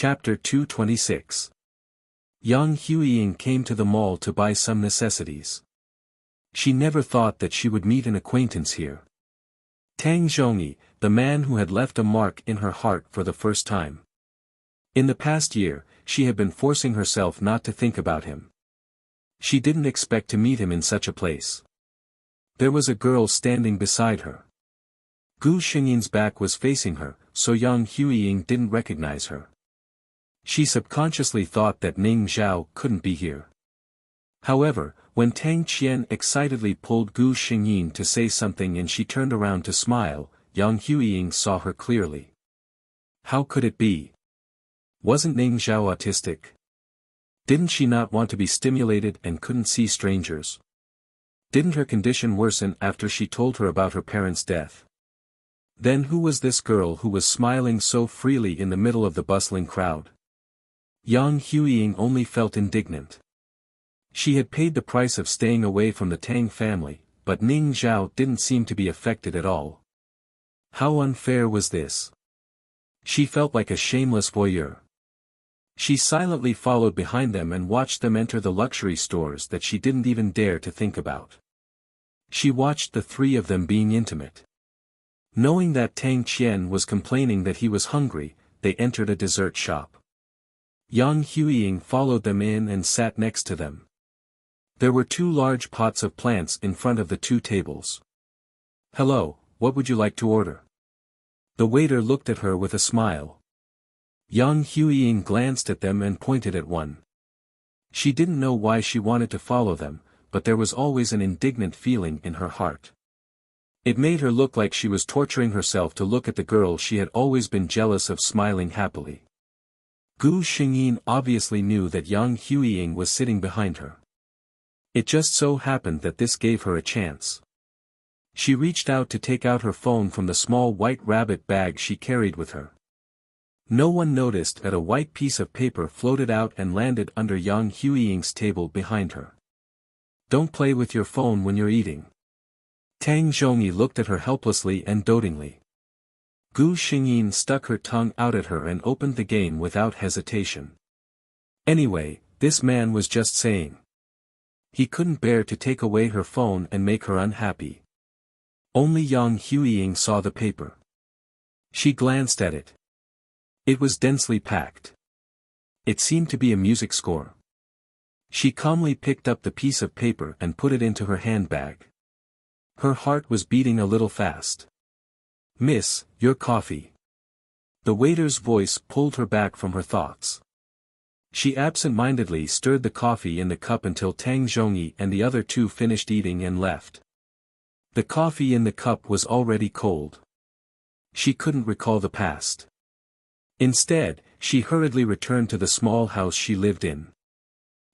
Chapter 226. Yang Huiying came to the mall to buy some necessities. She never thought that she would meet an acquaintance here. Tang Zhongyi, the man who had left a mark in her heart for the first time. In the past year, she had been forcing herself not to think about him. She didn't expect to meet him in such a place. There was a girl standing beside her. Gu Xingyin's back was facing her, so Yang Huiying didn't recognize her. She subconsciously thought that Ning Zhao couldn't be here. However, when Tang Qian excitedly pulled Gu Xingyin to say something and she turned around to smile, Yang Huiying saw her clearly. How could it be? Wasn't Ning Zhao autistic? Didn't she not want to be stimulated and couldn't see strangers? Didn't her condition worsen after she told her about her parents' death? Then who was this girl who was smiling so freely in the middle of the bustling crowd? Yang Huiying only felt indignant. She had paid the price of staying away from the Tang family, but Ning Zhao didn't seem to be affected at all. How unfair was this? She felt like a shameless voyeur. She silently followed behind them and watched them enter the luxury stores that she didn't even dare to think about. She watched the three of them being intimate. Knowing that Tang Qian was complaining that he was hungry, they entered a dessert shop. Yang Huiying followed them in and sat next to them. There were two large pots of plants in front of the two tables. "Hello, what would you like to order?" The waiter looked at her with a smile. Yang Huiying glanced at them and pointed at one. She didn't know why she wanted to follow them, but there was always an indignant feeling in her heart. It made her look like she was torturing herself to look at the girl she had always been jealous of smiling happily. Gu Xingyin obviously knew that Yang Huiying was sitting behind her. It just so happened that this gave her a chance. She reached out to take out her phone from the small white rabbit bag she carried with her. No one noticed that a white piece of paper floated out and landed under Yang Huiying's table behind her. "Don't play with your phone when you're eating." Tang Zhongyi looked at her helplessly and dotingly. Gu Xingyin stuck her tongue out at her and opened the game without hesitation. Anyway, this man was just saying. He couldn't bear to take away her phone and make her unhappy. Only Yang Huiying saw the paper. She glanced at it. It was densely packed. It seemed to be a music score. She calmly picked up the piece of paper and put it into her handbag. Her heart was beating a little fast. "Miss, your coffee." The waiter's voice pulled her back from her thoughts. She absent-mindedly stirred the coffee in the cup until Tang Zhongyi and the other two finished eating and left. The coffee in the cup was already cold. She couldn't recall the past. Instead, she hurriedly returned to the small house she lived in.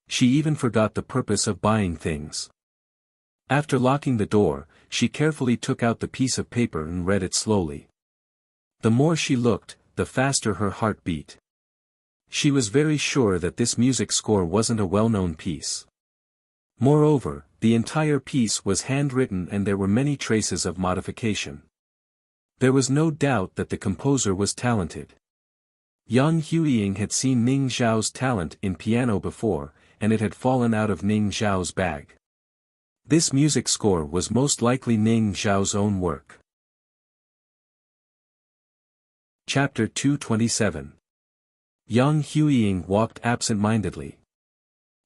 She even forgot the purpose of buying things. After locking the door, she carefully took out the piece of paper and read it slowly. The more she looked, the faster her heart beat. She was very sure that this music score wasn't a well-known piece. Moreover, the entire piece was handwritten and there were many traces of modification. There was no doubt that the composer was talented. Yang Huiying had seen Ning Zhao's talent in piano before, and it had fallen out of Ning Zhao's bag. This music score was most likely Ning Zhao's own work. Chapter 227. Yang Huiying walked absent-mindedly.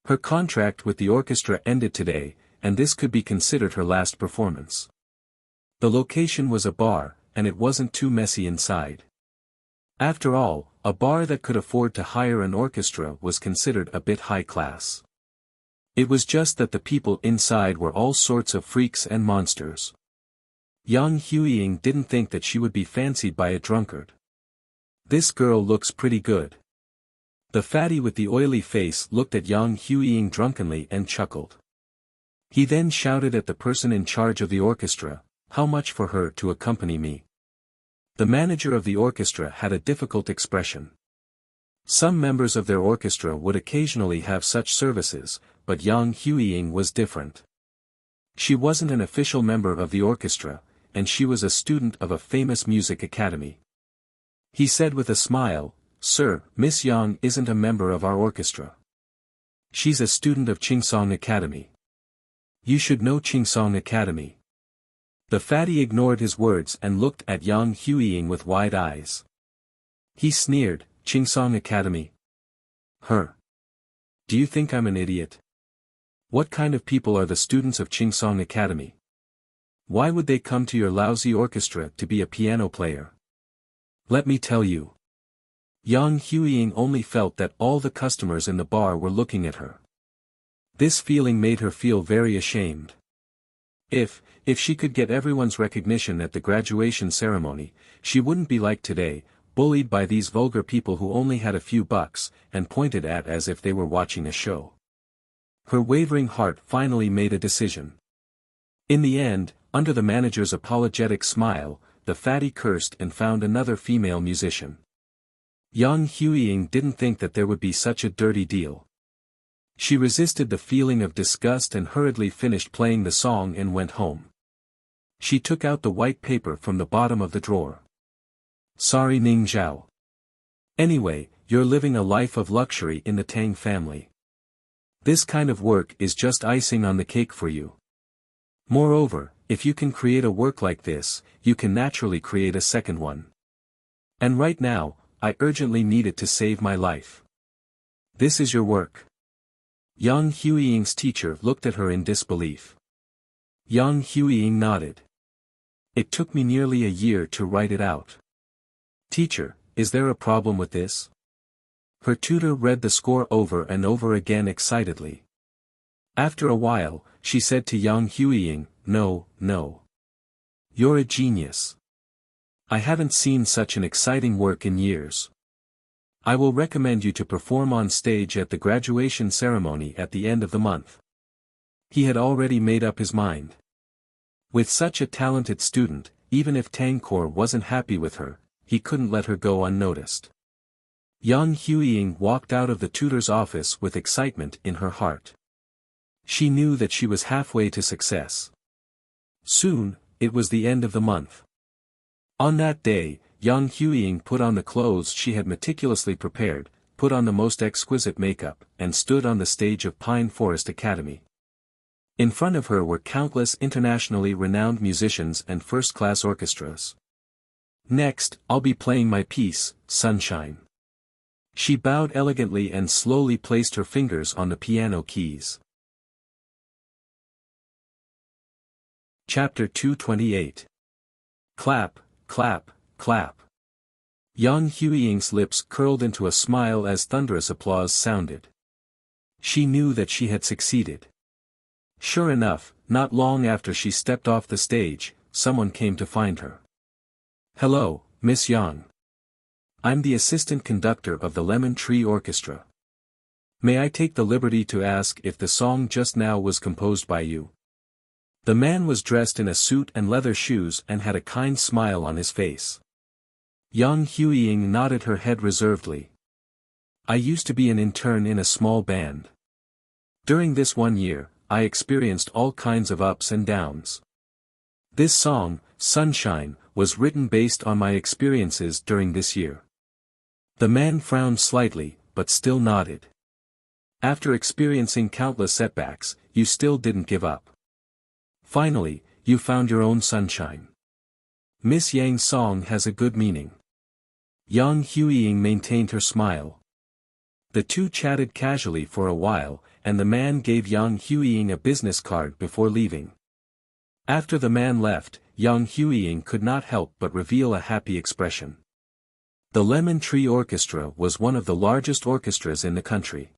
Her contract with the orchestra ended today, and this could be considered her last performance. The location was a bar, and it wasn't too messy inside. After all, a bar that could afford to hire an orchestra was considered a bit high class. It was just that the people inside were all sorts of freaks and monsters. Yang Huiying didn't think that she would be fancied by a drunkard. "This girl looks pretty good." The fatty with the oily face looked at Yang Huiying drunkenly and chuckled. He then shouted at the person in charge of the orchestra, "How much for her to accompany me?" The manager of the orchestra had a difficult expression. Some members of their orchestra would occasionally have such services, but Yang Huiying was different. She wasn't an official member of the orchestra, and she was a student of a famous music academy. He said with a smile, "Sir, Miss Yang isn't a member of our orchestra. She's a student of Chingsong Academy. You should know Chingsong Academy." The fatty ignored his words and looked at Yang Huiying with wide eyes. He sneered, "Chingsong Academy? Her. Do you think I'm an idiot? What kind of people are the students of Chingsong Academy? Why would they come to your lousy orchestra to be a piano player? Let me tell you." Yang Huiying only felt that all the customers in the bar were looking at her. This feeling made her feel very ashamed. If she could get everyone's recognition at the graduation ceremony, she wouldn't be like today, bullied by these vulgar people who only had a few bucks, and pointed at as if they were watching a show. Her wavering heart finally made a decision. In the end, under the manager's apologetic smile, the fatty cursed and found another female musician. Yang Huiying didn't think that there would be such a dirty deal. She resisted the feeling of disgust and hurriedly finished playing the song and went home. She took out the white paper from the bottom of the drawer. "Sorry Ning Zhao. Anyway, you're living a life of luxury in the Tang family. This kind of work is just icing on the cake for you. Moreover, if you can create a work like this, you can naturally create a second one. And right now, I urgently need it to save my life. This is your work." Yang Huiying's teacher looked at her in disbelief. Yang Huiying nodded. "It took me nearly a year to write it out. Teacher, is there a problem with this?" Her tutor read the score over and over again excitedly. After a while, she said to Yang Huiying, No. You're a genius. I haven't seen such an exciting work in years. I will recommend you to perform on stage at the graduation ceremony at the end of the month." He had already made up his mind. With such a talented student, even if Tangkor wasn't happy with her, he couldn't let her go unnoticed. Yang Huiying walked out of the tutor's office with excitement in her heart. She knew that she was halfway to success. Soon, it was the end of the month. On that day, Yang Huiying put on the clothes she had meticulously prepared, put on the most exquisite makeup, and stood on the stage of Pine Forest Academy. In front of her were countless internationally renowned musicians and first-class orchestras. "Next, I'll be playing my piece, Sunshine." She bowed elegantly and slowly placed her fingers on the piano keys. Chapter 228. Clap, clap, clap. Yang Huiying's lips curled into a smile as thunderous applause sounded. She knew that she had succeeded. Sure enough, not long after she stepped off the stage, someone came to find her. "Hello, Miss Yang. I'm the assistant conductor of the Lemon Tree Orchestra. May I take the liberty to ask if the song just now was composed by you?" The man was dressed in a suit and leather shoes and had a kind smile on his face. Yang Huiying nodded her head reservedly. "I used to be an intern in a small band. During this 1 year, I experienced all kinds of ups and downs. This song, Sunshine, was written based on my experiences during this year." The man frowned slightly, but still nodded. "After experiencing countless setbacks, you still didn't give up. Finally, you found your own sunshine. Miss Yang's song has a good meaning." Yang Huiying maintained her smile. The two chatted casually for a while, and the man gave Yang Huiying a business card before leaving. After the man left, Yang Huiying could not help but reveal a happy expression. The Lemon Tree Orchestra was one of the largest orchestras in the country.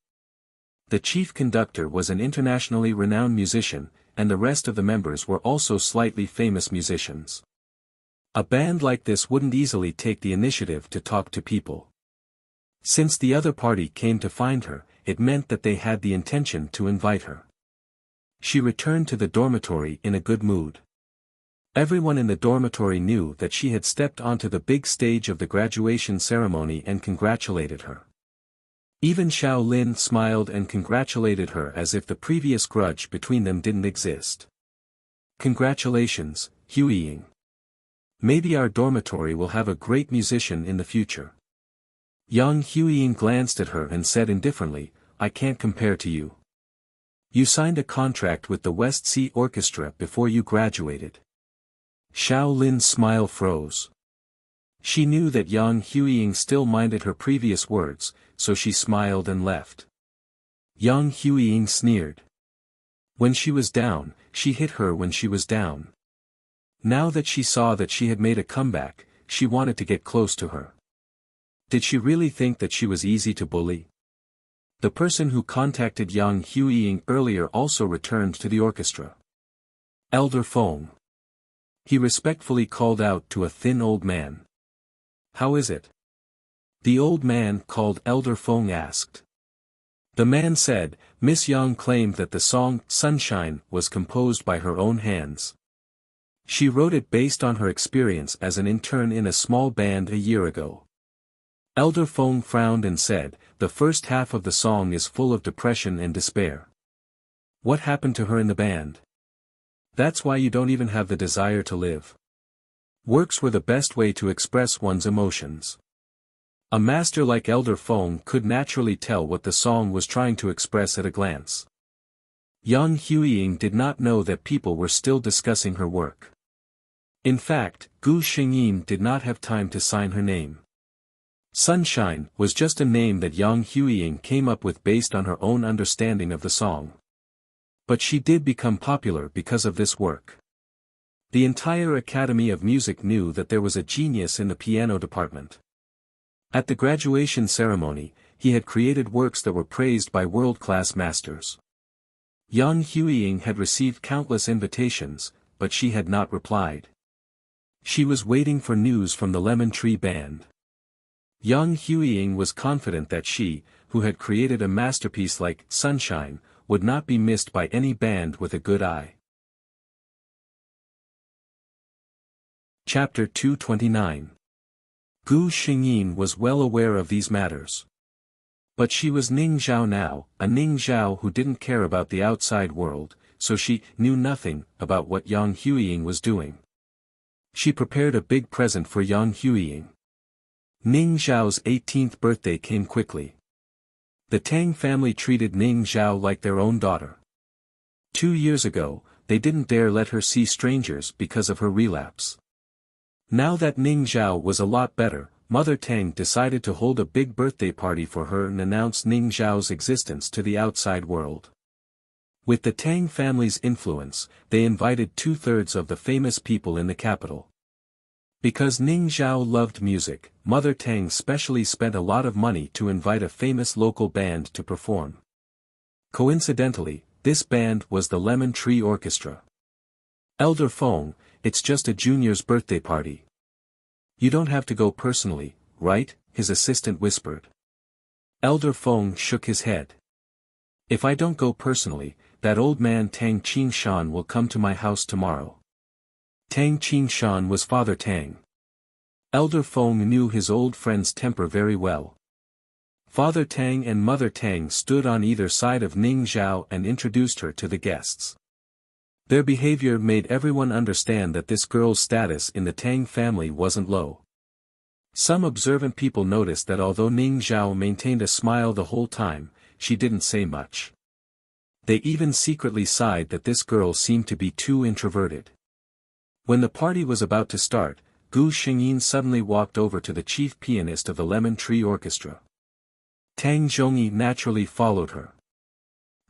The chief conductor was an internationally renowned musician, and the rest of the members were also slightly famous musicians. A band like this wouldn't easily take the initiative to talk to people. Since the other party came to find her, it meant that they had the intention to invite her. She returned to the dormitory in a good mood. Everyone in the dormitory knew that she had stepped onto the big stage of the graduation ceremony and congratulated her. Even Xiao Lin smiled and congratulated her as if the previous grudge between them didn't exist. "Congratulations, Huiying. Maybe our dormitory will have a great musician in the future." Yang Huiying glanced at her and said indifferently, I can't compare to you. You signed a contract with the West Sea Orchestra before you graduated. Xiao Lin's smile froze. She knew that Yang Huiying still minded her previous words, so she smiled and left. Yang Huiying sneered. When she was down, she hit her when she was down. Now that she saw that she had made a comeback, she wanted to get close to her. Did she really think that she was easy to bully? The person who contacted Yang Huiying earlier also returned to the orchestra. Elder Feng. He respectfully called out to a thin old man. How is it? The old man called Elder Feng asked. The man said, Miss Yang claimed that the song, Sunshine, was composed by her own hands. She wrote it based on her experience as an intern in a small band a year ago. Elder Feng frowned and said, the first half of the song is full of depression and despair. What happened to her in the band? That's why you don't even have the desire to live. Works were the best way to express one's emotions. A master like Elder Feng could naturally tell what the song was trying to express at a glance. Yang Huiying did not know that people were still discussing her work. In fact, Gu Xingyin did not have time to sign her name. Sunshine was just a name that Yang Huiying came up with based on her own understanding of the song. But she did become popular because of this work. The entire Academy of Music knew that there was a genius in the piano department. At the graduation ceremony, he had created works that were praised by world-class masters. Yang Huiying had received countless invitations, but she had not replied. She was waiting for news from the Lemon Tree Band. Yang Huiying was confident that she, who had created a masterpiece like Sunshine, would not be missed by any band with a good eye. Chapter 229. Gu Xingyin was well aware of these matters. But she was Ning Zhao now, a Ning Zhao who didn't care about the outside world, so she knew nothing about what Yang Huiying was doing. She prepared a big present for Yang Huiying. Ning Zhao's 18th birthday came quickly. The Tang family treated Ning Zhao like their own daughter. 2 years ago, they didn't dare let her see strangers because of her relapse. Now that Ning Zhao was a lot better, Mother Tang decided to hold a big birthday party for her and announce Ning Zhao's existence to the outside world. With the Tang family's influence, they invited 2/3 of the famous people in the capital. Because Ning Zhao loved music, Mother Tang specially spent a lot of money to invite a famous local band to perform. Coincidentally, this band was the Lemon Tree Orchestra. Elder Feng, it's just a junior's birthday party. You don't have to go personally, right? His assistant whispered. Elder Feng shook his head. If I don't go personally, that old man Tang Qingshan will come to my house tomorrow. Tang Qingshan was Father Tang. Elder Feng knew his old friend's temper very well. Father Tang and Mother Tang stood on either side of Ning Zhao and introduced her to the guests. Their behavior made everyone understand that this girl's status in the Tang family wasn't low. Some observant people noticed that although Ning Zhao maintained a smile the whole time, she didn't say much. They even secretly sighed that this girl seemed to be too introverted. When the party was about to start, Gu Xingyin suddenly walked over to the chief pianist of the Lemon Tree Orchestra. Tang Zhongyi naturally followed her.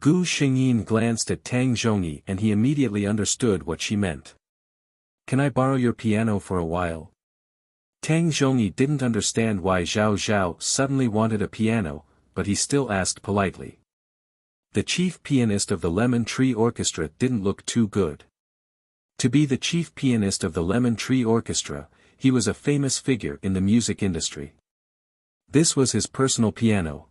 Gu Xingyin glanced at Tang Zhongyi and he immediately understood what she meant. Can I borrow your piano for a while? Tang Zhongyi didn't understand why Zhao Zhao suddenly wanted a piano, but he still asked politely. The chief pianist of the Lemon Tree Orchestra didn't look too good. To be the chief pianist of the Lemon Tree Orchestra, he was a famous figure in the music industry. This was his personal piano.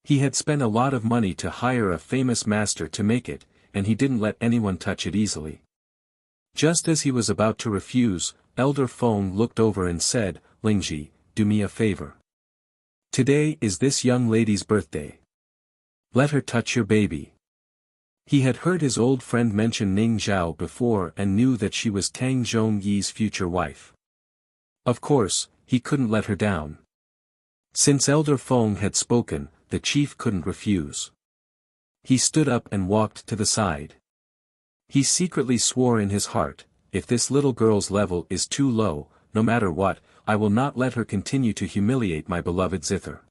He had spent a lot of money to hire a famous master to make it, and he didn't let anyone touch it easily. Just as he was about to refuse, Elder Feng looked over and said, Lingji, do me a favor. Today is this young lady's birthday. Let her touch your baby. He had heard his old friend mention Ning Zhao before and knew that she was Tang Zhongyi's future wife. Of course, he couldn't let her down. Since Elder Feng had spoken, the chief couldn't refuse. He stood up and walked to the side. He secretly swore in his heart, if this little girl's level is too low, no matter what, I will not let her continue to humiliate my beloved zither.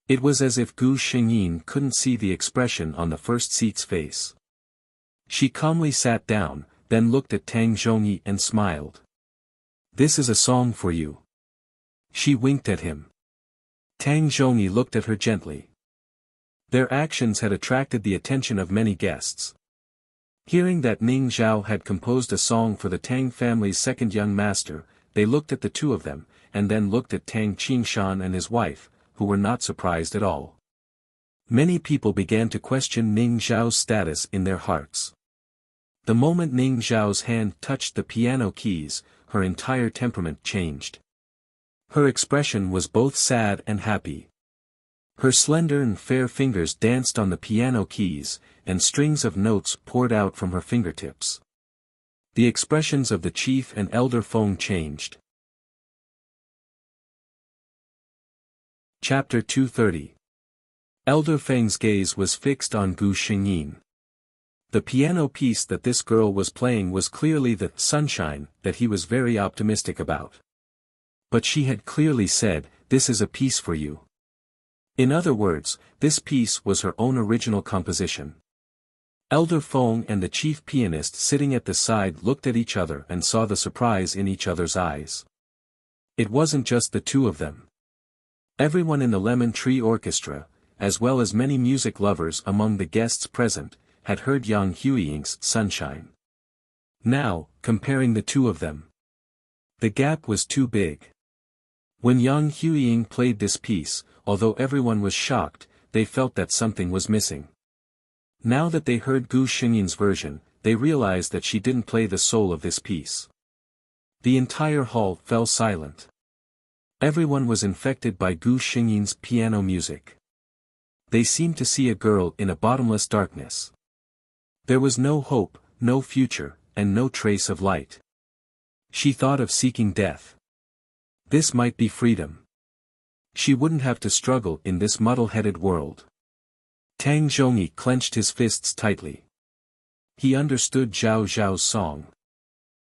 It was as if Gu Xingyin couldn't see the expression on the first seat's face. She calmly sat down, then looked at Tang Zhongyi and smiled. This is a song for you. She winked at him. Tang Zhongyi looked at her gently. Their actions had attracted the attention of many guests. Hearing that Ning Zhao had composed a song for the Tang family's second young master, they looked at the two of them, and then looked at Tang Qingshan and his wife, who were not surprised at all. Many people began to question Ning Zhao's status in their hearts. The moment Ning Zhao's hand touched the piano keys, her entire temperament changed. Her expression was both sad and happy. Her slender and fair fingers danced on the piano keys, and strings of notes poured out from her fingertips. The expressions of the chief and Elder Feng changed. Chapter 230. Elder Feng's gaze was fixed on Gu Xingyin. The piano piece that this girl was playing was clearly the sunshine that he was very optimistic about. But she had clearly said, this is a piece for you. In other words, this piece was her own original composition. Elder Feng and the chief pianist sitting at the side looked at each other and saw the surprise in each other's eyes. It wasn't just the two of them. Everyone in the Lemon Tree Orchestra, as well as many music lovers among the guests present, had heard Yang Huiying's Sunshine. Now, comparing the two of them, the gap was too big. When Yang Huiying played this piece, although everyone was shocked, they felt that something was missing. Now that they heard Gu Xingyin's version, they realized that she didn't play the soul of this piece. The entire hall fell silent. Everyone was infected by Gu Xingyin's piano music. They seemed to see a girl in a bottomless darkness. There was no hope, no future, and no trace of light. She thought of seeking death. This might be freedom. She wouldn't have to struggle in this muddle-headed world. Tang Zhongyi clenched his fists tightly. He understood Zhao Zhao's song.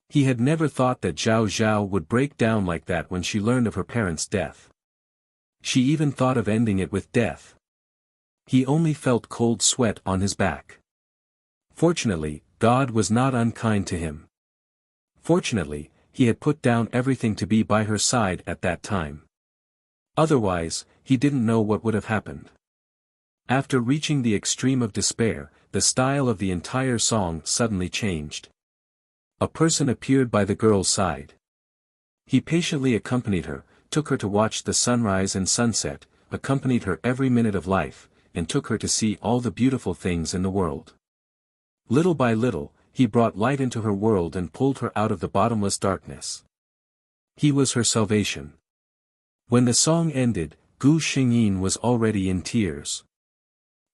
He had never thought that Zhao Zhao would break down like that when she learned of her parents' death. She even thought of ending it with death. He only felt cold sweat on his back. Fortunately, God was not unkind to him. Fortunately, he had put down everything to be by her side at that time. Otherwise, he didn't know what would have happened. After reaching the extreme of despair, the style of the entire song suddenly changed. A person appeared by the girl's side. He patiently accompanied her, took her to watch the sunrise and sunset, accompanied her every minute of life, and took her to see all the beautiful things in the world. Little by little, he brought light into her world and pulled her out of the bottomless darkness. He was her salvation. When the song ended, Gu Xingyin was already in tears.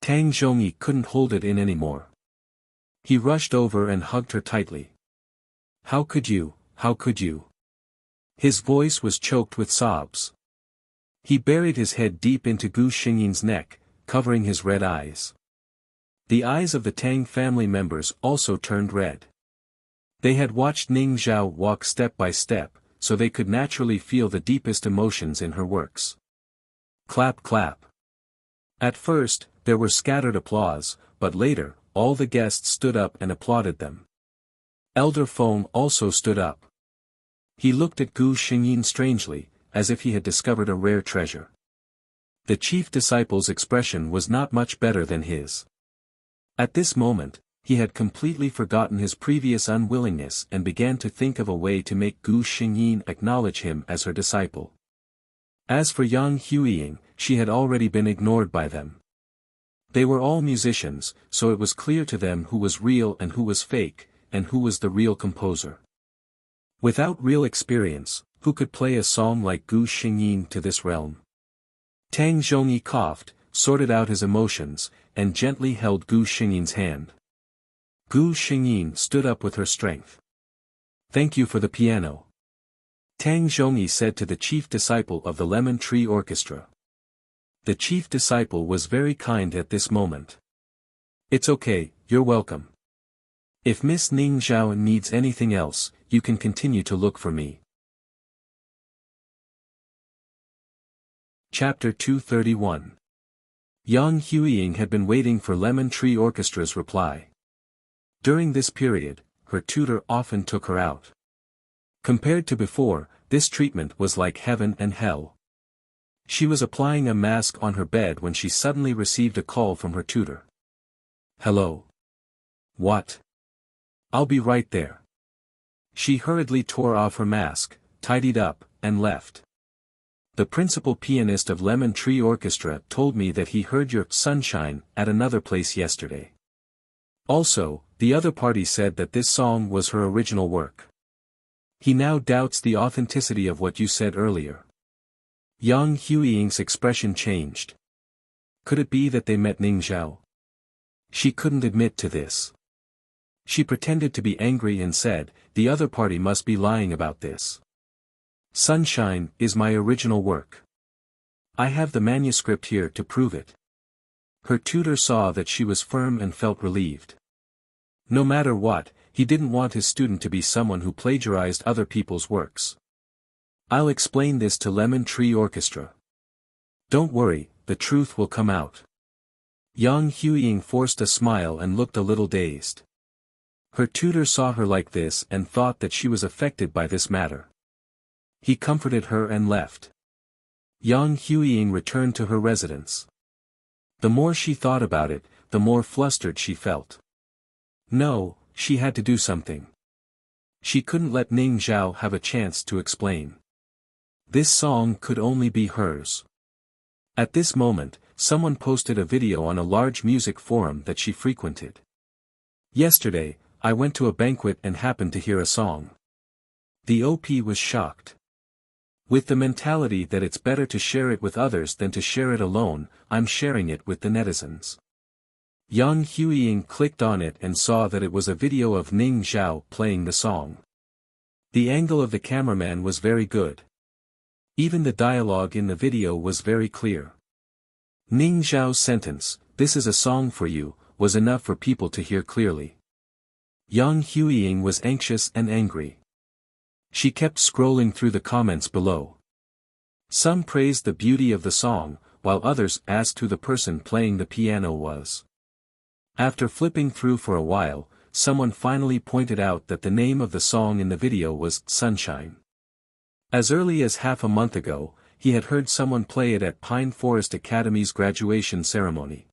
Tang Zhongyi couldn't hold it in anymore. He rushed over and hugged her tightly. How could you, how could you? His voice was choked with sobs. He buried his head deep into Gu Xingyin's neck, covering his red eyes. The eyes of the Tang family members also turned red. They had watched Ning Zhao walk step by step, so they could naturally feel the deepest emotions in her works. Clap clap. At first, there were scattered applause, but later, all the guests stood up and applauded them. Elder Feng also stood up. He looked at Gu Xingyin strangely, as if he had discovered a rare treasure. The chief disciple's expression was not much better than his. At this moment, he had completely forgotten his previous unwillingness and began to think of a way to make Gu Xingyin acknowledge him as her disciple. As for Yang Huiying, she had already been ignored by them. They were all musicians, so it was clear to them who was real and who was fake, and who was the real composer. Without real experience, who could play a song like Gu Xingyin to this realm? Tang Zhongyi coughed, sorted out his emotions, and gently held Gu Xingyin's hand. Gu Xingyin stood up with her strength. Thank you for the piano. Tang Zhongyi said to the chief disciple of the Lemon Tree Orchestra. The chief disciple was very kind at this moment. It's okay, you're welcome. If Miss Ning Zhao needs anything else, you can continue to look for me. Chapter 231. Yang Huiying had been waiting for Lemon Tree Orchestra's reply. During this period, her tutor often took her out. Compared to before, this treatment was like heaven and hell. She was applying a mask on her bed when she suddenly received a call from her tutor. Hello. What? I'll be right there. She hurriedly tore off her mask, tidied up, and left. The principal pianist of Lemon Tree Orchestra told me that he heard your Sunshine at another place yesterday. Also, the other party said that this song was her original work. He now doubts the authenticity of what you said earlier. Yang Huiying's expression changed. Could it be that they met Ning Zhao? She couldn't admit to this. She pretended to be angry and said, the other party must be lying about this. Sunshine is my original work. I have the manuscript here to prove it. Her tutor saw that she was firm and felt relieved. No matter what, he didn't want his student to be someone who plagiarized other people's works. I'll explain this to Lemon Tree Orchestra. Don't worry, the truth will come out. Yang Huiying forced a smile and looked a little dazed. Her tutor saw her like this and thought that she was affected by this matter. He comforted her and left. Yang Huiying returned to her residence. The more she thought about it, the more flustered she felt. No, she had to do something. She couldn't let Ning Zhao have a chance to explain. This song could only be hers. At this moment, someone posted a video on a large music forum that she frequented. Yesterday, I went to a banquet and happened to hear a song. The OP was shocked. With the mentality that it's better to share it with others than to share it alone, I'm sharing it with the netizens. Yang Huiying clicked on it and saw that it was a video of Ning Zhao playing the song. The angle of the cameraman was very good. Even the dialogue in the video was very clear. Ning Zhao's sentence, "This is a song for you," was enough for people to hear clearly. Yang Huiying was anxious and angry. She kept scrolling through the comments below. Some praised the beauty of the song, while others asked who the person playing the piano was. After flipping through for a while, someone finally pointed out that the name of the song in the video was Sunshine. As early as half a month ago, he had heard someone play it at Pine Forest Academy's graduation ceremony.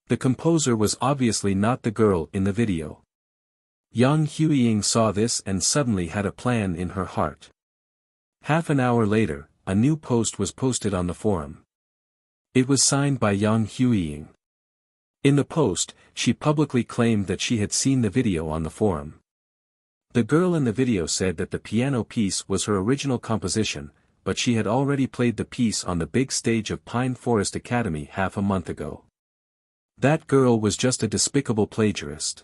The composer was obviously not the girl in the video. Yang Huiying saw this and suddenly had a plan in her heart. Half an hour later, a new post was posted on the forum. It was signed by Yang Huiying. In the post, she publicly claimed that she had seen the video on the forum. The girl in the video said that the piano piece was her original composition, but she had already played the piece on the big stage of Pine Forest Academy half a month ago. That girl was just a despicable plagiarist.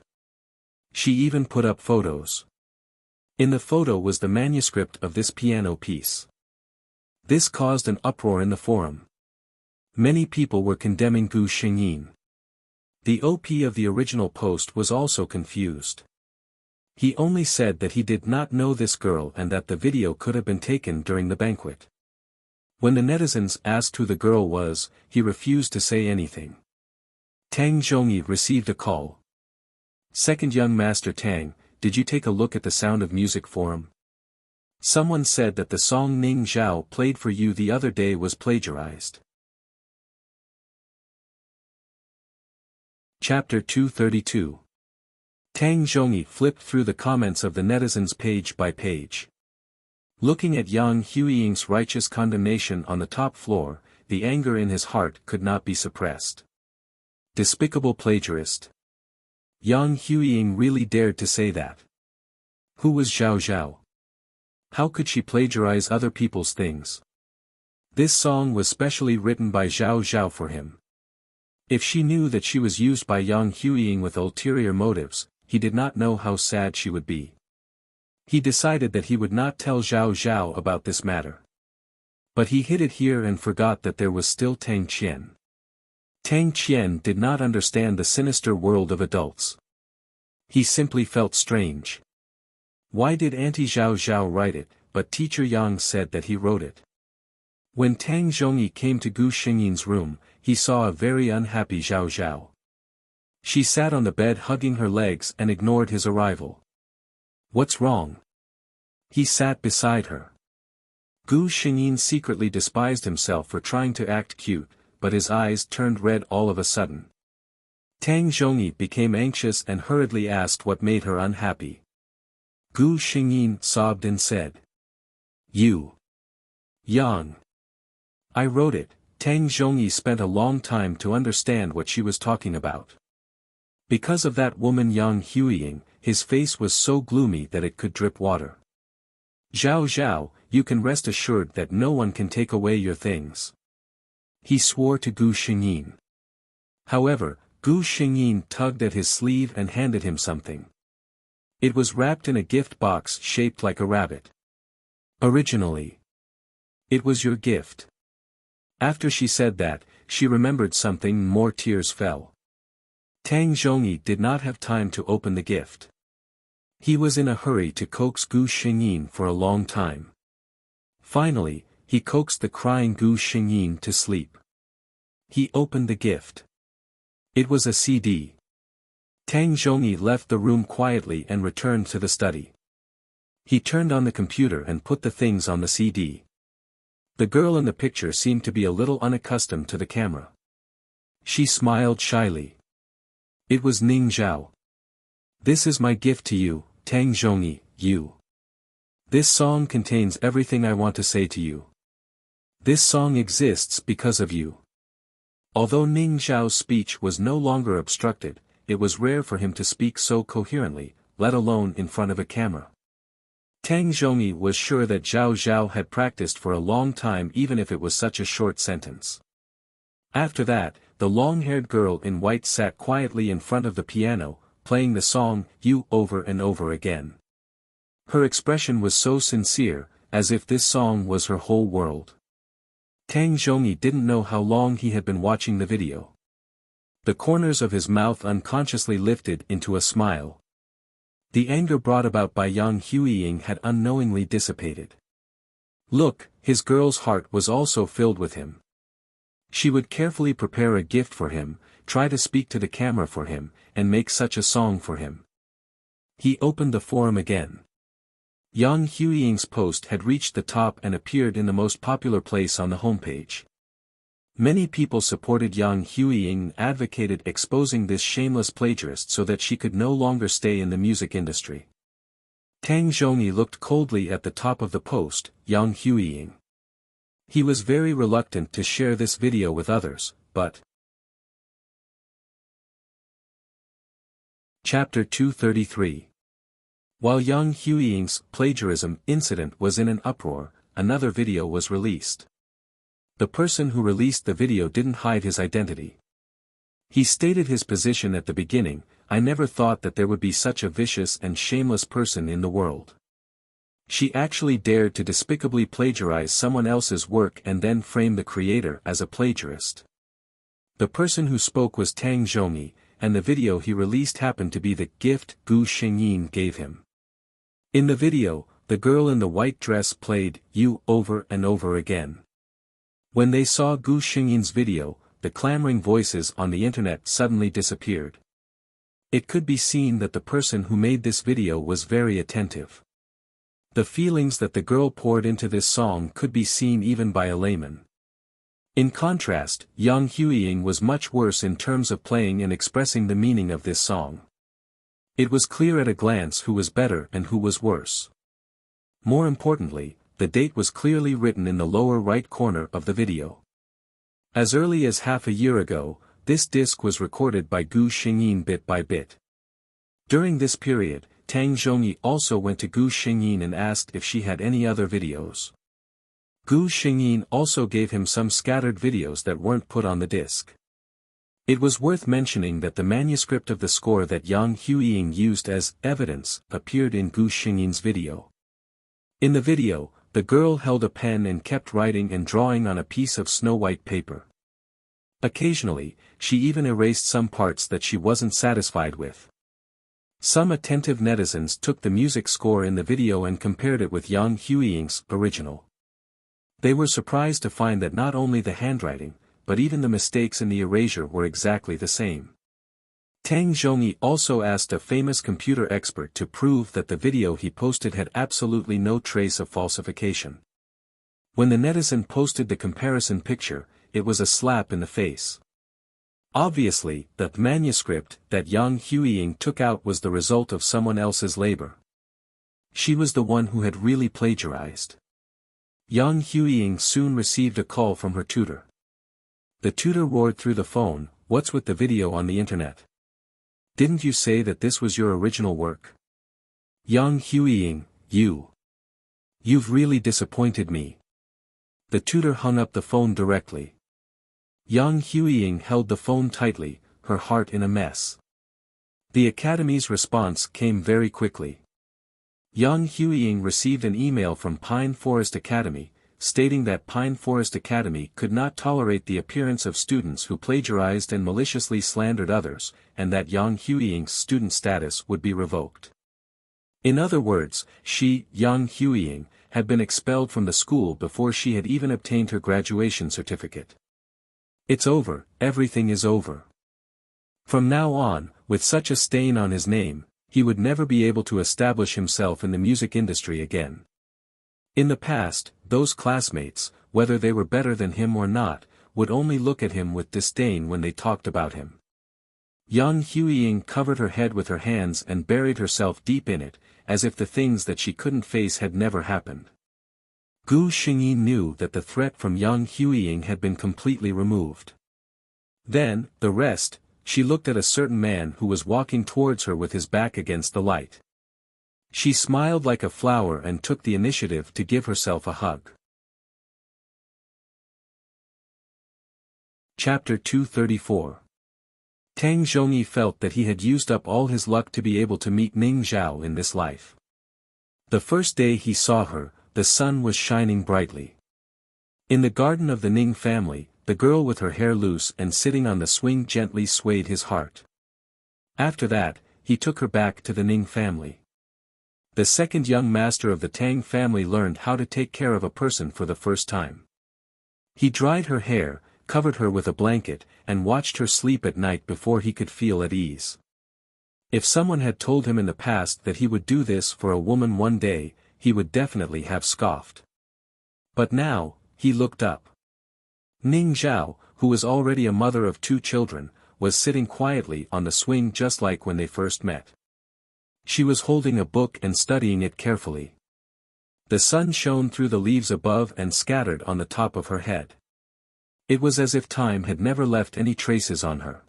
She even put up photos. In the photo was the manuscript of this piano piece. This caused an uproar in the forum. Many people were condemning Gu Xingyin. The OP of the original post was also confused. He only said that he did not know this girl and that the video could have been taken during the banquet. When the netizens asked who the girl was, he refused to say anything. Tang Zhongyi received a call. Second young master Tang, did you take a look at the Sound of Music forum? Someone said that the song Ning Zhao played for you the other day was plagiarized. Chapter 232. Tang Zhongyi flipped through the comments of the netizens page by page. Looking at Yang Huiying's righteous condemnation on the top floor, the anger in his heart could not be suppressed. Despicable plagiarist. Yang Huiying really dared to say that. Who was Zhao Zhao? How could she plagiarize other people's things? This song was specially written by Zhao Zhao for him. If she knew that she was used by Yang Huiying with ulterior motives, he did not know how sad she would be. He decided that he would not tell Zhao Zhao about this matter. But he hid it here and forgot that there was still Tang Qian. Tang Qian did not understand the sinister world of adults. He simply felt strange. Why did Auntie Zhao Zhao write it, but Teacher Yang said that he wrote it? When Tang Zhongyi came to Gu Xingyin's room, he saw a very unhappy Zhao Zhao. She sat on the bed hugging her legs and ignored his arrival. What's wrong? He sat beside her. Gu Xingyin secretly despised himself for trying to act cute, but his eyes turned red all of a sudden. Tang Zhongyi became anxious and hurriedly asked what made her unhappy. Gu Xingyin sobbed and said, "You. Yang. I wrote it." Tang Zhongyi spent a long time to understand what she was talking about. Because of that woman Yang Huiying, his face was so gloomy that it could drip water. "Zhao Zhao, you can rest assured that no one can take away your things," he swore to Gu Xingyin. However, Gu Xingyin tugged at his sleeve and handed him something. It was wrapped in a gift box shaped like a rabbit. Originally, it was your gift. After she said that, she remembered something and more tears fell. Tang Zhongyi did not have time to open the gift. He was in a hurry to coax Gu Xingyin for a long time. Finally, he coaxed the crying Gu Xingyin to sleep. He opened the gift. It was a CD. Tang Zhongyi left the room quietly and returned to the study. He turned on the computer and put the things on the CD. The girl in the picture seemed to be a little unaccustomed to the camera. She smiled shyly. It was Ning Zhao. "This is my gift to you, Tang Zhongyi, you. This song contains everything I want to say to you. This song exists because of you." Although Ning Zhao's speech was no longer obstructed, it was rare for him to speak so coherently, let alone in front of a camera. Tang Zhongyi was sure that Zhao Zhao had practiced for a long time even if it was such a short sentence. After that, the long-haired girl in white sat quietly in front of the piano, playing the song, "You," over and over again. Her expression was so sincere, as if this song was her whole world. Tang Zhongyi didn't know how long he had been watching the video. The corners of his mouth unconsciously lifted into a smile. The anger brought about by Yang Huiying had unknowingly dissipated. Look, his girl's heart was also filled with him. She would carefully prepare a gift for him, try to speak to the camera for him, and make such a song for him. He opened the forum again. Yang Huiying's post had reached the top and appeared in the most popular place on the homepage. Many people supported Yang Huiying and advocated exposing this shameless plagiarist so that she could no longer stay in the music industry. Tang Zhongyi looked coldly at the top of the post, Yang Huiying. He was very reluctant to share this video with others, but... Chapter 233. While Yang Huiying's plagiarism incident was in an uproar, another video was released. The person who released the video didn't hide his identity. He stated his position at the beginning, "I never thought that there would be such a vicious and shameless person in the world. She actually dared to despicably plagiarize someone else's work and then frame the creator as a plagiarist." The person who spoke was Tang Zhongyi, and the video he released happened to be the gift Gu Xingyin gave him. In the video, the girl in the white dress played "You" over and over again. When they saw Gu Xingyin's video, the clamoring voices on the internet suddenly disappeared. It could be seen that the person who made this video was very attentive. The feelings that the girl poured into this song could be seen even by a layman. In contrast, Yang Huiying was much worse in terms of playing and expressing the meaning of this song. It was clear at a glance who was better and who was worse. More importantly, the date was clearly written in the lower right corner of the video. As early as half a year ago, this disc was recorded by Gu Xingyin bit by bit. During this period, Tang Zhongyi also went to Gu Xingyin and asked if she had any other videos. Gu Xingyin also gave him some scattered videos that weren't put on the disc. It was worth mentioning that the manuscript of the score that Yang Huiying used as evidence appeared in Gu Xingyin's video. In the video, the girl held a pen and kept writing and drawing on a piece of snow-white paper. Occasionally, she even erased some parts that she wasn't satisfied with. Some attentive netizens took the music score in the video and compared it with Yang Huiying's original. They were surprised to find that not only the handwriting, but even the mistakes in the erasure were exactly the same. Tang Zhongyi also asked a famous computer expert to prove that the video he posted had absolutely no trace of falsification. When the netizen posted the comparison picture, it was a slap in the face. Obviously, the manuscript that Yang Huiying took out was the result of someone else's labor. She was the one who had really plagiarized. Yang Huiying soon received a call from her tutor. The tutor roared through the phone, "What's with the video on the internet? Didn't you say that this was your original work? Yang Huiying, you've really disappointed me." The tutor hung up the phone directly. Yang Huiying held the phone tightly, her heart in a mess. The academy's response came very quickly. Yang Huiying received an email from Pine Forest Academy, stating that Pine Forest Academy could not tolerate the appearance of students who plagiarized and maliciously slandered others, and that Yang Huiying's student status would be revoked. In other words, she, Yang Huiying, had been expelled from the school before she had even obtained her graduation certificate. It's over, everything is over. From now on, with such a stain on his name, he would never be able to establish himself in the music industry again. In the past, those classmates, whether they were better than him or not, would only look at him with disdain when they talked about him. Yang Huiying covered her head with her hands and buried herself deep in it, as if the things that she couldn't face had never happened. Gu Xingyi knew that the threat from Yang Huiying had been completely removed. Then, the rest, she looked at a certain man who was walking towards her with his back against the light. She smiled like a flower and took the initiative to give herself a hug. Chapter 234. Tang Zhongyi felt that he had used up all his luck to be able to meet Ning Zhao in this life. The first day he saw her, the sun was shining brightly. In the garden of the Ning family, the girl with her hair loose and sitting on the swing gently swayed his heart. After that, he took her back to the Ning family. The second young master of the Tang family learned how to take care of a person for the first time. He dried her hair, covered her with a blanket, and watched her sleep at night before he could feel at ease. If someone had told him in the past that he would do this for a woman one day, he would definitely have scoffed. But now, he looked up. Ning Zhao, who was already a mother of 2 children, was sitting quietly on the swing just like when they first met. She was holding a book and studying it carefully. The sun shone through the leaves above and scattered on the top of her head. It was as if time had never left any traces on her.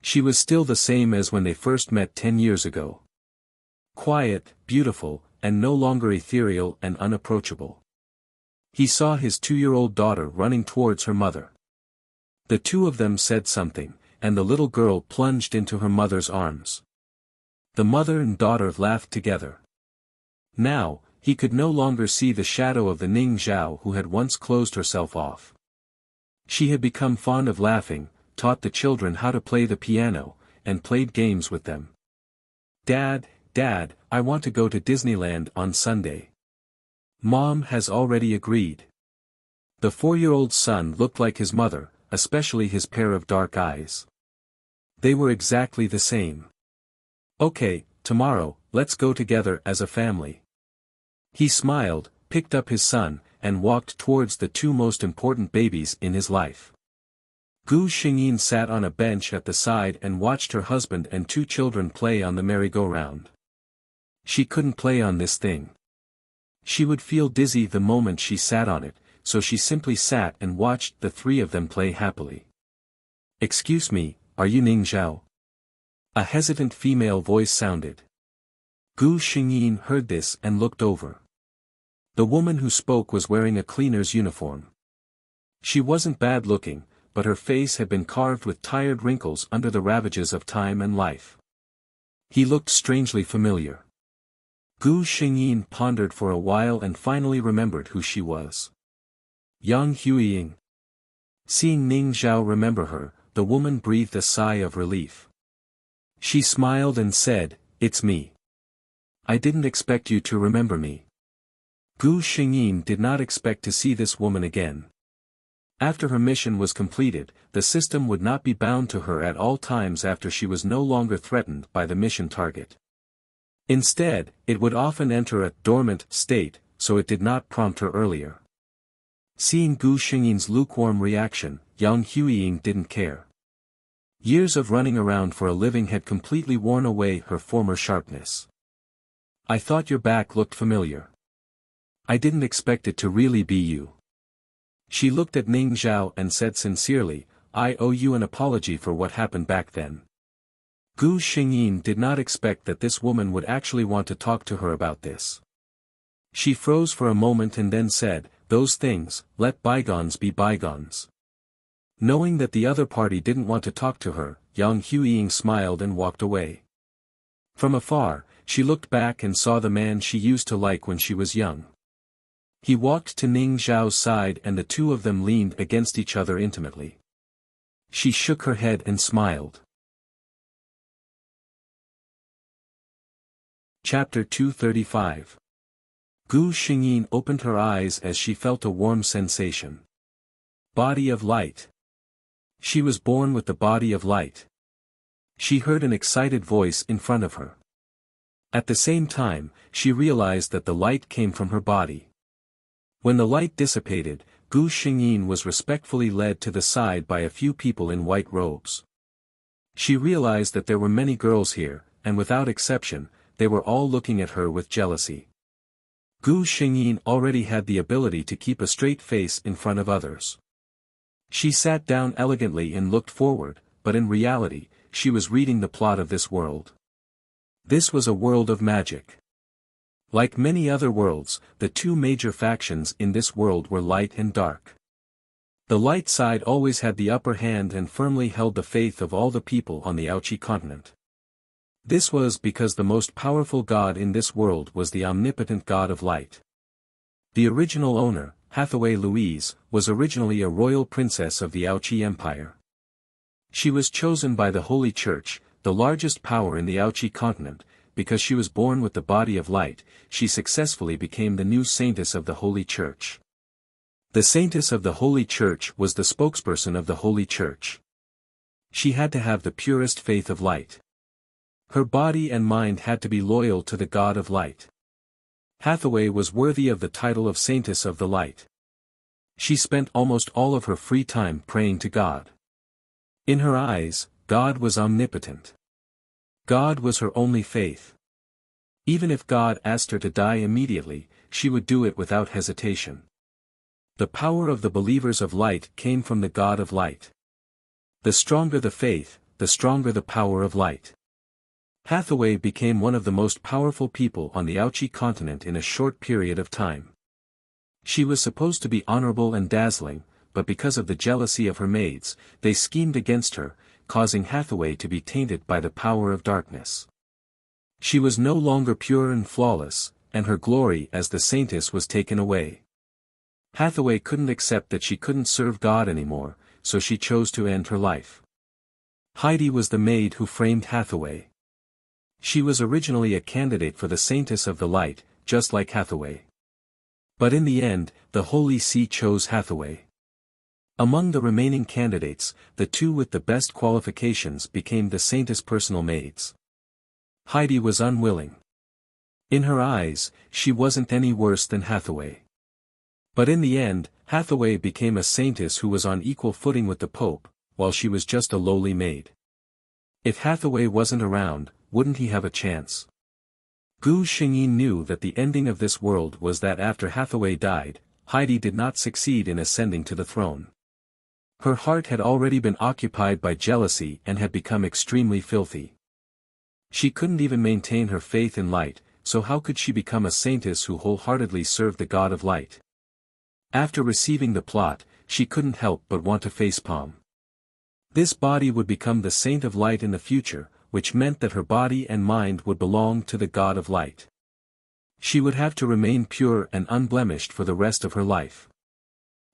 She was still the same as when they first met 10 years ago. Quiet, beautiful, and no longer ethereal and unapproachable. He saw his 2-year-old daughter running towards her mother. The two of them said something, and the little girl plunged into her mother's arms. The mother and daughter laughed together. Now, he could no longer see the shadow of the Ning Zhao who had once closed herself off. She had become fond of laughing, taught the children how to play the piano, and played games with them. Dad, I want to go to Disneyland on Sunday. Mom has already agreed. The 4-year-old son looked like his mother, especially his pair of dark eyes. They were exactly the same. Okay, tomorrow, let's go together as a family. He smiled, picked up his son, and walked towards the 2 most important babies in his life. Gu Xingyin sat on a bench at the side and watched her husband and 2 children play on the merry-go-round. She couldn't play on this thing. She would feel dizzy the moment she sat on it, so she simply sat and watched the 3 of them play happily. Excuse me, are you Ning Zhao? A hesitant female voice sounded. Gu Xingyin heard this and looked over. The woman who spoke was wearing a cleaner's uniform. She wasn't bad looking, but her face had been carved with tired wrinkles under the ravages of time and life. He looked strangely familiar. Gu Xingyin pondered for a while and finally remembered who she was. Yang Huiying. Seeing Ning Zhao remember her, the woman breathed a sigh of relief. She smiled and said, "It's me. I didn't expect you to remember me." Gu Xingyin did not expect to see this woman again. After her mission was completed, the system would not be bound to her at all times after she was no longer threatened by the mission target. Instead, it would often enter a dormant state, so it did not prompt her earlier. Seeing Gu Xingyin's lukewarm reaction, Yang Huiying didn't care. Years of running around for a living had completely worn away her former sharpness. "I thought your back looked familiar. I didn't expect it to really be you." She looked at Ning Zhao and said sincerely, "I owe you an apology for what happened back then." Gu Xingyin did not expect that this woman would actually want to talk to her about this. She froze for a moment and then said, "Those things, let bygones be bygones." Knowing that the other party didn't want to talk to her, Yang Huiying smiled and walked away. From afar, she looked back and saw the man she used to like when she was young. He walked to Ning Zhao's side and the two of them leaned against each other intimately. She shook her head and smiled. Chapter 235. Gu Xingyin opened her eyes as she felt a warm sensation. Body of light. She was born with the body of light. She heard an excited voice in front of her. At the same time, she realized that the light came from her body. When the light dissipated, Gu Xingyin was respectfully led to the side by a few people in white robes. She realized that there were many girls here, and without exception, they were all looking at her with jealousy. Gu Xingyin already had the ability to keep a straight face in front of others. She sat down elegantly and looked forward, but in reality, she was reading the plot of this world. This was a world of magic. Like many other worlds, the two major factions in this world were light and dark. The light side always had the upper hand and firmly held the faith of all the people on the Wuxia continent. This was because the most powerful god in this world was the omnipotent god of light. The original owner, Hathaway Louise, was originally a royal princess of the Wuxia Empire. She was chosen by the Holy Church, the largest power in the Wuxia continent. Because she was born with the body of light, she successfully became the new saintess of the Holy Church. The saintess of the Holy Church was the spokesperson of the Holy Church. She had to have the purest faith of light. Her body and mind had to be loyal to the God of light. Hathaway was worthy of the title of Saintess of the Light. She spent almost all of her free time praying to God. In her eyes, God was omnipotent. God was her only faith. Even if God asked her to die immediately, she would do it without hesitation. The power of the believers of light came from the God of light. The stronger the faith, the stronger the power of light. Hathaway became one of the most powerful people on the Wuxia continent in a short period of time. She was supposed to be honorable and dazzling, but because of the jealousy of her maids, they schemed against her, causing Hathaway to be tainted by the power of darkness. She was no longer pure and flawless, and her glory as the saintess was taken away. Hathaway couldn't accept that she couldn't serve God anymore, so she chose to end her life. Heidi was the maid who framed Hathaway. She was originally a candidate for the Saintess of the Light, just like Hathaway. But in the end, the Holy See chose Hathaway. Among the remaining candidates, the two with the best qualifications became the Saintess' personal maids. Heidi was unwilling. In her eyes, she wasn't any worse than Hathaway. But in the end, Hathaway became a saintess who was on equal footing with the Pope, while she was just a lowly maid. If Hathaway wasn't around, wouldn't he have a chance? Gu Xingyin knew that the ending of this world was that after Hathaway died, Heidi did not succeed in ascending to the throne. Her heart had already been occupied by jealousy and had become extremely filthy. She couldn't even maintain her faith in light, so how could she become a saintess who wholeheartedly served the God of light? After receiving the plot, she couldn't help but want to facepalm. This body would become the saint of light in the future, which meant that her body and mind would belong to the God of light. She would have to remain pure and unblemished for the rest of her life.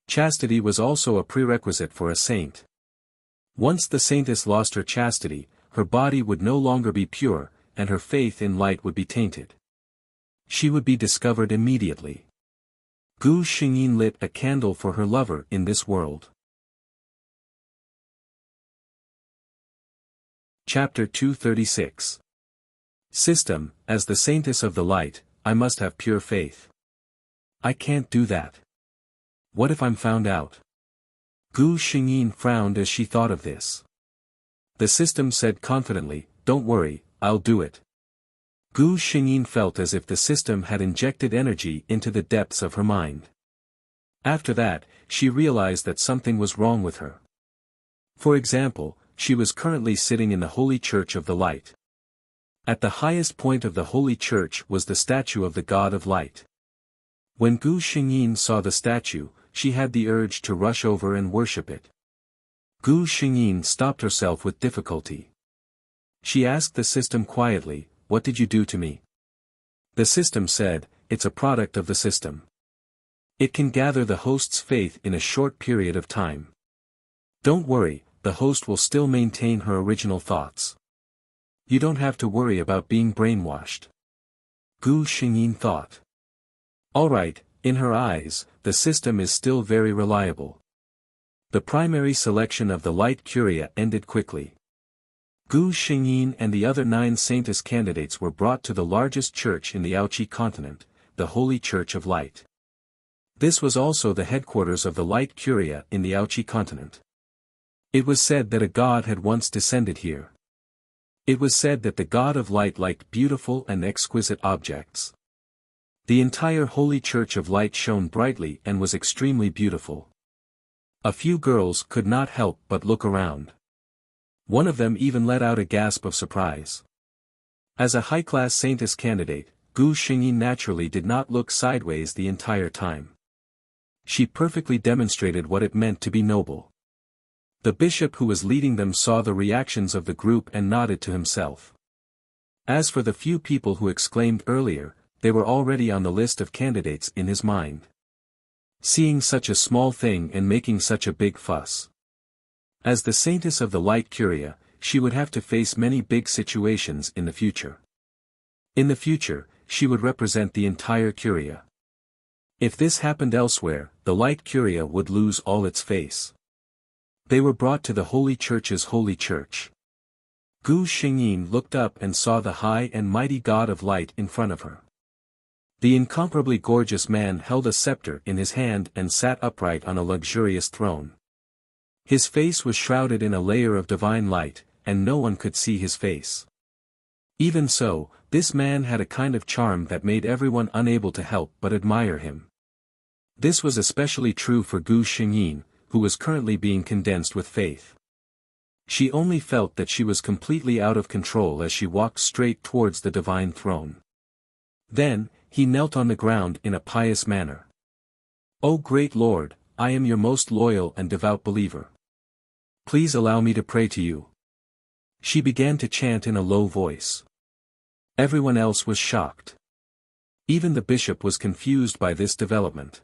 Chastity was also a prerequisite for a saint. Once the saintess lost her chastity, her body would no longer be pure, and her faith in light would be tainted. She would be discovered immediately. Gu Xingyin lit a candle for her lover in this world. Chapter 236. System, as the saintess of the light, I must have pure faith. I can't do that. What if I'm found out? Gu Xingyin frowned as she thought of this. The system said confidently, don't worry, I'll do it. Gu Xingyin felt as if the system had injected energy into the depths of her mind. After that, she realized that something was wrong with her. For example, she was currently sitting in the Holy Church of the Light. At the highest point of the Holy Church was the statue of the God of Light. When Gu Xingyin saw the statue, she had the urge to rush over and worship it. Gu Xingyin stopped herself with difficulty. She asked the system quietly, what did you do to me? The system said, it's a product of the system. It can gather the host's faith in a short period of time. Don't worry, the host will still maintain her original thoughts. You don't have to worry about being brainwashed. Gu Xingyin thought. Alright, in her eyes, the system is still very reliable. The primary selection of the light curia ended quickly. Gu Xingyin and the other 9 saintess candidates were brought to the largest church in the Aoqi continent, the Holy Church of Light. This was also the headquarters of the light curia in the Aoqi continent. It was said that a god had once descended here. It was said that the God of Light liked beautiful and exquisite objects. The entire Holy Church of Light shone brightly and was extremely beautiful. A few girls could not help but look around. One of them even let out a gasp of surprise. As a high-class saintess candidate, Gu Xingyin naturally did not look sideways the entire time. She perfectly demonstrated what it meant to be noble. The bishop who was leading them saw the reactions of the group and nodded to himself. As for the few people who exclaimed earlier, they were already on the list of candidates in his mind. Seeing such a small thing and making such a big fuss. As the saintess of the light curia, she would have to face many big situations in the future. In the future, she would represent the entire curia. If this happened elsewhere, the light curia would lose all its face. They were brought to the Holy Church's Holy Church. Gu Xingyin looked up and saw the high and mighty God of Light in front of her. The incomparably gorgeous man held a scepter in his hand and sat upright on a luxurious throne. His face was shrouded in a layer of divine light, and no one could see his face. Even so, this man had a kind of charm that made everyone unable to help but admire him. This was especially true for Gu Xingyin, who was currently being condensed with faith. She only felt that she was completely out of control as she walked straight towards the divine throne. Then, he knelt on the ground in a pious manner. O great Lord, I am your most loyal and devout believer. Please allow me to pray to you. She began to chant in a low voice. Everyone else was shocked. Even the bishop was confused by this development.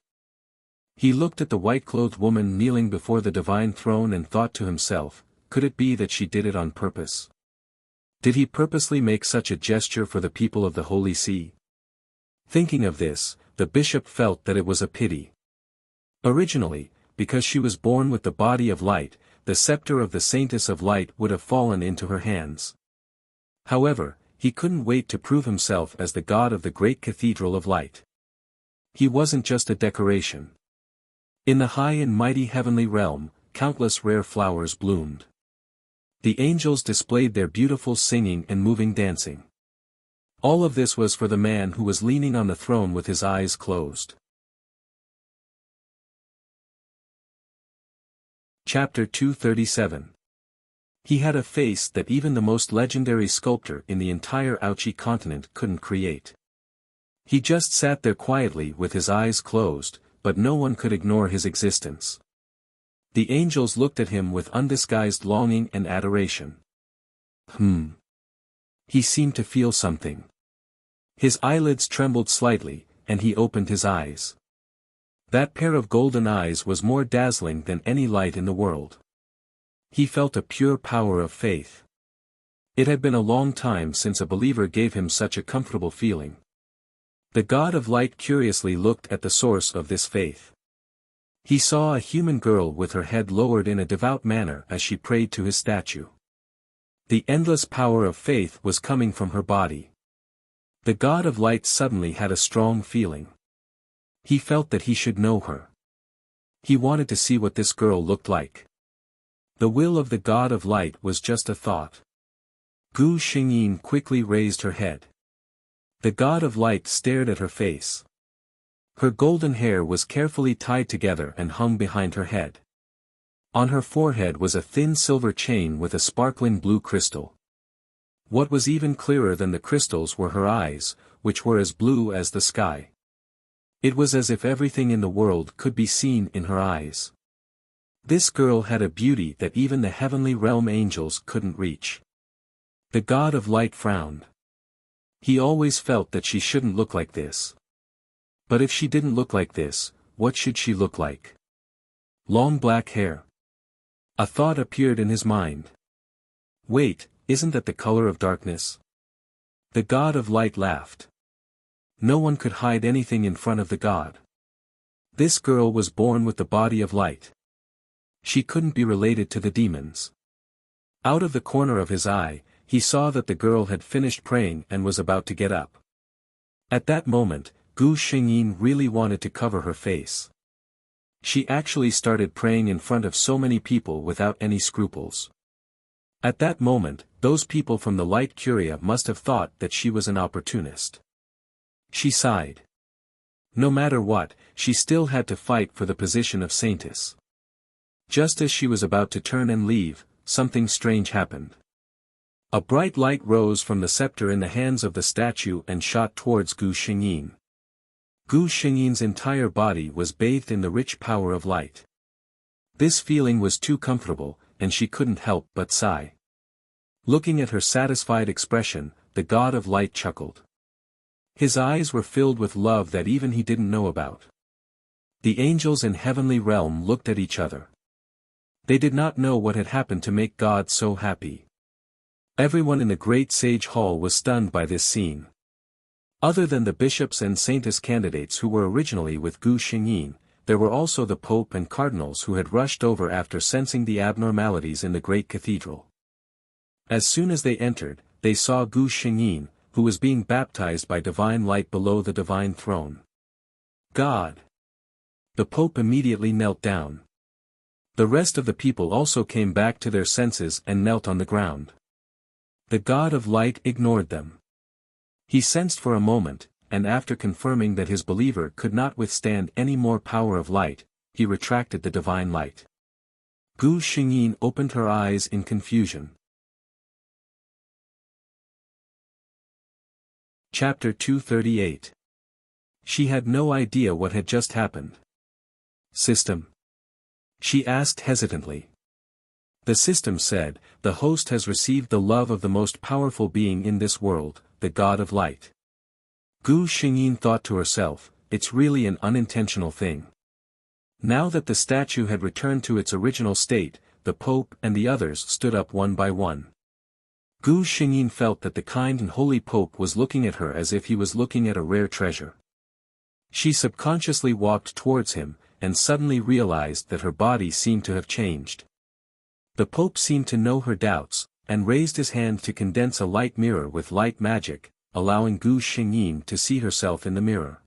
He looked at the white-clothed woman kneeling before the divine throne and thought to himself, could it be that she did it on purpose? Did he purposely make such a gesture for the people of the Holy See? Thinking of this, the bishop felt that it was a pity. Originally, because she was born with the body of light, the scepter of the saintess of light would have fallen into her hands. However, he couldn't wait to prove himself as the god of the great cathedral of light. He wasn't just a decoration. In the high and mighty heavenly realm, countless rare flowers bloomed. The angels displayed their beautiful singing and moving dancing. All of this was for the man who was leaning on the throne with his eyes closed. Chapter 237. He had a face that even the most legendary sculptor in the entire Aoqi continent couldn't create. He just sat there quietly with his eyes closed, but no one could ignore his existence. The angels looked at him with undisguised longing and adoration. He seemed to feel something. His eyelids trembled slightly, and he opened his eyes. That pair of golden eyes was more dazzling than any light in the world. He felt a pure power of faith. It had been a long time since a believer gave him such a comfortable feeling. The God of Light curiously looked at the source of this faith. He saw a human girl with her head lowered in a devout manner as she prayed to his statue. The endless power of faith was coming from her body. The God of Light suddenly had a strong feeling. He felt that he should know her. He wanted to see what this girl looked like. The will of the God of Light was just a thought. Gu Xingyin quickly raised her head. The God of Light stared at her face. Her golden hair was carefully tied together and hung behind her head. On her forehead was a thin silver chain with a sparkling blue crystal. What was even clearer than the crystals were her eyes, which were as blue as the sky. It was as if everything in the world could be seen in her eyes. This girl had a beauty that even the heavenly realm angels couldn't reach. The God of Light frowned. He always felt that she shouldn't look like this. But if she didn't look like this, what should she look like? Long black hair. A thought appeared in his mind. Wait, isn't that the color of darkness? The God of Light laughed. No one could hide anything in front of the God. This girl was born with the body of light. She couldn't be related to the demons. Out of the corner of his eye, he saw that the girl had finished praying and was about to get up. At that moment, Gu Xingyin really wanted to cover her face. She actually started praying in front of so many people without any scruples. At that moment, those people from the Light Curia must have thought that she was an opportunist. She sighed. No matter what, she still had to fight for the position of saintess. Just as she was about to turn and leave, something strange happened. A bright light rose from the scepter in the hands of the statue and shot towards Gu Xingyin. Gu Xingyin's entire body was bathed in the rich power of light. This feeling was too comfortable, and she couldn't help but sigh. Looking at her satisfied expression, the God of Light chuckled. His eyes were filled with love that even he didn't know about. The angels in heavenly realm looked at each other. They did not know what had happened to make God so happy. Everyone in the great sage hall was stunned by this scene. Other than the bishops and saintess candidates who were originally with Gu Xingyin, there were also the pope and cardinals who had rushed over after sensing the abnormalities in the great cathedral. As soon as they entered, they saw Gu Xingyin, who was being baptized by divine light below the divine throne. God! The pope immediately knelt down. The rest of the people also came back to their senses and knelt on the ground. The God of Light ignored them. He sensed for a moment, and after confirming that his believer could not withstand any more power of light, he retracted the divine light. Gu Xingyin opened her eyes in confusion. Chapter 238. She had no idea what had just happened. System? She asked hesitantly. The system said, the host has received the love of the most powerful being in this world, the God of Light. Gu Xingyin thought to herself, it's really an unintentional thing. Now that the statue had returned to its original state, the Pope and the others stood up one by one. Gu Xingyin felt that the kind and holy Pope was looking at her as if he was looking at a rare treasure. She subconsciously walked towards him, and suddenly realized that her body seemed to have changed. The Pope seemed to know her doubts, and raised his hand to condense a light mirror with light magic, allowing Gu Xingyin to see herself in the mirror.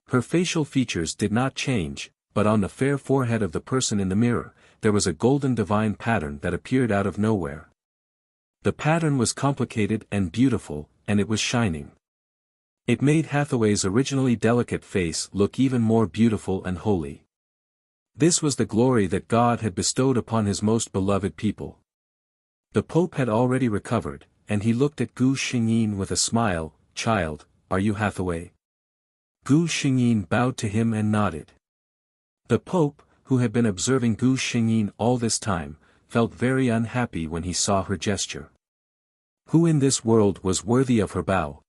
Her facial features did not change, but on the fair forehead of the person in the mirror, there was a golden divine pattern that appeared out of nowhere. The pattern was complicated and beautiful, and it was shining. It made Hathaway's originally delicate face look even more beautiful and holy. This was the glory that God had bestowed upon his most beloved people. The Pope had already recovered, and he looked at Gu Xingyin with a smile. Child, are you Hathaway? Gu Xingyin bowed to him and nodded. The Pope, who had been observing Gu Xingyin all this time, felt very unhappy when he saw her gesture. Who in this world was worthy of her bow?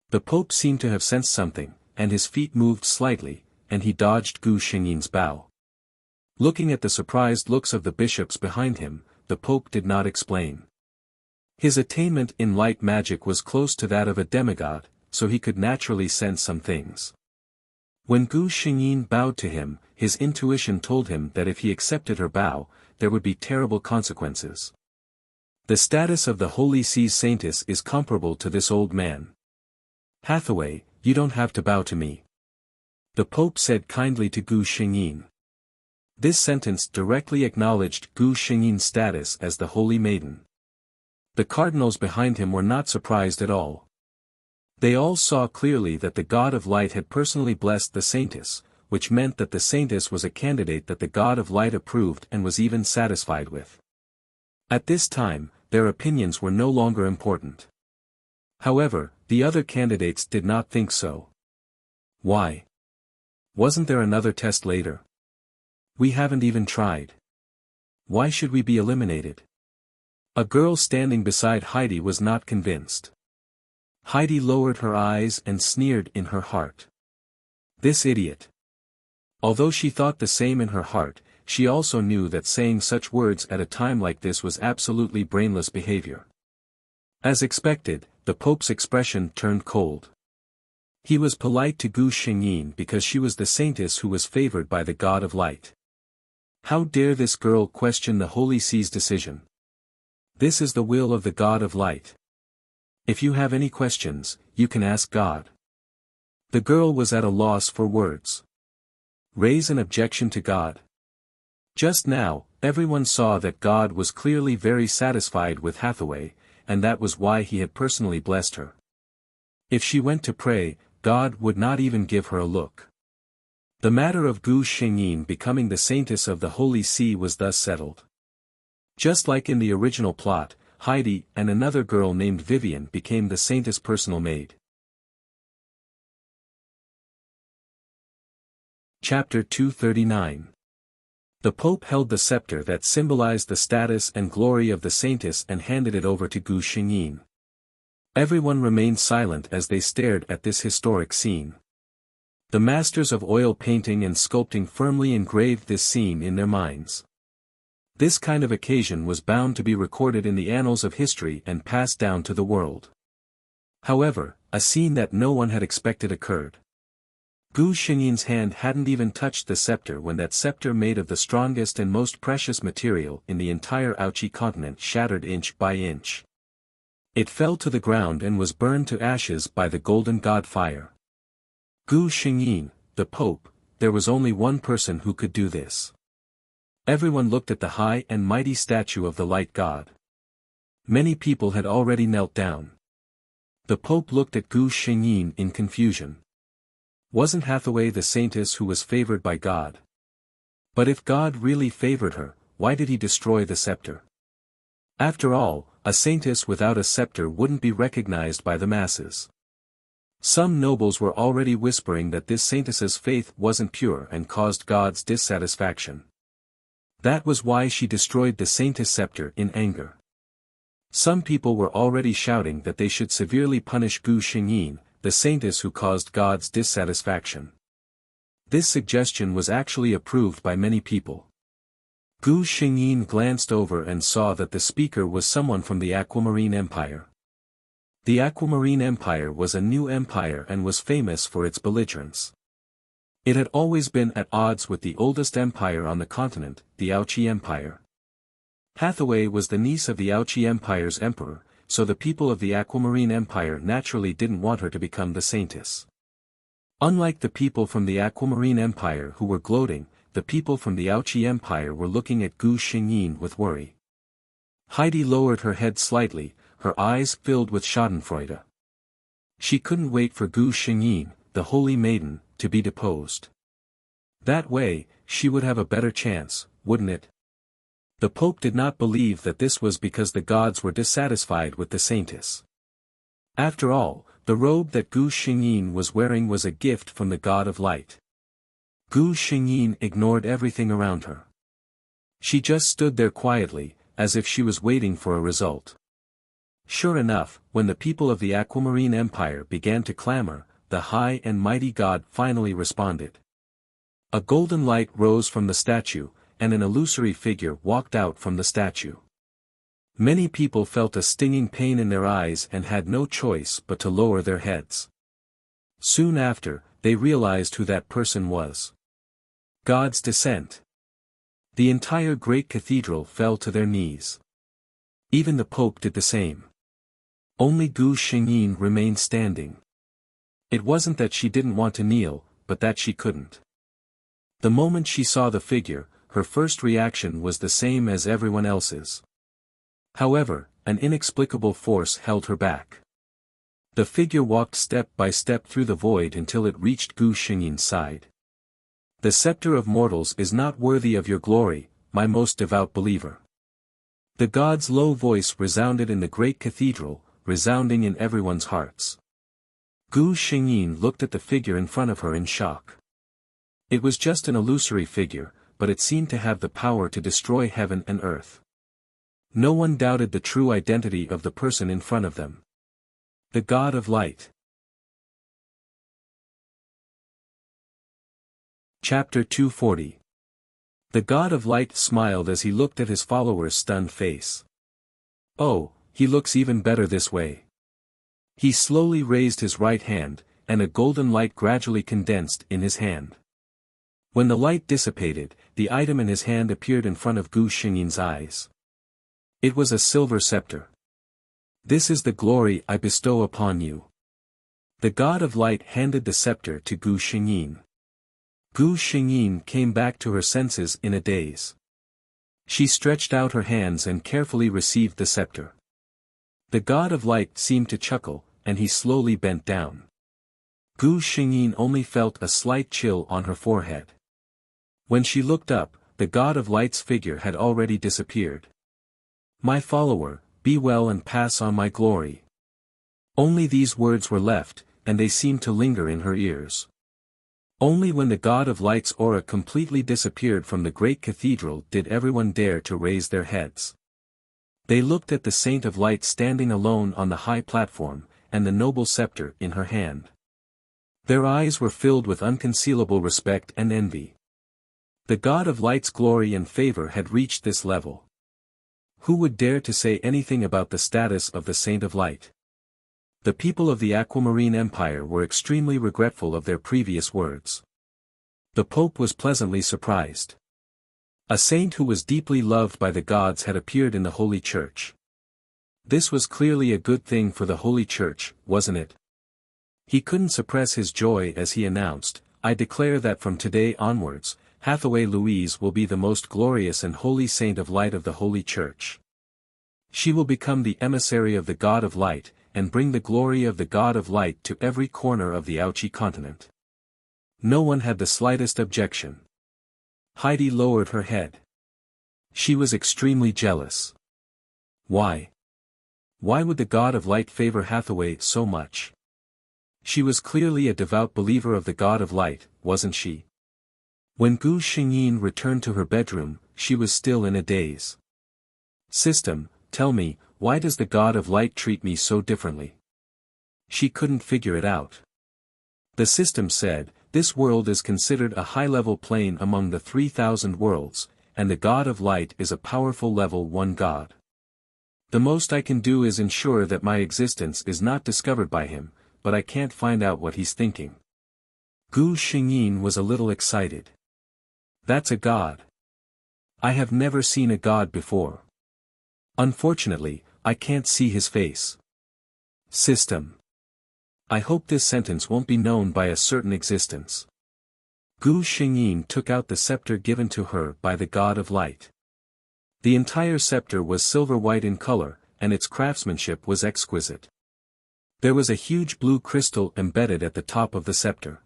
The Pope seemed to have sensed something, and his feet moved slightly, and he dodged Gu Xingyin's bow. Looking at the surprised looks of the bishops behind him, the Pope did not explain. His attainment in light magic was close to that of a demigod, so he could naturally sense some things. When Gu Xingyin bowed to him, his intuition told him that if he accepted her bow, there would be terrible consequences. The status of the Holy See's saintess is comparable to this old man. Hathaway, you don't have to bow to me. The Pope said kindly to Gu Xingyin. This sentence directly acknowledged Gu Xingyin's status as the Holy Maiden. The cardinals behind him were not surprised at all. They all saw clearly that the God of Light had personally blessed the saintess, which meant that the saintess was a candidate that the God of Light approved and was even satisfied with. At this time, their opinions were no longer important. However, the other candidates did not think so. Why? Wasn't there another test later? We haven't even tried. Why should we be eliminated? A girl standing beside Heidi was not convinced. Heidi lowered her eyes and sneered in her heart. This idiot. Although she thought the same in her heart, she also knew that saying such words at a time like this was absolutely brainless behavior. As expected, the Pope's expression turned cold. He was polite to Gu Xingyin because she was the saintess who was favored by the God of Light. How dare this girl question the Holy See's decision? This is the will of the God of Light. If you have any questions, you can ask God. The girl was at a loss for words. Raise an objection to God. Just now, everyone saw that God was clearly very satisfied with Hathaway, and that was why he had personally blessed her. If she went to pray, God would not even give her a look. The matter of Gu Xingyin becoming the saintess of the Holy See was thus settled. Just like in the original plot, Heidi and another girl named Vivian became the saintess' personal maid. Chapter 239. The Pope held the scepter that symbolized the status and glory of the saintess and handed it over to Gu Xingyin. Everyone remained silent as they stared at this historic scene. The masters of oil painting and sculpting firmly engraved this scene in their minds. This kind of occasion was bound to be recorded in the annals of history and passed down to the world. However, a scene that no one had expected occurred. Gu Xingyin's hand hadn't even touched the scepter when that scepter made of the strongest and most precious material in the entire Ouchi continent shattered inch by inch. It fell to the ground and was burned to ashes by the golden god fire. Gu Xingyin, the Pope, there was only one person who could do this. Everyone looked at the high and mighty statue of the light god. Many people had already knelt down. The Pope looked at Gu Xingyin in confusion. Wasn't Hathaway the saintess who was favored by God? But if God really favored her, why did he destroy the scepter? After all, a saintess without a scepter wouldn't be recognized by the masses. Some nobles were already whispering that this saintess's faith wasn't pure and caused God's dissatisfaction. That was why she destroyed the saintess' scepter in anger. Some people were already shouting that they should severely punish Gu Xingyin, the saintess who caused God's dissatisfaction. This suggestion was actually approved by many people. Gu Xingyin glanced over and saw that the speaker was someone from the Aquamarine Empire. The Aquamarine Empire was a new empire and was famous for its belligerence. It had always been at odds with the oldest empire on the continent, the Ouchi Empire. Hathaway was the niece of the Ouchi Empire's emperor, so the people of the Aquamarine Empire naturally didn't want her to become the saintess. Unlike the people from the Aquamarine Empire who were gloating, the people from the Ouchi Empire were looking at Gu Xingyin with worry. Heidi lowered her head slightly, her eyes filled with schadenfreude. She couldn't wait for Gu Xingyin, the Holy Maiden, to be deposed. That way, she would have a better chance, wouldn't it? The Pope did not believe that this was because the gods were dissatisfied with the saintess. After all, the robe that Gu Xingyin was wearing was a gift from the God of Light. Gu Xingyin ignored everything around her. She just stood there quietly, as if she was waiting for a result. Sure enough, when the people of the Aquamarine Empire began to clamor, the high and mighty god finally responded. A golden light rose from the statue, and an illusory figure walked out from the statue. Many people felt a stinging pain in their eyes and had no choice but to lower their heads. Soon after, they realized who that person was. God's descent. The entire great cathedral fell to their knees. Even the Pope did the same. Only Gu Xingyin remained standing. It wasn't that she didn't want to kneel, but that she couldn't. The moment she saw the figure, her first reaction was the same as everyone else's. However, an inexplicable force held her back. The figure walked step by step through the void until it reached Gu Xingyin's side. The scepter of mortals is not worthy of your glory, my most devout believer. The god's low voice resounded in the great cathedral, resounding in everyone's hearts. Gu Xingyin looked at the figure in front of her in shock. It was just an illusory figure, but it seemed to have the power to destroy heaven and earth. No one doubted the true identity of the person in front of them. The God of Light. Chapter 240. The God of Light smiled as he looked at his follower's stunned face. Oh, he looks even better this way. He slowly raised his right hand, and a golden light gradually condensed in his hand. When the light dissipated, the item in his hand appeared in front of Gu Xingyin's eyes. It was a silver scepter. This is the glory I bestow upon you. The God of Light handed the scepter to Gu Xingyin. Gu Xingyin came back to her senses in a daze. She stretched out her hands and carefully received the scepter. The God of Light seemed to chuckle, and he slowly bent down. Gu Xingyin only felt a slight chill on her forehead. When she looked up, the God of Light's figure had already disappeared. My follower, be well and pass on my glory. Only these words were left, and they seemed to linger in her ears. Only when the God of Light's aura completely disappeared from the great cathedral did everyone dare to raise their heads. They looked at the Saint of Light standing alone on the high platform, and the noble scepter in her hand. Their eyes were filled with unconcealable respect and envy. The God of Light's glory and favor had reached this level. Who would dare to say anything about the status of the Saint of Light? The people of the Aquamarine Empire were extremely regretful of their previous words. The Pope was pleasantly surprised. A saint who was deeply loved by the gods had appeared in the Holy Church. This was clearly a good thing for the Holy Church, wasn't it? He couldn't suppress his joy as he announced, I declare that from today onwards, Hathaway Louise will be the most glorious and holy saint of light of the Holy Church. She will become the emissary of the God of Light, and bring the glory of the God of Light to every corner of the Ouchi continent. No one had the slightest objection. Heidi lowered her head. She was extremely jealous. Why? Why would the God of Light favor Hathaway so much? She was clearly a devout believer of the God of Light, wasn't she? When Gu Xingyin returned to her bedroom, she was still in a daze. System, tell me, why does the God of Light treat me so differently? She couldn't figure it out. The system said, this world is considered a high-level plane among the 3,000 worlds, and the God of Light is a powerful level 1 God. The most I can do is ensure that my existence is not discovered by him, but I can't find out what he's thinking. Gu Xingyin was a little excited. That's a god. I have never seen a god before. Unfortunately, I can't see his face. System. I hope this sentence won't be known by a certain existence. Gu Xingyin took out the scepter given to her by the God of Light. The entire scepter was silver-white in color, and its craftsmanship was exquisite. There was a huge blue crystal embedded at the top of the scepter.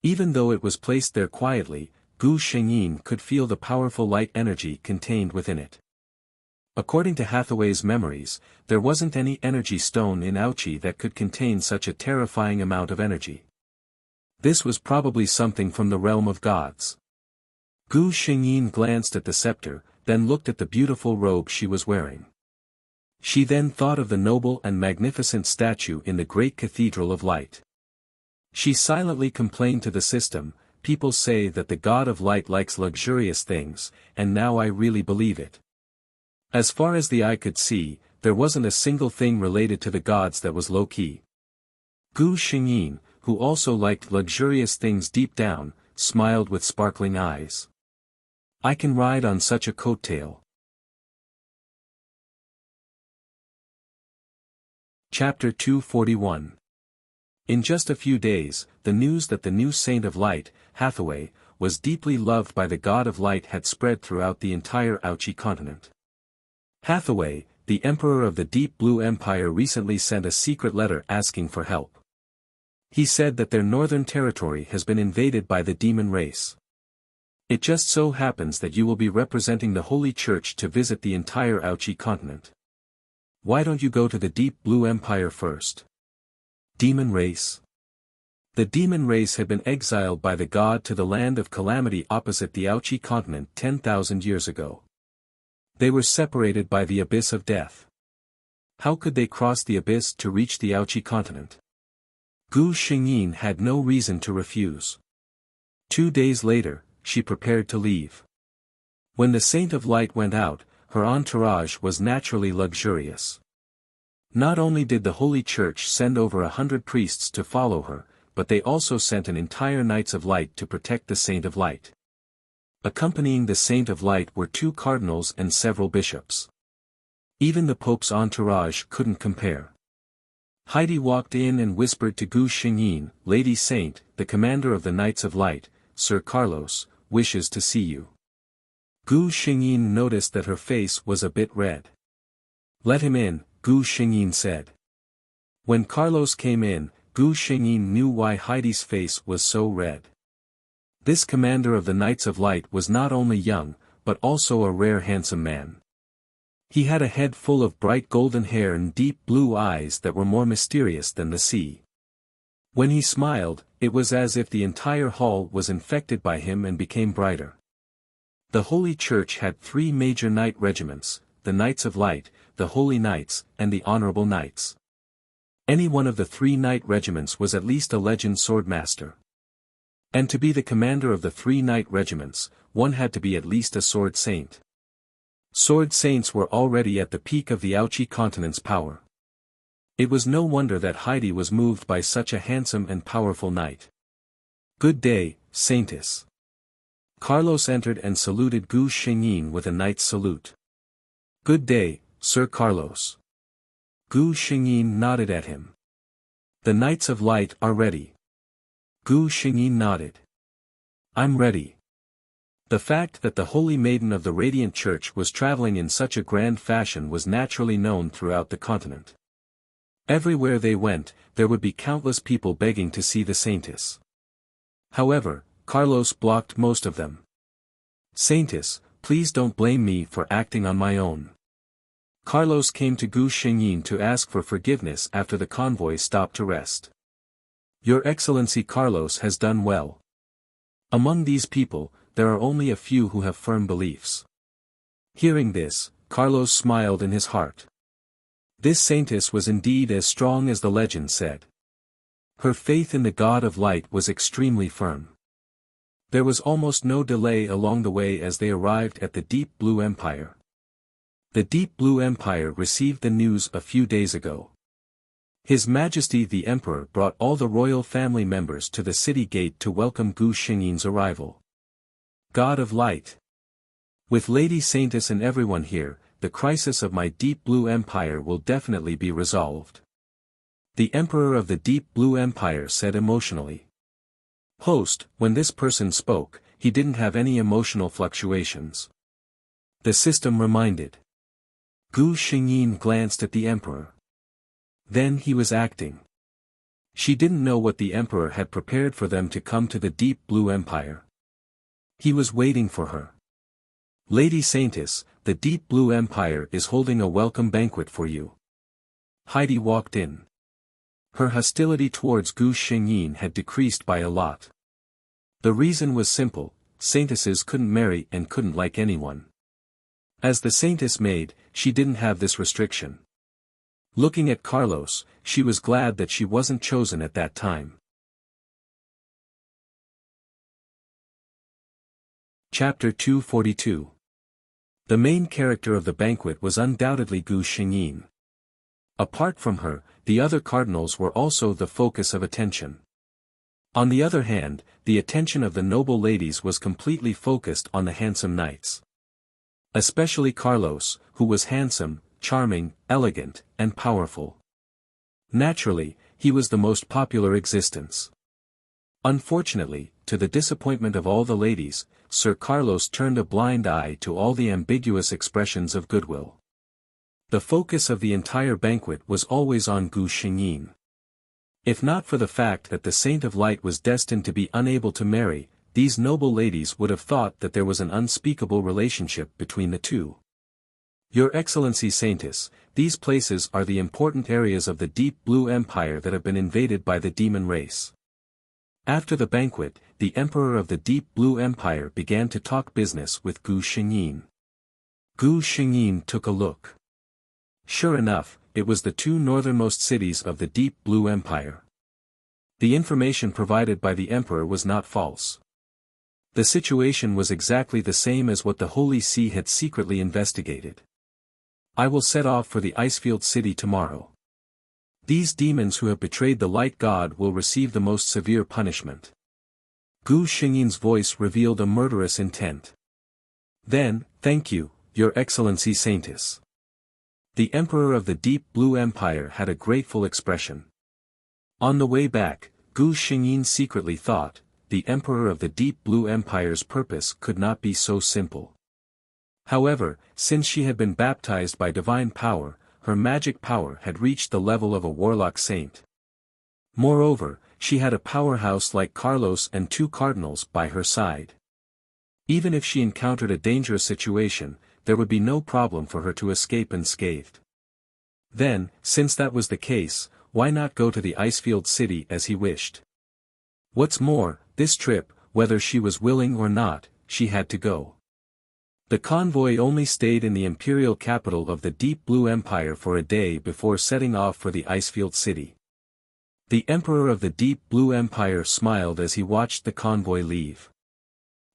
Even though it was placed there quietly, Gu Xingyin could feel the powerful light energy contained within it. According to Hathaway's memories, there wasn't any energy stone in Ouchi that could contain such a terrifying amount of energy. This was probably something from the realm of gods. Gu Xingyin glanced at the scepter, then looked at the beautiful robe she was wearing. She then thought of the noble and magnificent statue in the great Cathedral of Light. She silently complained to the system, "People say that the God of Light likes luxurious things, and now I really believe it." As far as the eye could see, there wasn't a single thing related to the gods that was low-key. Gu Xingyin, who also liked luxurious things deep down, smiled with sparkling eyes. "I can ride on such a coattail." Chapter 241. In just a few days, the news that the new Saint of Light, Hathaway, was deeply loved by the God of Light had spread throughout the entire Ouchi continent. Hathaway, the Emperor of the Deep Blue Empire, recently sent a secret letter asking for help. He said that their northern territory has been invaded by the demon race. It just so happens that you will be representing the Holy Church to visit the entire Ouchi continent. Why don't you go to the Deep Blue Empire first? Demon race? The demon race had been exiled by the god to the land of calamity opposite the Ouchi continent 10,000 years ago. They were separated by the abyss of death. How could they cross the abyss to reach the Ouchi continent? Gu Xingyin had no reason to refuse. 2 days later, she prepared to leave. When the Saint of Light went out, her entourage was naturally luxurious. Not only did the Holy Church send over 100 priests to follow her, but they also sent an entire Knights of Light to protect the Saint of Light. Accompanying the Saint of Light were 2 cardinals and several bishops. Even the Pope's entourage couldn't compare. Heidi walked in and whispered to Gu Xingyin, "Lady Saint, the commander of the Knights of Light, Sir Carlos, wishes to see you." Gu Xingyin noticed that her face was a bit red. "Let him in," Gu Xingyin said. When Carlos came in, Gu Xingyin knew why Heidi's face was so red. This commander of the Knights of Light was not only young, but also a rare handsome man. He had a head full of bright golden hair and deep blue eyes that were more mysterious than the sea. When he smiled, it was as if the entire hall was infected by him and became brighter. The Holy Church had 3 major knight regiments, the Knights of Light, the Holy Knights, and the Honorable Knights. Any one of the 3 knight regiments was at least a legend swordmaster. And to be the commander of the 3 knight regiments, one had to be at least a sword saint. Sword saints were already at the peak of the Ouchi continent's power. It was no wonder that Heidi was moved by such a handsome and powerful knight. "Good day, Saintess." Carlos entered and saluted Gu Xingyin with a knight's salute. "Good day, Sir Carlos." Gu Xingyin nodded at him. "The Knights of Light are ready." Gu Xingyin nodded. "I'm ready." The fact that the Holy Maiden of the Radiant Church was traveling in such a grand fashion was naturally known throughout the continent. Everywhere they went, there would be countless people begging to see the Saintess. However, Carlos blocked most of them. "Saintess, please don't blame me for acting on my own." Carlos came to Gu Xingyin to ask for forgiveness after the convoy stopped to rest. "Your Excellency Carlos has done well. Among these people, there are only a few who have firm beliefs." Hearing this, Carlos smiled in his heart. This Saintess was indeed as strong as the legend said. Her faith in the God of Light was extremely firm. There was almost no delay along the way as they arrived at the Deep Blue Empire. The Deep Blue Empire received the news a few days ago. His Majesty the Emperor brought all the royal family members to the city gate to welcome Gu Xingyin's arrival. God of Light. With Lady Saintess and everyone here, the crisis of my Deep Blue Empire will definitely be resolved. The Emperor of the Deep Blue Empire said emotionally. Host, when this person spoke, he didn't have any emotional fluctuations. The system reminded. Gu Xingyin glanced at the Emperor. Then he was acting. She didn't know what the Emperor had prepared for them to come to the Deep Blue Empire. He was waiting for her. Lady Saintess, the Deep Blue Empire is holding a welcome banquet for you. Heidi walked in. Her hostility towards Gu Xingyin had decreased by a lot. The reason was simple, Saintesses couldn't marry and couldn't like anyone. As the Saintess maid, she didn't have this restriction. Looking at Carlos, she was glad that she wasn't chosen at that time. Chapter 242. The main character of the banquet was undoubtedly Gu Xingyin. Apart from her, the other cardinals were also the focus of attention. On the other hand, the attention of the noble ladies was completely focused on the handsome knights. Especially Carlos, who was handsome, charming, elegant, and powerful. Naturally, he was the most popular existence. Unfortunately, to the disappointment of all the ladies, Sir Carlos turned a blind eye to all the ambiguous expressions of goodwill. The focus of the entire banquet was always on Gu Xingyin. If not for the fact that the Saint of Light was destined to be unable to marry, these noble ladies would have thought that there was an unspeakable relationship between the two. Your Excellency Saintess, these places are the important areas of the Deep Blue Empire that have been invaded by the demon race. After the banquet, the Emperor of the Deep Blue Empire began to talk business with Gu Xingyin. Gu Xingyin took a look. Sure enough, it was the two northernmost cities of the Deep Blue Empire. The information provided by the Emperor was not false. The situation was exactly the same as what the Holy See had secretly investigated. I will set off for the Icefield City tomorrow. These demons who have betrayed the Light God will receive the most severe punishment. Gu Xingyin's voice revealed a murderous intent. Then, thank you, Your Excellency Saintess. The Emperor of the Deep Blue Empire had a grateful expression. On the way back, Gu Xingyin secretly thought, the Emperor of the Deep Blue Empire's purpose could not be so simple. However, since she had been baptized by divine power, her magic power had reached the level of a warlock saint. Moreover, she had a powerhouse like Carlos and two cardinals by her side. Even if she encountered a dangerous situation, there would be no problem for her to escape unscathed. Then, since that was the case, why not go to the Icefield City as he wished? What's more, this trip, whether she was willing or not, she had to go. The convoy only stayed in the imperial capital of the Deep Blue Empire for a day before setting off for the Icefield City. The Emperor of the Deep Blue Empire smiled as he watched the convoy leave.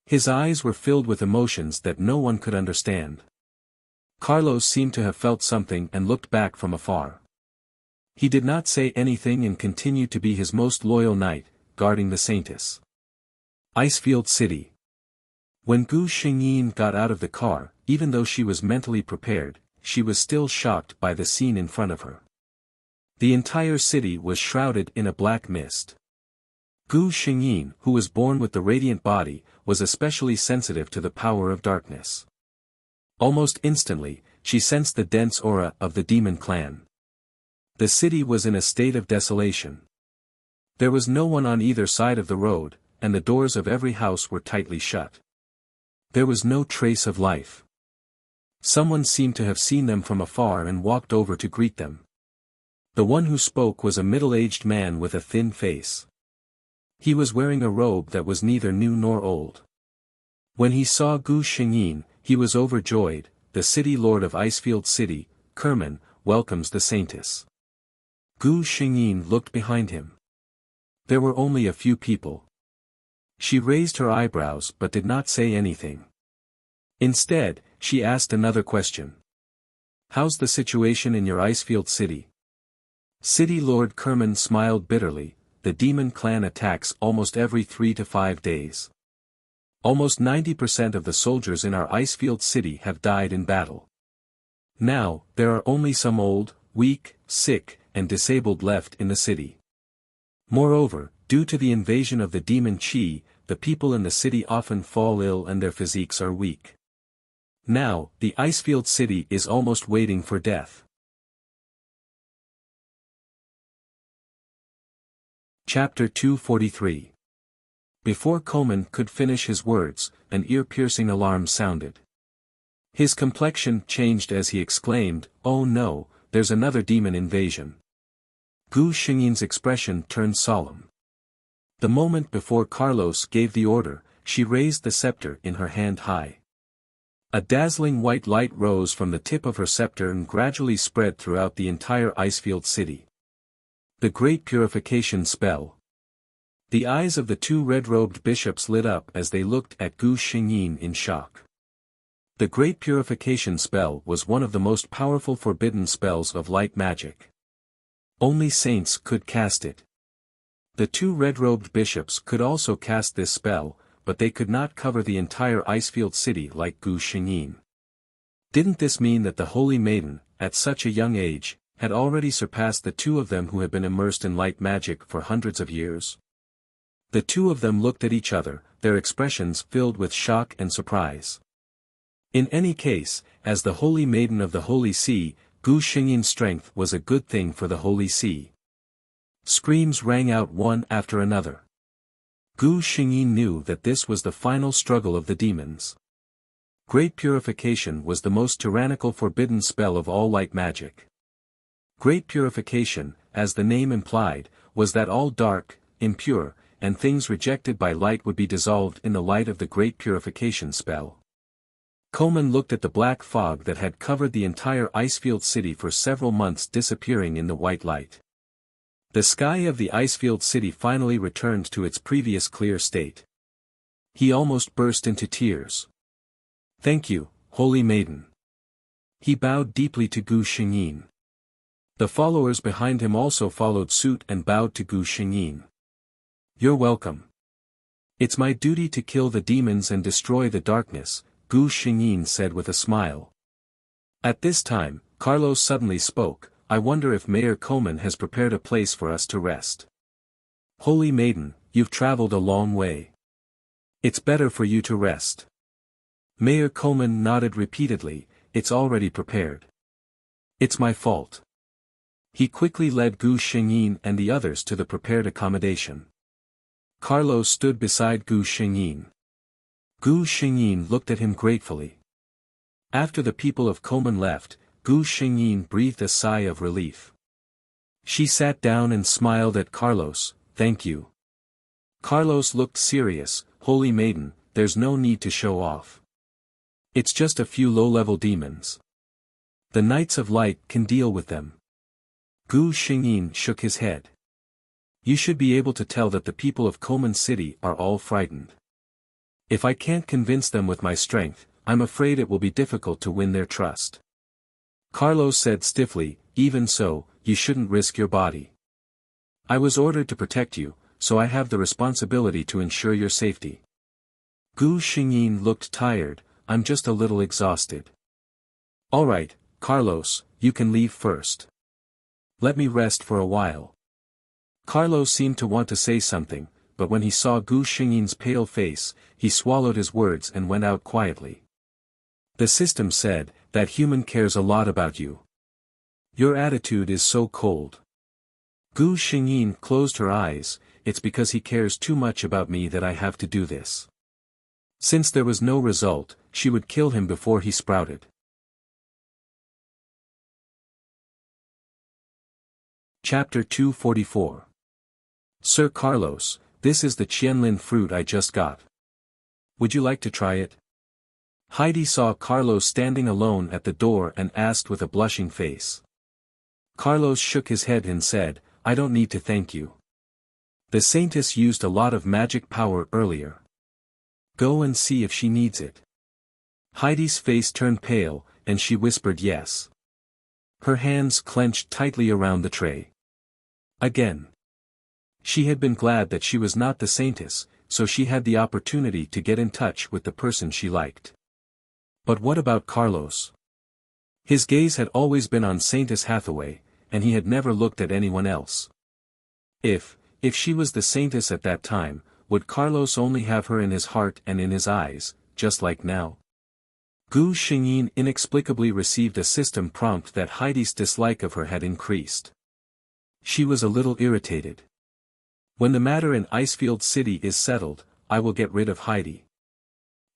His eyes were filled with emotions that no one could understand. Carlos seemed to have felt something and looked back from afar. He did not say anything and continued to be his most loyal knight, guarding the Saintess. Icefield City. When Gu Xingyin got out of the car, even though she was mentally prepared, she was still shocked by the scene in front of her. The entire city was shrouded in a black mist. Gu Xingyin, who was born with the radiant body, was especially sensitive to the power of darkness. Almost instantly, she sensed the dense aura of the demon clan. The city was in a state of desolation. There was no one on either side of the road, and the doors of every house were tightly shut. There was no trace of life. Someone seemed to have seen them from afar and walked over to greet them. The one who spoke was a middle-aged man with a thin face. He was wearing a robe that was neither new nor old. When he saw Gu Xingyin, he was overjoyed. The city lord of Icefield City, Kerman, welcomes the Saintess. Gu Xingyin looked behind him. There were only a few people. She raised her eyebrows but did not say anything. Instead, she asked another question. How's the situation in your Icefield City? City Lord Kerman smiled bitterly. The demon clan attacks almost every 3 to 5 days. Almost 90% of the soldiers in our Icefield City have died in battle. Now, there are only some old, weak, sick, and disabled left in the city. Moreover, due to the invasion of the demon Qi, the people in the city often fall ill and their physiques are weak. Now, the Icefield City is almost waiting for death. Chapter 243. Before Komen could finish his words, an ear-piercing alarm sounded. His complexion changed as he exclaimed, "Oh no, there's another demon invasion." Gu Xingyin's expression turned solemn. The moment before Carlos gave the order, she raised the scepter in her hand high. A dazzling white light rose from the tip of her scepter and gradually spread throughout the entire icefield city. The Great Purification Spell. The eyes of the two red-robed bishops lit up as they looked at Gu Xingyin in shock. The Great Purification Spell was one of the most powerful forbidden spells of light magic. Only saints could cast it. The two red-robed bishops could also cast this spell, but they could not cover the entire icefield city like Gu Xingyin. Didn't this mean that the Holy Maiden, at such a young age, had already surpassed the two of them who had been immersed in light magic for hundreds of years? The two of them looked at each other, their expressions filled with shock and surprise. In any case, as the Holy Maiden of the Holy Sea, Gu Xingyin's strength was a good thing for the Holy Sea. Screams rang out one after another. Gu Xingyin knew that this was the final struggle of the demons. Great Purification was the most tyrannical forbidden spell of all light magic. Great Purification, as the name implied, was that all dark, impure, and things rejected by light would be dissolved in the light of the Great Purification spell. Komen looked at the black fog that had covered the entire icefield city for several months disappearing in the white light. The sky of the icefield city finally returned to its previous clear state. He almost burst into tears. "Thank you, Holy Maiden." He bowed deeply to Gu Xingyin. The followers behind him also followed suit and bowed to Gu Xingyin. "You're welcome. It's my duty to kill the demons and destroy the darkness," Gu Xingyin said with a smile. At this time, Carlos suddenly spoke, "I wonder if Mayor Komen has prepared a place for us to rest." "Holy Maiden, you've traveled a long way. It's better for you to rest." Mayor Komen nodded repeatedly, "It's already prepared. It's my fault." He quickly led Gu Xingyin and the others to the prepared accommodation. Carlos stood beside Gu Xingyin. Gu Xingyin looked at him gratefully. After the people of Komen left, Gu Xingyin breathed a sigh of relief. She sat down and smiled at Carlos, "Thank you." Carlos looked serious, "Holy Maiden, there's no need to show off. It's just a few low-level demons. The Knights of Light can deal with them." Gu Xingyin shook his head. "You should be able to tell that the people of Komen City are all frightened. If I can't convince them with my strength, I'm afraid it will be difficult to win their trust." Carlos said stiffly, "Even so, you shouldn't risk your body. I was ordered to protect you, so I have the responsibility to ensure your safety." Gu Xingyin looked tired, "I'm just a little exhausted." "All right, Carlos, you can leave first. Let me rest for a while." Carlos seemed to want to say something, but when he saw Gu Xingyin's pale face, he swallowed his words and went out quietly. "The system said, that human cares a lot about you. Your attitude is so cold." Gu Xingyin closed her eyes, "It's because he cares too much about me that I have to do this." Since there was no result, she would kill him before he sprouted. Chapter 244. "Sir Carlos, this is the Qianlin fruit I just got. Would you like to try it?" Heidi saw Carlos standing alone at the door and asked with a blushing face. Carlos shook his head and said, "I don't need to thank you. The Saintess used a lot of magic power earlier. Go and see if she needs it." Heidi's face turned pale, and she whispered yes. Her hands clenched tightly around the tray. Again. She had been glad that she was not the Saintess, so she had the opportunity to get in touch with the person she liked. But what about Carlos? His gaze had always been on Saintess Hathaway, and he had never looked at anyone else. If she was the Saintess at that time, would Carlos only have her in his heart and in his eyes, just like now? Gu Xingyin inexplicably received a system prompt that Heidi's dislike of her had increased. She was a little irritated. "When the matter in Icefield City is settled, I will get rid of Heidi."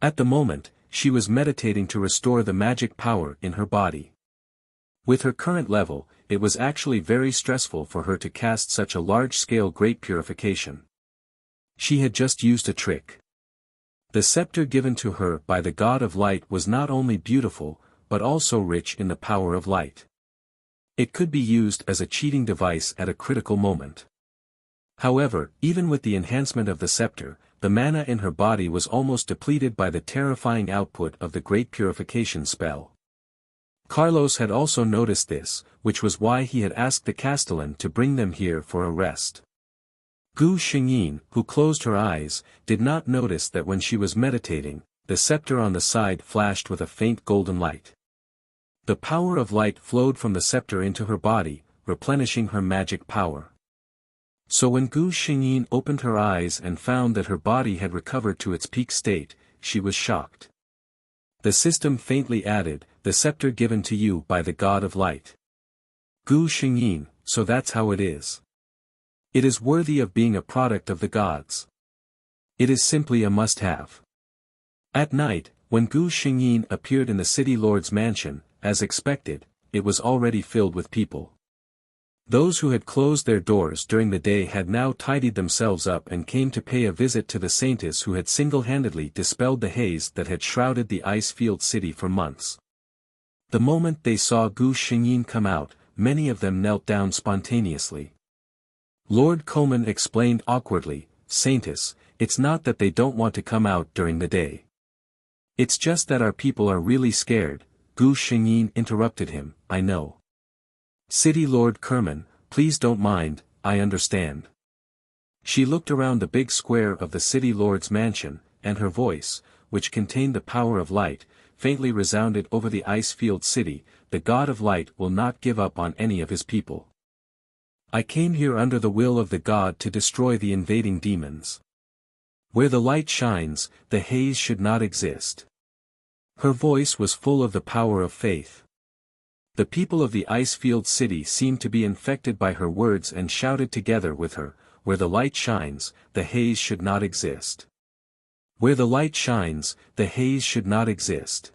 At the moment, she was meditating to restore the magic power in her body. With her current level, it was actually very stressful for her to cast such a large-scale great purification. She had just used a trick. The scepter given to her by the god of light was not only beautiful, but also rich in the power of light. It could be used as a cheating device at a critical moment. However, even with the enhancement of the scepter, the mana in her body was almost depleted by the terrifying output of the Great Purification spell. Carlos had also noticed this, which was why he had asked the Castellan to bring them here for a rest. Gu Xingyin, who closed her eyes, did not notice that when she was meditating, the scepter on the side flashed with a faint golden light. The power of light flowed from the scepter into her body, replenishing her magic power. So when Gu Xingyin opened her eyes and found that her body had recovered to its peak state, she was shocked. The system faintly added, "The scepter given to you by the god of light." Gu Xingyin, so that's how it is. It is worthy of being a product of the gods. It is simply a must-have. At night, when Gu Xingyin appeared in the city lord's mansion, as expected, it was already filled with people. Those who had closed their doors during the day had now tidied themselves up and came to pay a visit to the saintess who had single-handedly dispelled the haze that had shrouded the ice-field city for months. The moment they saw Gu Xingyin come out, many of them knelt down spontaneously. Lord Komen explained awkwardly, "Saintess, it's not that they don't want to come out during the day. It's just that our people are really scared." Gu Xingyin interrupted him, "I know. City Lord Kerman, please don't mind, I understand." She looked around the big square of the city lord's mansion, and her voice, which contained the power of light, faintly resounded over the ice-field city. "The god of light will not give up on any of his people. I came here under the will of the god to destroy the invading demons. Where the light shines, the haze should not exist." Her voice was full of the power of faith. The people of the ice-field city seemed to be infected by her words and shouted together with her, "Where the light shines, the haze should not exist. Where the light shines, the haze should not exist."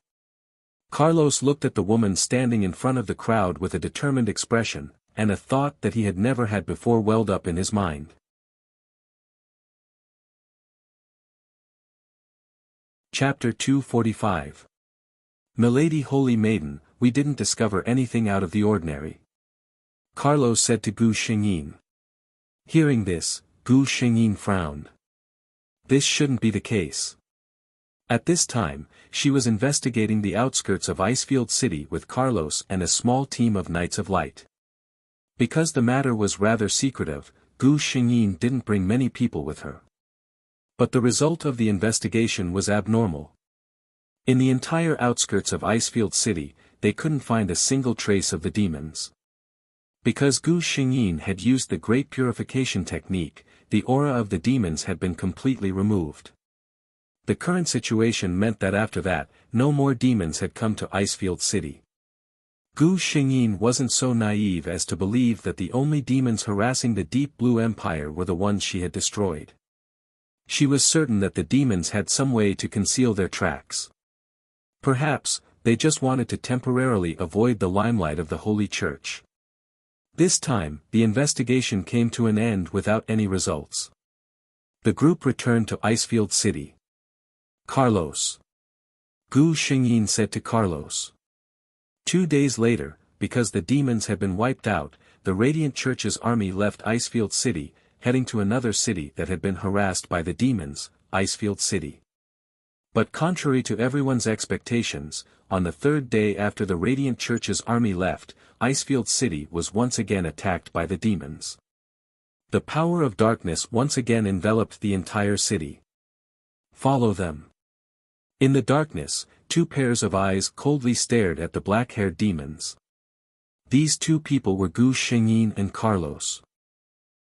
Carlos looked at the woman standing in front of the crowd with a determined expression, and a thought that he had never had before welled up in his mind. Chapter 245. "Milady Holy Maiden, we didn't discover anything out of the ordinary," Carlos said to Gu Xingyin. Hearing this, Gu Xingyin frowned. This shouldn't be the case. At this time, she was investigating the outskirts of Icefield City with Carlos and a small team of Knights of Light. Because the matter was rather secretive, Gu Xingyin didn't bring many people with her. But the result of the investigation was abnormal. In the entire outskirts of Icefield City, they couldn't find a single trace of the demons. Because Gu Xingyin had used the Great Purification technique, the aura of the demons had been completely removed. The current situation meant that after that, no more demons had come to Icefield City. Gu Xingyin wasn't so naive as to believe that the only demons harassing the Deep Blue Empire were the ones she had destroyed. She was certain that the demons had some way to conceal their tracks. Perhaps, they just wanted to temporarily avoid the limelight of the Holy Church. This time, the investigation came to an end without any results. The group returned to Icefield City. "Carlos," Gu Xingyin said to Carlos. 2 days later, because the demons had been wiped out, the Radiant Church's army left Icefield City, heading to another city that had been harassed by the demons, Icefield City. But contrary to everyone's expectations, on the 3rd day after the Radiant Church's army left, Icefield City was once again attacked by the demons. The power of darkness once again enveloped the entire city. "Follow them." In the darkness, 2 pairs of eyes coldly stared at the black-haired demons. These 2 people were Gu Xingyin and Carlos.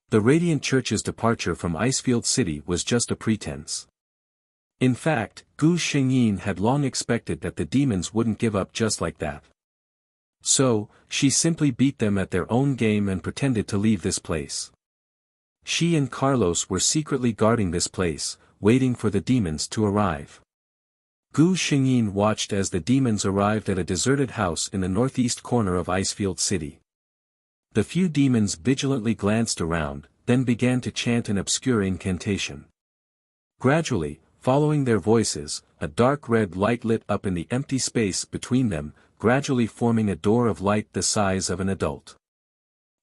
The Radiant Church's departure from Icefield City was just a pretense. In fact, Gu Xingyin had long expected that the demons wouldn't give up just like that. So, she simply beat them at their own game and pretended to leave this place. She and Carlos were secretly guarding this place, waiting for the demons to arrive. Gu Xingyin watched as the demons arrived at a deserted house in the northeast corner of Icefield City. The few demons vigilantly glanced around, then began to chant an obscure incantation. Gradually, following their voices, a dark red light lit up in the empty space between them, gradually forming a door of light the size of an adult.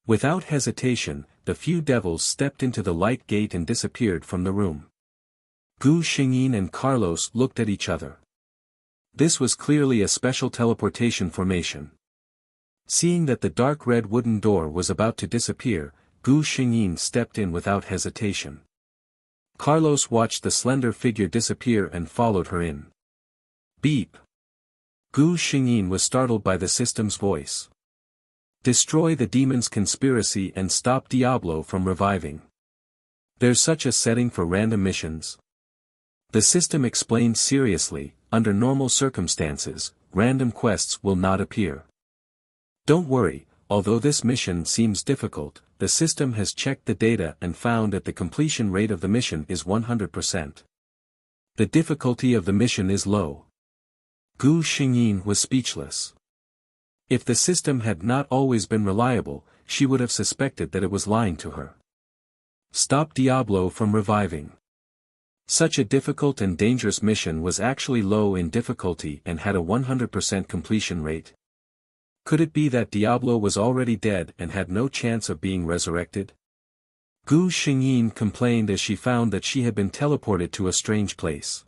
Without hesitation, the few devils stepped into the light gate and disappeared from the room. Gu Xingyin and Carlos looked at each other. This was clearly a special teleportation formation. Seeing that the dark red wooden door was about to disappear, Gu Xingyin stepped in without hesitation. Carlos watched the slender figure disappear and followed her in. Beep. Gu Xingyin was startled by the system's voice. Destroy the demon's conspiracy and stop Diablo from reviving. There's such a setting for random missions. The system explained seriously, under normal circumstances, random quests will not appear. Don't worry, although this mission seems difficult, the system has checked the data and found that the completion rate of the mission is 100%. The difficulty of the mission is low. Gu Xingyin was speechless. If the system had not always been reliable, she would have suspected that it was lying to her. Stop Diablo from reviving. Such a difficult and dangerous mission was actually low in difficulty and had a 100% completion rate. Could it be that Diablo was already dead and had no chance of being resurrected? Gu Xingyin complained as she found that she had been teleported to a strange place.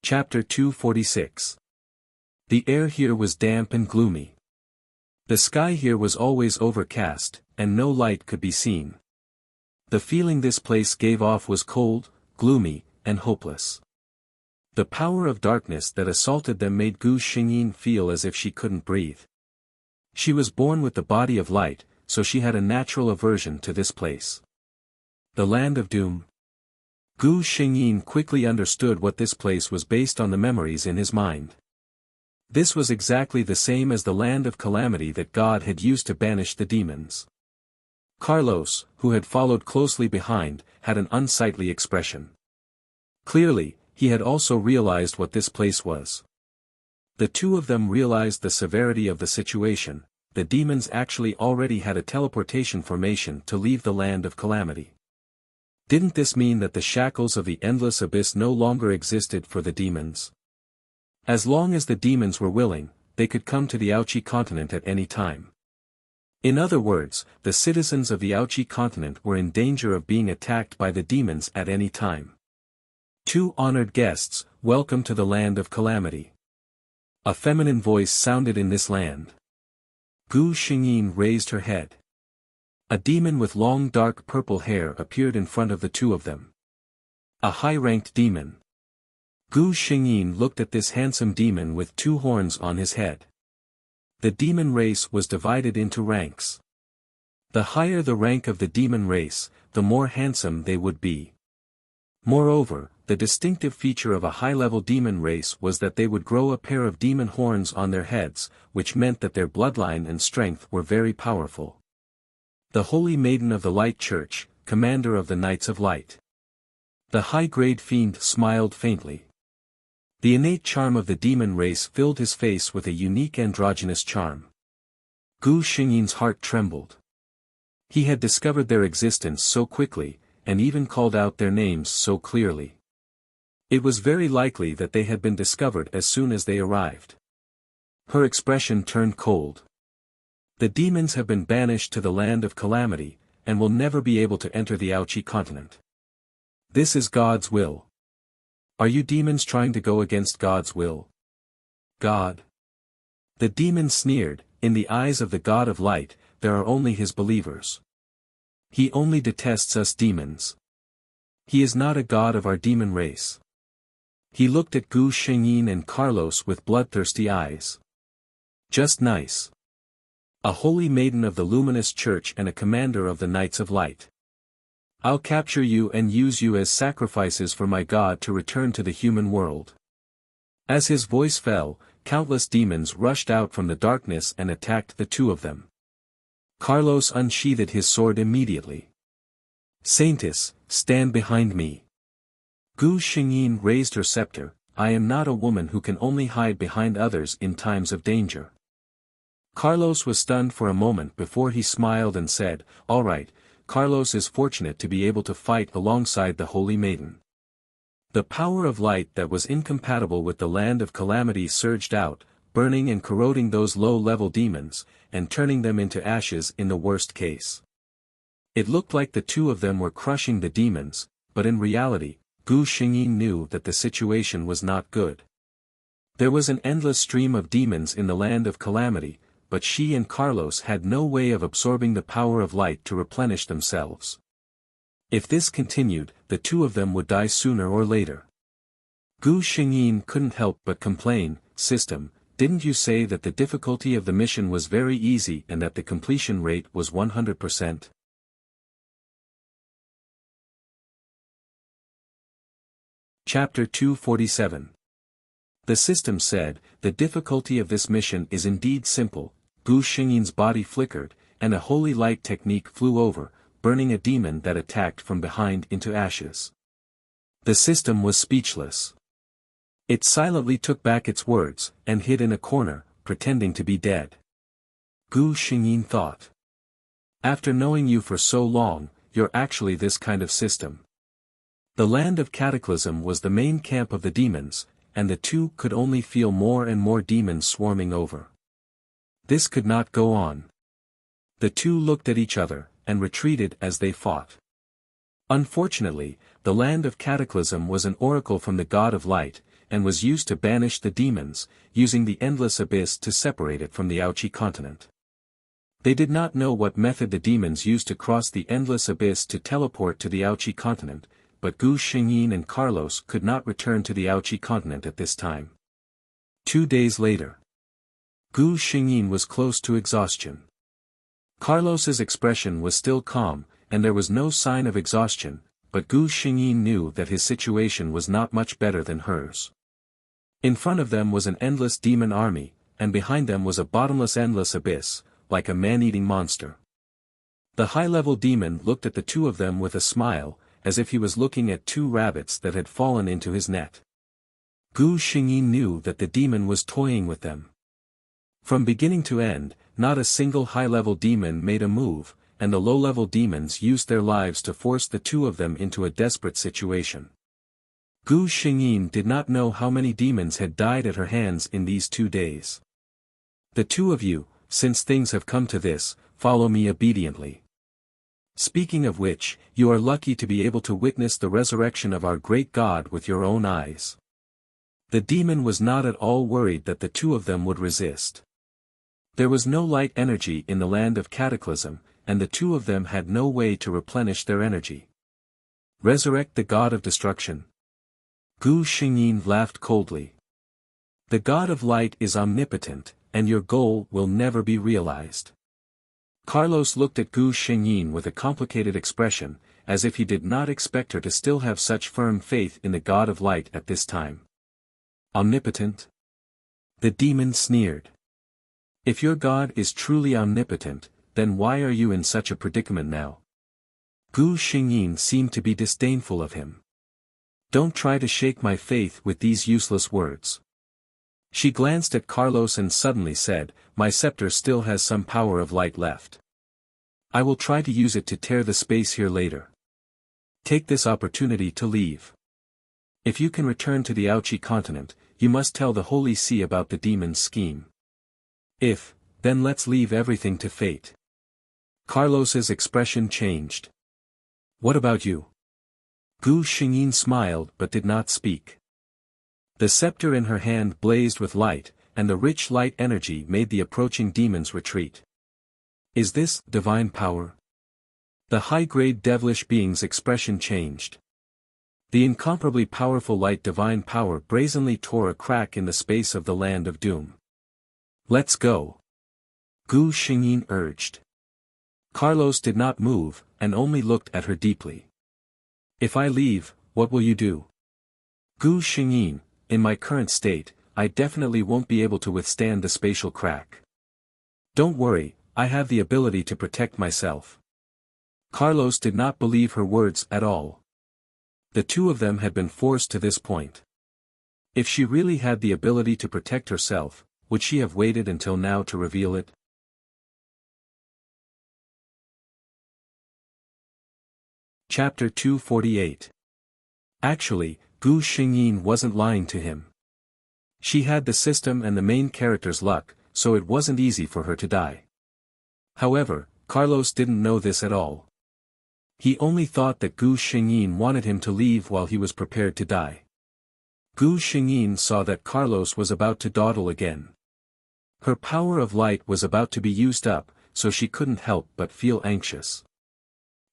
Chapter 246. The air here was damp and gloomy. The sky here was always overcast, and no light could be seen. The feeling this place gave off was cold, gloomy, and hopeless. The power of darkness that assaulted them made Gu Xingyin feel as if she couldn't breathe. She was born with the body of light, so she had a natural aversion to this place. The land of doom. Gu Xingyin quickly understood what this place was based on the memories in his mind. This was exactly the same as the land of calamity that God had used to banish the demons. Carlos, who had followed closely behind, had an unsightly expression. Clearly, he had also realized what this place was. The two of them realized the severity of the situation. The demons actually already had a teleportation formation to leave the land of calamity. Didn't this mean that the shackles of the endless abyss no longer existed for the demons? As long as the demons were willing, they could come to the Wuxia continent at any time. In other words, the citizens of the Wuxia continent were in danger of being attacked by the demons at any time. Two honored guests, welcome to the land of calamity. A feminine voice sounded in this land. Gu Xingyin raised her head. A demon with long dark purple hair appeared in front of the two of them. A high-ranked demon. Gu Xingyin looked at this handsome demon with two horns on his head. The demon race was divided into ranks. The higher the rank of the demon race, the more handsome they would be. Moreover, the distinctive feature of a high-level demon race was that they would grow a pair of demon horns on their heads, which meant that their bloodline and strength were very powerful. The Holy Maiden of the Light Church, commander of the Knights of Light. The high-grade fiend smiled faintly. The innate charm of the demon race filled his face with a unique androgynous charm. Gu Xingyin's heart trembled. He had discovered their existence so quickly, and even called out their names so clearly. It was very likely that they had been discovered as soon as they arrived. Her expression turned cold. The demons have been banished to the land of calamity, and will never be able to enter the Wuxia continent. This is God's will. Are you demons trying to go against God's will? God. The demon sneered, in the eyes of the God of light, there are only his believers. He only detests us demons. He is not a god of our demon race. He looked at Gu Xingyin and Carlos with bloodthirsty eyes. Just nice. A holy maiden of the luminous church and a commander of the Knights of Light. I'll capture you and use you as sacrifices for my God to return to the human world. As his voice fell, countless demons rushed out from the darkness and attacked the two of them. Carlos unsheathed his sword immediately. Saintess, stand behind me. Gu Xingyin raised her scepter. I am not a woman who can only hide behind others in times of danger. Carlos was stunned for a moment before he smiled and said, all right, Carlos is fortunate to be able to fight alongside the Holy Maiden. The power of light that was incompatible with the land of calamity surged out, burning and corroding those low-level demons, and turning them into ashes in the worst case. It looked like the two of them were crushing the demons, but in reality, Gu Xingyin knew that the situation was not good. There was an endless stream of demons in the land of calamity, but she and Carlos had no way of absorbing the power of light to replenish themselves. If this continued, the two of them would die sooner or later. Gu Xingyin couldn't help but complain, "System, didn't you say that the difficulty of the mission was very easy and that the completion rate was 100%? Chapter 247. The system said, "The difficulty of this mission is indeed simple." Gu Xingyin's body flickered, and a holy light technique flew over, burning a demon that attacked from behind into ashes. The system was speechless. It silently took back its words, and hid in a corner, pretending to be dead. Gu Xingyin thought. "After knowing you for so long, you're actually this kind of system." The land of Cataclysm was the main camp of the demons, and the two could only feel more and more demons swarming over. This could not go on. The two looked at each other, and retreated as they fought. Unfortunately, the land of Cataclysm was an oracle from the god of light, and was used to banish the demons, using the endless abyss to separate it from the Ouchi continent. They did not know what method the demons used to cross the endless abyss to teleport to the Ouchi continent, but Gu Xingyin and Carlos could not return to the Ouchi continent at this time. 2 days later. Gu Xingyin was close to exhaustion. Carlos's expression was still calm, and there was no sign of exhaustion, but Gu Xingyin knew that his situation was not much better than hers. In front of them was an endless demon army, and behind them was a bottomless endless abyss, like a man-eating monster. The high-level demon looked at the two of them with a smile, as if he was looking at two rabbits that had fallen into his net. Gu Xingyin knew that the demon was toying with them. From beginning to end, not a single high-level demon made a move, and the low-level demons used their lives to force the two of them into a desperate situation. Gu Xingyin did not know how many demons had died at her hands in these 2 days. "The two of you, since things have come to this, follow me obediently. Speaking of which, you are lucky to be able to witness the resurrection of our great God with your own eyes." The demon was not at all worried that the two of them would resist. There was no light energy in the land of Cataclysm, and the two of them had no way to replenish their energy. "Resurrect the God of Destruction." Gu Xingyin laughed coldly. "The God of Light is omnipotent, and your goal will never be realized." Carlos looked at Gu Xingyin with a complicated expression, as if he did not expect her to still have such firm faith in the God of Light at this time. "Omnipotent?" The demon sneered. "If your God is truly omnipotent, then why are you in such a predicament now?" Gu Xingyin seemed to be disdainful of him. "Don't try to shake my faith with these useless words." She glanced at Carlos and suddenly said, "My scepter still has some power of light left. I will try to use it to tear the space here later. Take this opportunity to leave. If you can return to the Ouchi continent, you must tell the Holy See about the demon's scheme. If, then let's leave everything to fate." Carlos's expression changed. "What about you?" Gu Xingyin smiled but did not speak. The scepter in her hand blazed with light, and the rich light energy made the approaching demons retreat. "Is this divine power?" The high-grade devilish being's expression changed. The incomparably powerful light divine power brazenly tore a crack in the space of the land of doom. "Let's go," Gu Xingyin urged. Carlos did not move, and only looked at her deeply. "If I leave, what will you do?" "Gu Xingyin, in my current state, I definitely won't be able to withstand the spatial crack. Don't worry, I have the ability to protect myself." Carlos did not believe her words at all. The two of them had been forced to this point. If she really had the ability to protect herself, would she have waited until now to reveal it? Chapter 248. Actually, Gu Xingyin wasn't lying to him. She had the system and the main character's luck, so it wasn't easy for her to die. However, Carlos didn't know this at all. He only thought that Gu Xingyin wanted him to leave while he was prepared to die. Gu Xingyin saw that Carlos was about to dawdle again. Her power of light was about to be used up, so she couldn't help but feel anxious.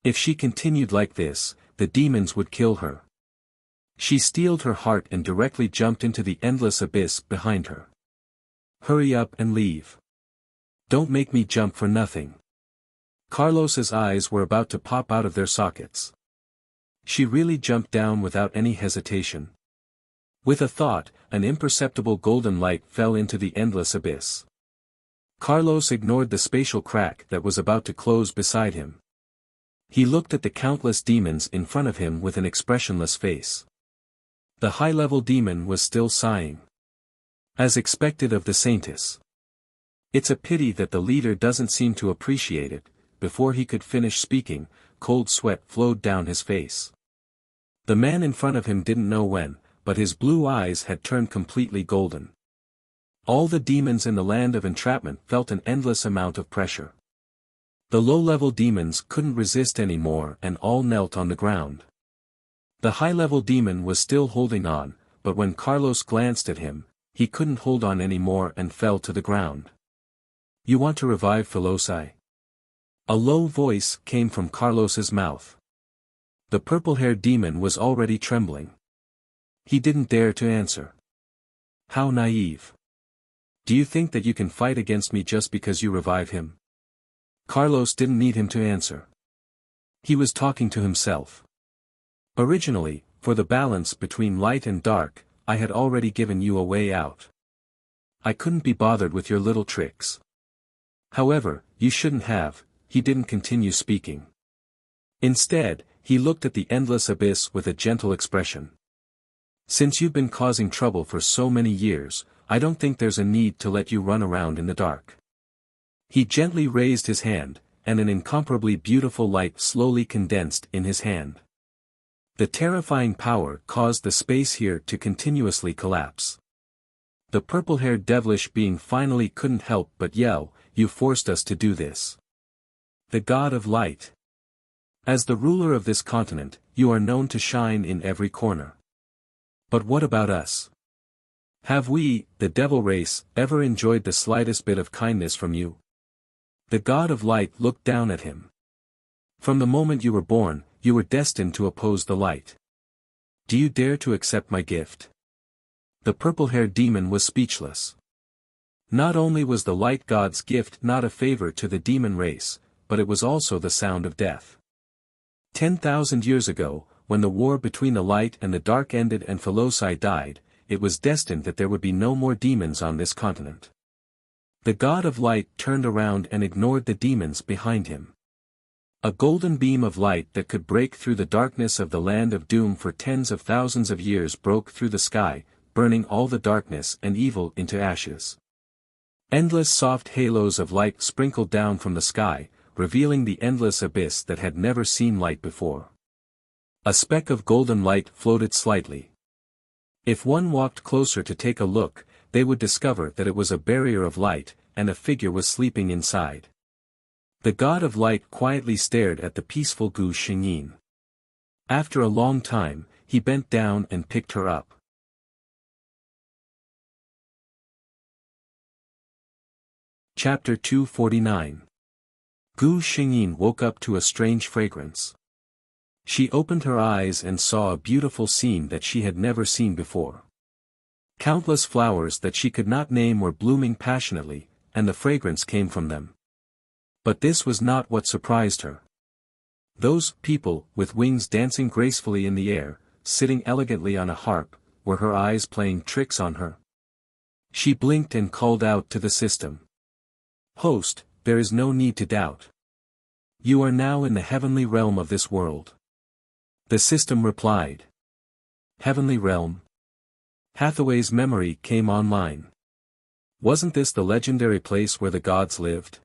If she continued like this, the demons would kill her. She steeled her heart and directly jumped into the endless abyss behind her. Hurry up and leave. Don't make me jump for nothing. Carlos's eyes were about to pop out of their sockets. She really jumped down without any hesitation. With a thought, an imperceptible golden light fell into the endless abyss. Carlos ignored the spatial crack that was about to close beside him. He looked at the countless demons in front of him with an expressionless face. The high-level demon was still sighing. As expected of the Saintess. It's a pity that the leader doesn't seem to appreciate it. Before he could finish speaking, cold sweat flowed down his face. The man in front of him didn't know when, but his blue eyes had turned completely golden. All the demons in the land of entrapment felt an endless amount of pressure. The low-level demons couldn't resist anymore and all knelt on the ground. The high-level demon was still holding on, but when Carlos glanced at him, he couldn't hold on anymore and fell to the ground. You want to revive Philosai? A low voice came from Carlos's mouth. The purple-haired demon was already trembling. He didn't dare to answer. How naive. Do you think that you can fight against me just because you revive him? Carlos didn't need him to answer. He was talking to himself. Originally, for the balance between light and dark, I had already given you a way out. I couldn't be bothered with your little tricks. However, you shouldn't have. He didn't continue speaking. Instead, he looked at the endless abyss with a gentle expression. Since you've been causing trouble for so many years, I don't think there's a need to let you run around in the dark. He gently raised his hand, and an incomparably beautiful light slowly condensed in his hand. The terrifying power caused the space here to continuously collapse. The purple-haired devilish being finally couldn't help but yell, "You forced us to do this. The God of Light. As the ruler of this continent, you are known to shine in every corner. But what about us? Have we, the devil race, ever enjoyed the slightest bit of kindness from you?" The God of Light looked down at him. From the moment you were born, you were destined to oppose the light. Do you dare to accept my gift? The purple-haired demon was speechless. Not only was the light god's gift not a favor to the demon race, but it was also the sound of death. 10,000 years ago, when the war between the light and the dark ended and Philosai died, it was destined that there would be no more demons on this continent. The God of Light turned around and ignored the demons behind him. A golden beam of light that could break through the darkness of the land of doom for tens of thousands of years broke through the sky, burning all the darkness and evil into ashes. Endless soft halos of light sprinkled down from the sky, revealing the endless abyss that had never seen light before. A speck of golden light floated slightly. If one walked closer to take a look, they would discover that it was a barrier of light, and a figure was sleeping inside. The God of Light quietly stared at the peaceful Gu Xingyin. After a long time, he bent down and picked her up. Chapter 249. Gu Xingyin woke up to a strange fragrance. She opened her eyes and saw a beautiful scene that she had never seen before. Countless flowers that she could not name were blooming passionately, and the fragrance came from them. But this was not what surprised her. Those people, with wings dancing gracefully in the air, sitting elegantly on a harp, were her eyes playing tricks on her? She blinked and called out to the system. "Host, there is no need to doubt. You are now in the heavenly realm of this world." The system replied. Heavenly realm? Hathaway's memory came online. Wasn't this the legendary place where the gods lived?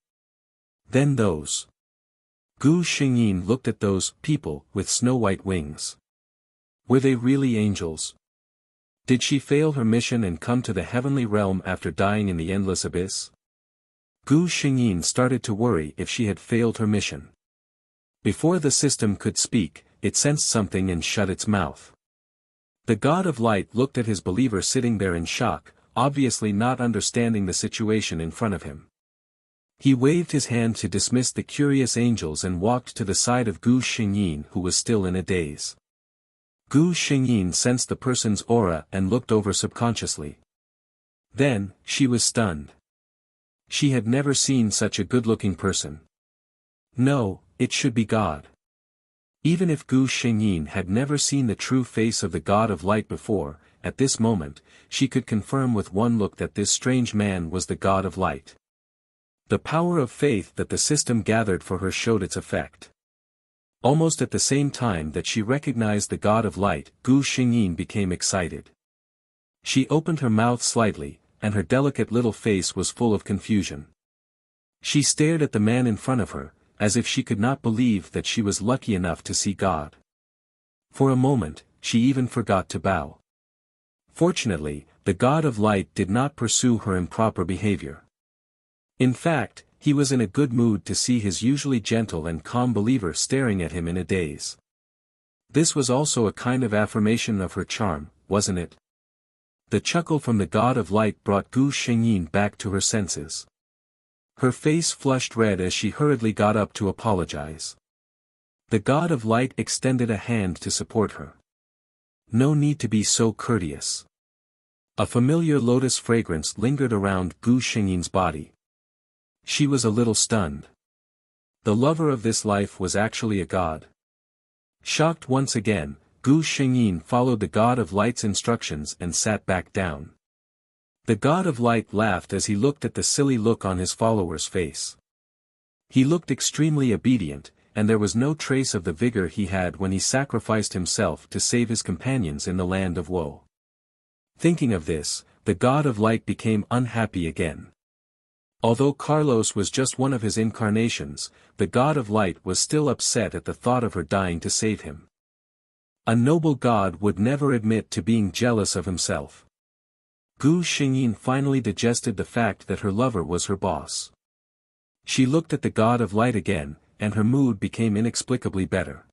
Then those Gu Xingyin looked at those people with snow-white wings. Were they really angels? Did she fail her mission and come to the heavenly realm after dying in the endless abyss? Gu Xingyin started to worry if she had failed her mission. Before the system could speak, it sensed something and shut its mouth. The God of Light looked at his believer sitting there in shock, obviously not understanding the situation in front of him. He waved his hand to dismiss the curious angels and walked to the side of Gu Xingyin, who was still in a daze. Gu Xingyin sensed the person's aura and looked over subconsciously. Then, she was stunned. She had never seen such a good-looking person. No, it should be God. Even if Gu Xingyin had never seen the true face of the God of Light before, at this moment, she could confirm with one look that this strange man was the God of Light. The power of faith that the system gathered for her showed its effect. Almost at the same time that she recognized the God of Light, Gu Xingyin became excited. She opened her mouth slightly, and her delicate little face was full of confusion. She stared at the man in front of her, as if she could not believe that she was lucky enough to see God. For a moment, she even forgot to bow. Fortunately, the God of Light did not pursue her improper behavior. In fact, he was in a good mood to see his usually gentle and calm believer staring at him in a daze. This was also a kind of affirmation of her charm, wasn't it? The chuckle from the God of Light brought Gu Xingyin back to her senses. Her face flushed red as she hurriedly got up to apologize. The God of Light extended a hand to support her. No need to be so courteous. A familiar lotus fragrance lingered around Gu Xingyin's body. She was a little stunned. The lover of this life was actually a god. Shocked once again, Gu Xingyin followed the God of Light's instructions and sat back down. The God of Light laughed as he looked at the silly look on his follower's face. He looked extremely obedient, and there was no trace of the vigor he had when he sacrificed himself to save his companions in the land of woe. Thinking of this, the God of Light became unhappy again. Although Carlos was just one of his incarnations, the God of Light was still upset at the thought of her dying to save him. A noble god would never admit to being jealous of himself. Gu Xingyin finally digested the fact that her lover was her boss. She looked at the God of Light again, and her mood became inexplicably better.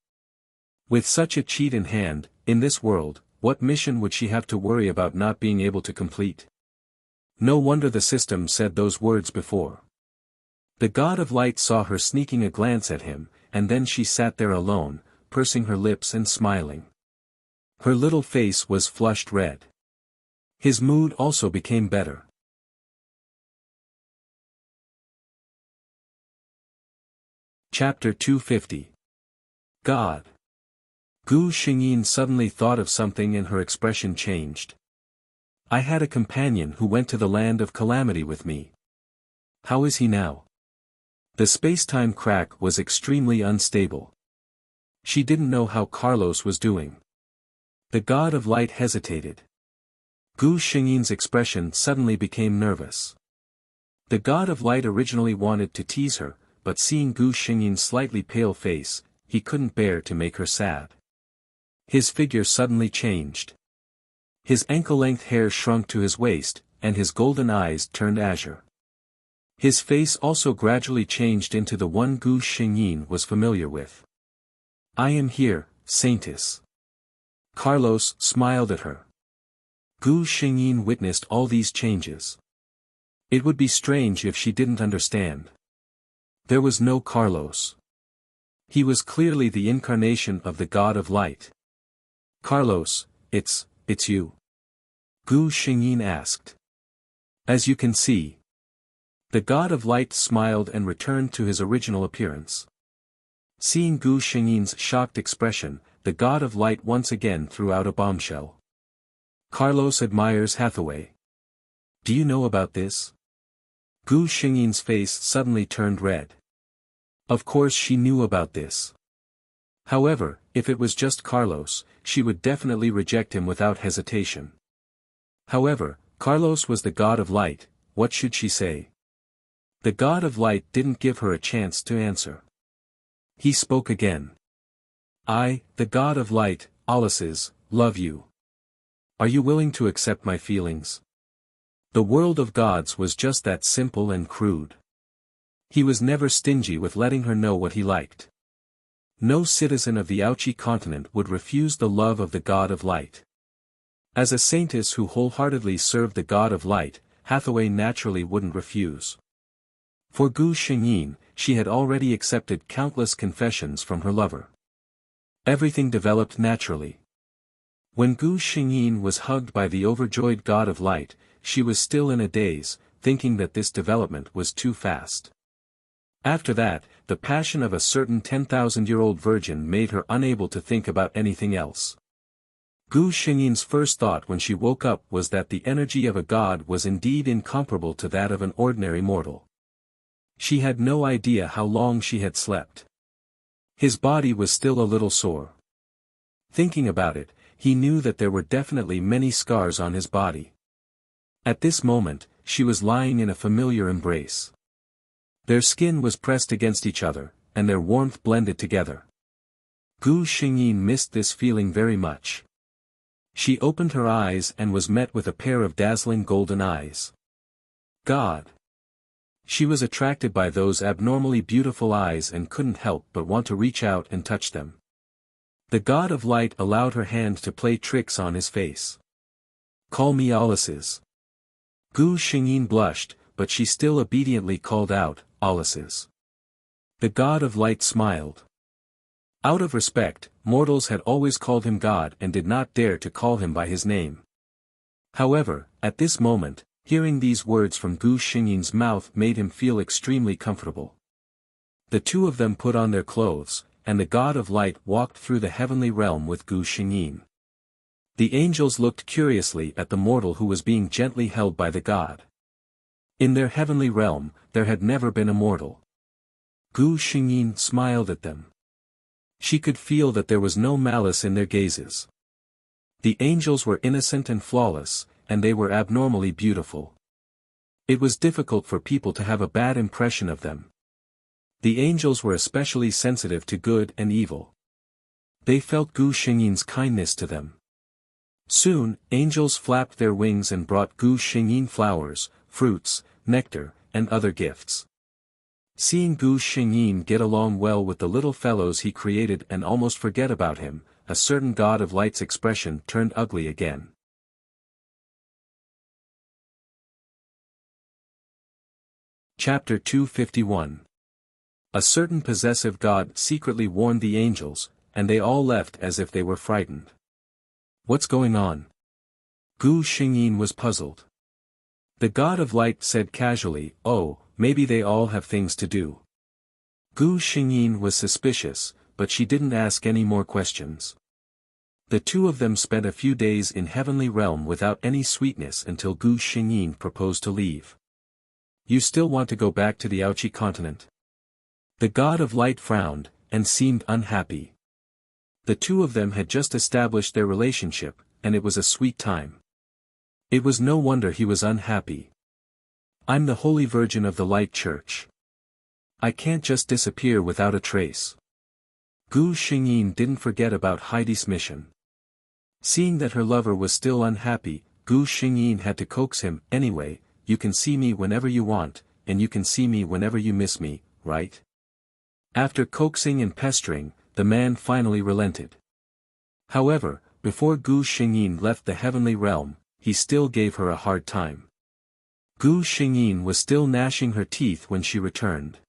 With such a cheat in hand, in this world, what mission would she have to worry about not being able to complete? No wonder the system said those words before. The God of Light saw her sneaking a glance at him, and then she sat there alone, pursing her lips and smiling. Her little face was flushed red. His mood also became better. Chapter 250. God. Gu Xingyin suddenly thought of something and her expression changed. I had a companion who went to the land of calamity with me. How is he now? The space-time crack was extremely unstable. She didn't know how Carlos was doing. The God of Light hesitated. Gu Xingyin's expression suddenly became nervous. The God of Light originally wanted to tease her, but seeing Gu Xingyin's slightly pale face, he couldn't bear to make her sad. His figure suddenly changed. His ankle-length hair shrunk to his waist, and his golden eyes turned azure. His face also gradually changed into the one Gu Xingyin was familiar with. I am here, Saintess. Carlos smiled at her. Gu Xingyin witnessed all these changes. It would be strange if she didn't understand. There was no Carlos. He was clearly the incarnation of the God of Light. Carlos, it's you. Gu Xingyin asked. As you can see. The God of Light smiled and returned to his original appearance. Seeing Gu Xingyin's shocked expression, the God of Light once again threw out a bombshell. Carlos admires Hathaway. Do you know about this? Gu Xingyin's face suddenly turned red. Of course she knew about this. However, if it was just Carlos, she would definitely reject him without hesitation. However, Carlos was the God of Light, what should she say? The God of Light didn't give her a chance to answer. he spoke again. I, the god of light, Ulysses, love you. Are you willing to accept my feelings? The world of gods was just that simple and crude. He was never stingy with letting her know what he liked. No citizen of the Wuxia continent would refuse the love of the god of light. As a saintess who wholeheartedly served the god of light, Hathaway naturally wouldn't refuse. For Gu Xingyin, she had already accepted countless confessions from her lover. Everything developed naturally. When Gu Xingyin was hugged by the overjoyed god of light, she was still in a daze, thinking that this development was too fast. After that, the passion of a certain 10,000-year-old virgin made her unable to think about anything else. Gu Xingyin's first thought when she woke up was that the energy of a god was indeed incomparable to that of an ordinary mortal. She had no idea how long she had slept. His body was still a little sore. Thinking about it, he knew that there were definitely many scars on his body. At this moment, she was lying in a familiar embrace. Their skin was pressed against each other, and their warmth blended together. Gu Xingyin missed this feeling very much. She opened her eyes and was met with a pair of dazzling golden eyes. God! She was attracted by those abnormally beautiful eyes and couldn't help but want to reach out and touch them. The god of light allowed her hand to play tricks on his face. Call me Ulysses. Gu Xingyin blushed, but she still obediently called out, Ulysses. The god of light smiled. Out of respect, mortals had always called him God and did not dare to call him by his name. However, at this moment, hearing these words from Gu Xingyin's mouth made him feel extremely comfortable. The two of them put on their clothes, and the god of light walked through the heavenly realm with Gu Xingyin. The angels looked curiously at the mortal who was being gently held by the god. In their heavenly realm, there had never been a mortal. Gu Xingyin smiled at them. She could feel that there was no malice in their gazes. The angels were innocent and flawless, and they were abnormally beautiful. It was difficult for people to have a bad impression of them. The angels were especially sensitive to good and evil. They felt Gu Xingyin's kindness to them. Soon, angels flapped their wings and brought Gu Xingyin flowers, fruits, nectar, and other gifts. Seeing Gu Xingyin get along well with the little fellows he created and almost forget about him, a certain god of light's expression turned ugly again. Chapter 251. A certain possessive god secretly warned the angels, and they all left as if they were frightened. What's going on? Gu Xingyin was puzzled. The god of light said casually, oh, maybe they all have things to do. Gu Xingyin was suspicious, but she didn't ask any more questions. The two of them spent a few days in heavenly realm without any sweetness until Gu Xingyin proposed to leave. You still want to go back to the Wuxia continent? The god of light frowned, and seemed unhappy. The two of them had just established their relationship, and it was a sweet time. It was no wonder he was unhappy. I'm the Holy Virgin of the Light Church. I can't just disappear without a trace. Gu Xingyin didn't forget about Heidi's mission. Seeing that her lover was still unhappy, Gu Xingyin had to coax him, anyway, you can see me whenever you want, and you can see me whenever you miss me, right? After coaxing and pestering, the man finally relented. However, before Gu Xingyin left the heavenly realm, he still gave her a hard time. Gu Xingyin was still gnashing her teeth when she returned.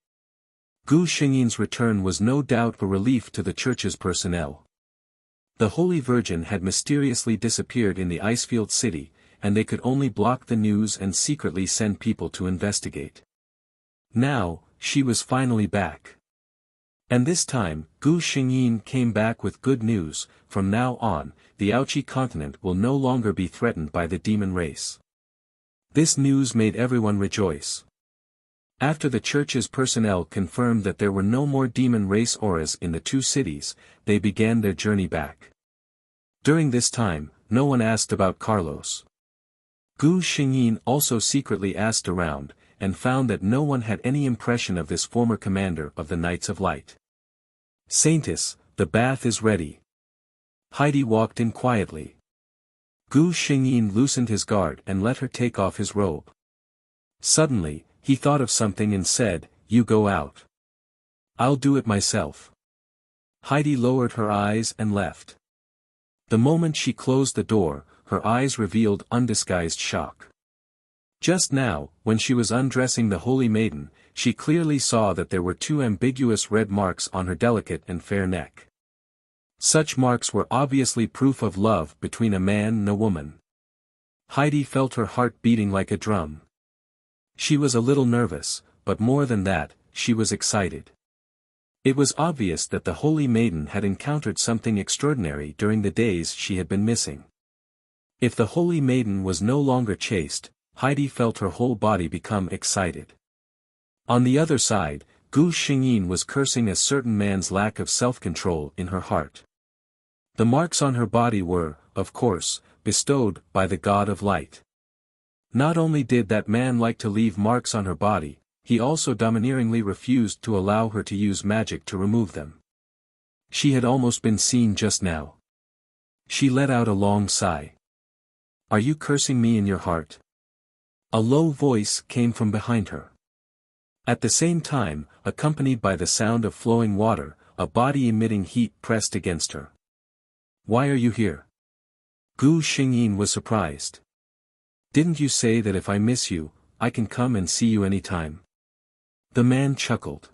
Gu Xingyin's return was no doubt a relief to the church's personnel. The Holy Virgin had mysteriously disappeared in the Icefield city, and they could only block the news and secretly send people to investigate. Now, she was finally back. And this time, Gu Xingyin came back with good news. From now on, the Wuxia continent will no longer be threatened by the demon race. This news made everyone rejoice. After the church's personnel confirmed that there were no more demon race auras in the two cities, they began their journey back. During this time, no one asked about Carlos. Gu Xingyin also secretly asked around, and found that no one had any impression of this former commander of the Knights of Light. Saintess, the bath is ready. Heidi walked in quietly. Gu Xingyin loosened his guard and let her take off his robe. Suddenly, he thought of something and said, "You go out. I'll do it myself." Heidi lowered her eyes and left. The moment she closed the door, her eyes revealed undisguised shock. Just now, when she was undressing the holy maiden, she clearly saw that there were two ambiguous red marks on her delicate and fair neck. Such marks were obviously proof of love between a man and a woman. Heidi felt her heart beating like a drum. She was a little nervous, but more than that, she was excited. It was obvious that the holy maiden had encountered something extraordinary during the days she had been missing. If the holy maiden was no longer chaste, Heidi felt her whole body become excited. On the other side, Gu Xingyin was cursing a certain man's lack of self-control in her heart. The marks on her body were, of course, bestowed by the god of light. Not only did that man like to leave marks on her body, he also domineeringly refused to allow her to use magic to remove them. She had almost been seen just now. She let out a long sigh. "Are you cursing me in your heart?" A low voice came from behind her. At the same time, accompanied by the sound of flowing water, a body emitting heat pressed against her. "Why are you here?" Gu Xingyin was surprised. "Didn't you say that if I miss you, I can come and see you any time?" The man chuckled.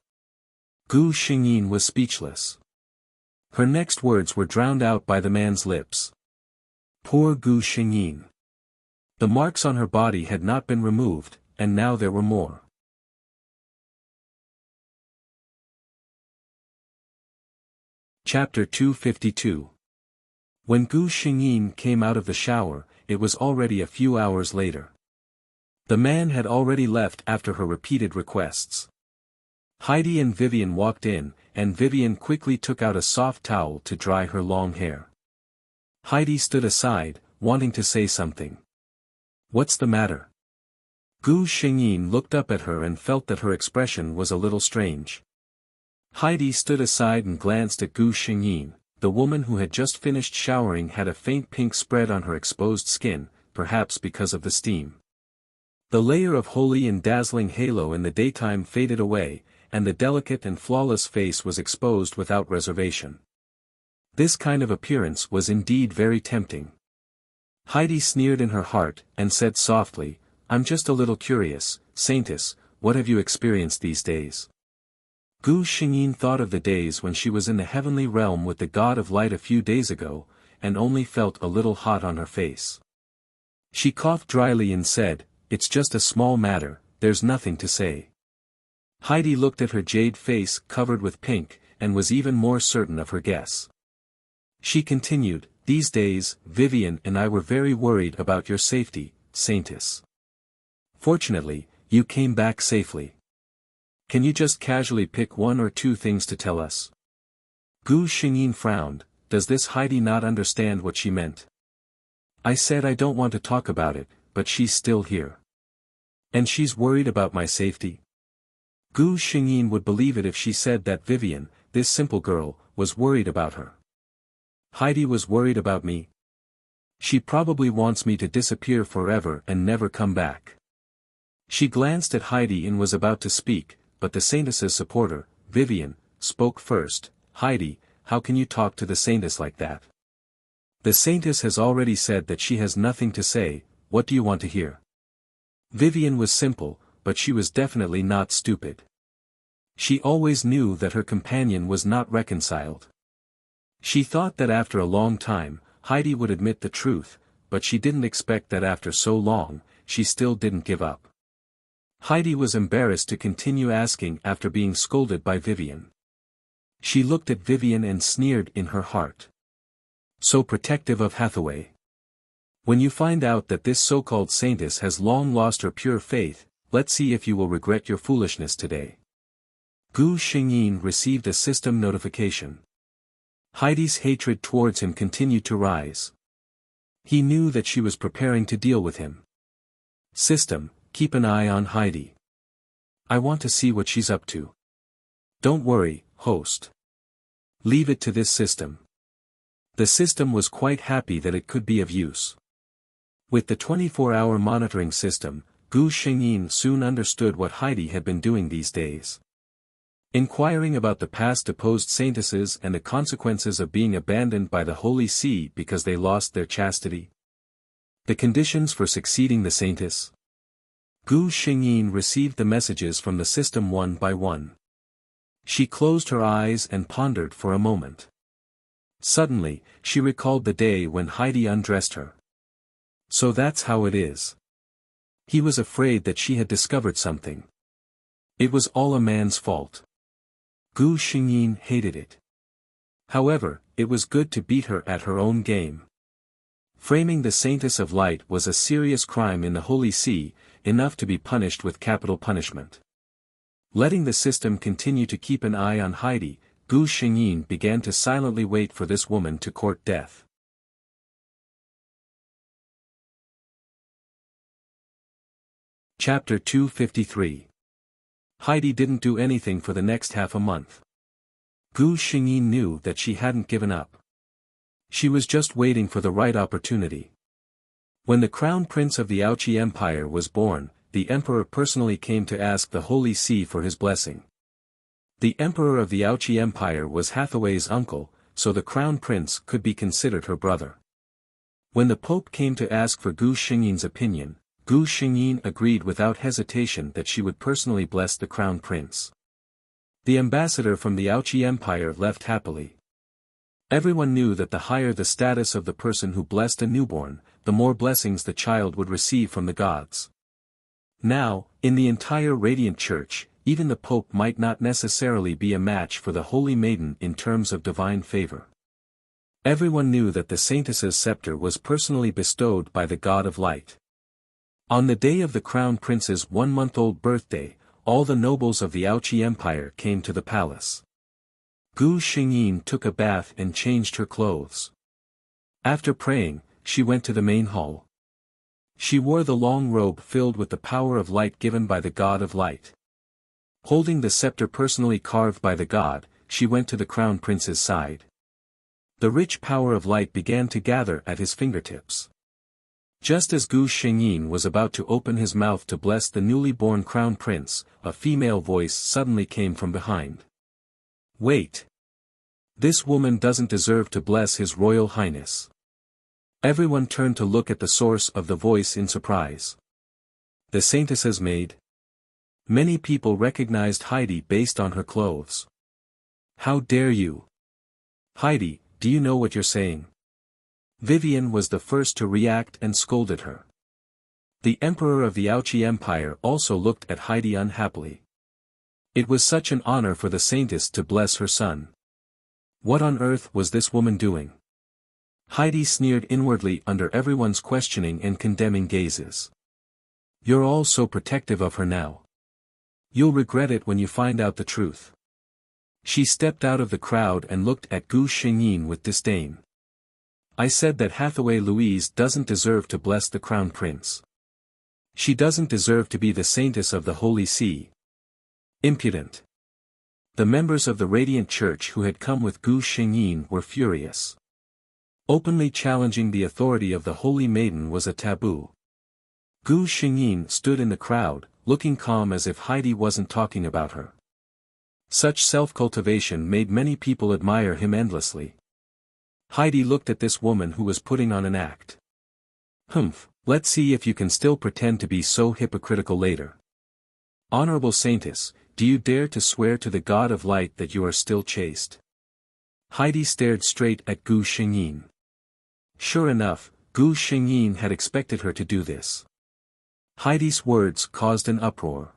Gu Xingyin was speechless. Her next words were drowned out by the man's lips. Poor Gu Xingyin. The marks on her body had not been removed, and now there were more. Chapter 252. When Gu Xingyin came out of the shower, it was already a few hours later. The man had already left after her repeated requests. Heidi and Vivian walked in, and Vivian quickly took out a soft towel to dry her long hair. Heidi stood aside, wanting to say something. "What's the matter?" Gu Xingyin looked up at her and felt that her expression was a little strange. Heidi stood aside and glanced at Gu Xingyin. The woman who had just finished showering had a faint pink spread on her exposed skin, perhaps because of the steam. The layer of holy and dazzling halo in the daytime faded away, and the delicate and flawless face was exposed without reservation. This kind of appearance was indeed very tempting. Heidi sneered in her heart, and said softly, "I'm just a little curious, Saintess, what have you experienced these days?" Gu Xingyin thought of the days when she was in the heavenly realm with the god of light a few days ago, and only felt a little hot on her face. She coughed dryly and said, "It's just a small matter, there's nothing to say." Heidi looked at her jade face covered with pink, and was even more certain of her guess. She continued, "These days, Vivian and I were very worried about your safety, Saintess. Fortunately, you came back safely. Can you just casually pick one or two things to tell us?" Gu Xingyin frowned. Does this Heidi not understand what she meant? "I said I don't want to talk about it, but she's still here. And she's worried about my safety?" Gu Xingyin would believe it if she said that Vivian, this simple girl, was worried about her. Heidi was worried about me? She probably wants me to disappear forever and never come back. She glanced at Heidi and was about to speak, but the Saintess's supporter, Vivian, spoke first. "Heidi, how can you talk to the Saintess like that? The Saintess has already said that she has nothing to say. What do you want to hear?" Vivian was simple, but she was definitely not stupid. She always knew that her companion was not reconciled. She thought that after a long time, Heidi would admit the truth, but she didn't expect that after so long, she still didn't give up. Heidi was embarrassed to continue asking after being scolded by Vivian. She looked at Vivian and sneered in her heart. So protective of Hathaway. When you find out that this so-called Saintess has long lost her pure faith, let's see if you will regret your foolishness today. Gu Xingyin received a system notification. Heidi's hatred towards him continued to rise. He knew that she was preparing to deal with him. System, keep an eye on Heidi. I want to see what she's up to. Don't worry, host. Leave it to this system. The system was quite happy that it could be of use. With the 24-hour monitoring system, Gu Xingyin soon understood what Heidi had been doing these days. Inquiring about the past deposed saintesses and the consequences of being abandoned by the Holy See because they lost their chastity. The conditions for succeeding the saintess. Gu Xingyin received the messages from the system one by one. She closed her eyes and pondered for a moment. Suddenly, she recalled the day when Heidi undressed her. So that's how it is. He was afraid that she had discovered something. It was all a man's fault. Gu Xingyin hated it. However, it was good to beat her at her own game. Framing the Saintess of Light was a serious crime in the Holy See, enough to be punished with capital punishment. Letting the system continue to keep an eye on Heidi, Gu Xingyin began to silently wait for this woman to court death. Chapter 253. Heidi didn't do anything for the next half a month. Gu Xingyin knew that she hadn't given up. She was just waiting for the right opportunity. When the crown prince of the Wuxia Empire was born, the emperor personally came to ask the Holy See for his blessing. The emperor of the Wuxia Empire was Hathaway's uncle, so the crown prince could be considered her brother. When the pope came to ask for Gu Xingyin's opinion, Gu Xingyin agreed without hesitation that she would personally bless the crown prince. The ambassador from the Wuxia Empire left happily. Everyone knew that the higher the status of the person who blessed a newborn, the more blessings the child would receive from the gods. Now, in the entire Radiant Church, even the Pope might not necessarily be a match for the Holy Maiden in terms of divine favor. Everyone knew that the Saintess's scepter was personally bestowed by the God of Light. On the day of the Crown Prince's 1-month-old birthday, all the nobles of the Wuxia Empire came to the palace. Gu Xingyin took a bath and changed her clothes. After praying, she went to the main hall. She wore the long robe filled with the power of light given by the God of Light. Holding the scepter personally carved by the god, she went to the crown prince's side. The rich power of light began to gather at his fingertips. Just as Gu Xingyin was about to open his mouth to bless the newly born crown prince, a female voice suddenly came from behind. Wait! This woman doesn't deserve to bless His Royal Highness. Everyone turned to look at the source of the voice in surprise. The Saintess's maid? Many people recognized Heidi based on her clothes. How dare you? Heidi, do you know what you're saying? Vivian was the first to react and scolded her. The emperor of the Wuxia Empire also looked at Heidi unhappily. It was such an honor for the Saintess to bless her son. What on earth was this woman doing? Heidi sneered inwardly under everyone's questioning and condemning gazes. You're all so protective of her now. You'll regret it when you find out the truth. She stepped out of the crowd and looked at Gu Xingyin with disdain. I said that Hathaway Louise doesn't deserve to bless the crown prince. She doesn't deserve to be the Saintess of the Holy See. Impudent. The members of the Radiant Church who had come with Gu Xingyin were furious. Openly challenging the authority of the Holy Maiden was a taboo. Gu Xingyin stood in the crowd, looking calm as if Heidi wasn't talking about her. Such self-cultivation made many people admire him endlessly. Heidi looked at this woman who was putting on an act. Humph, let's see if you can still pretend to be so hypocritical later. Honorable Saintess, do you dare to swear to the God of Light that you are still chaste? Heidi stared straight at Gu Xingyin. Sure enough, Gu Xingyin had expected her to do this. Heidi's words caused an uproar.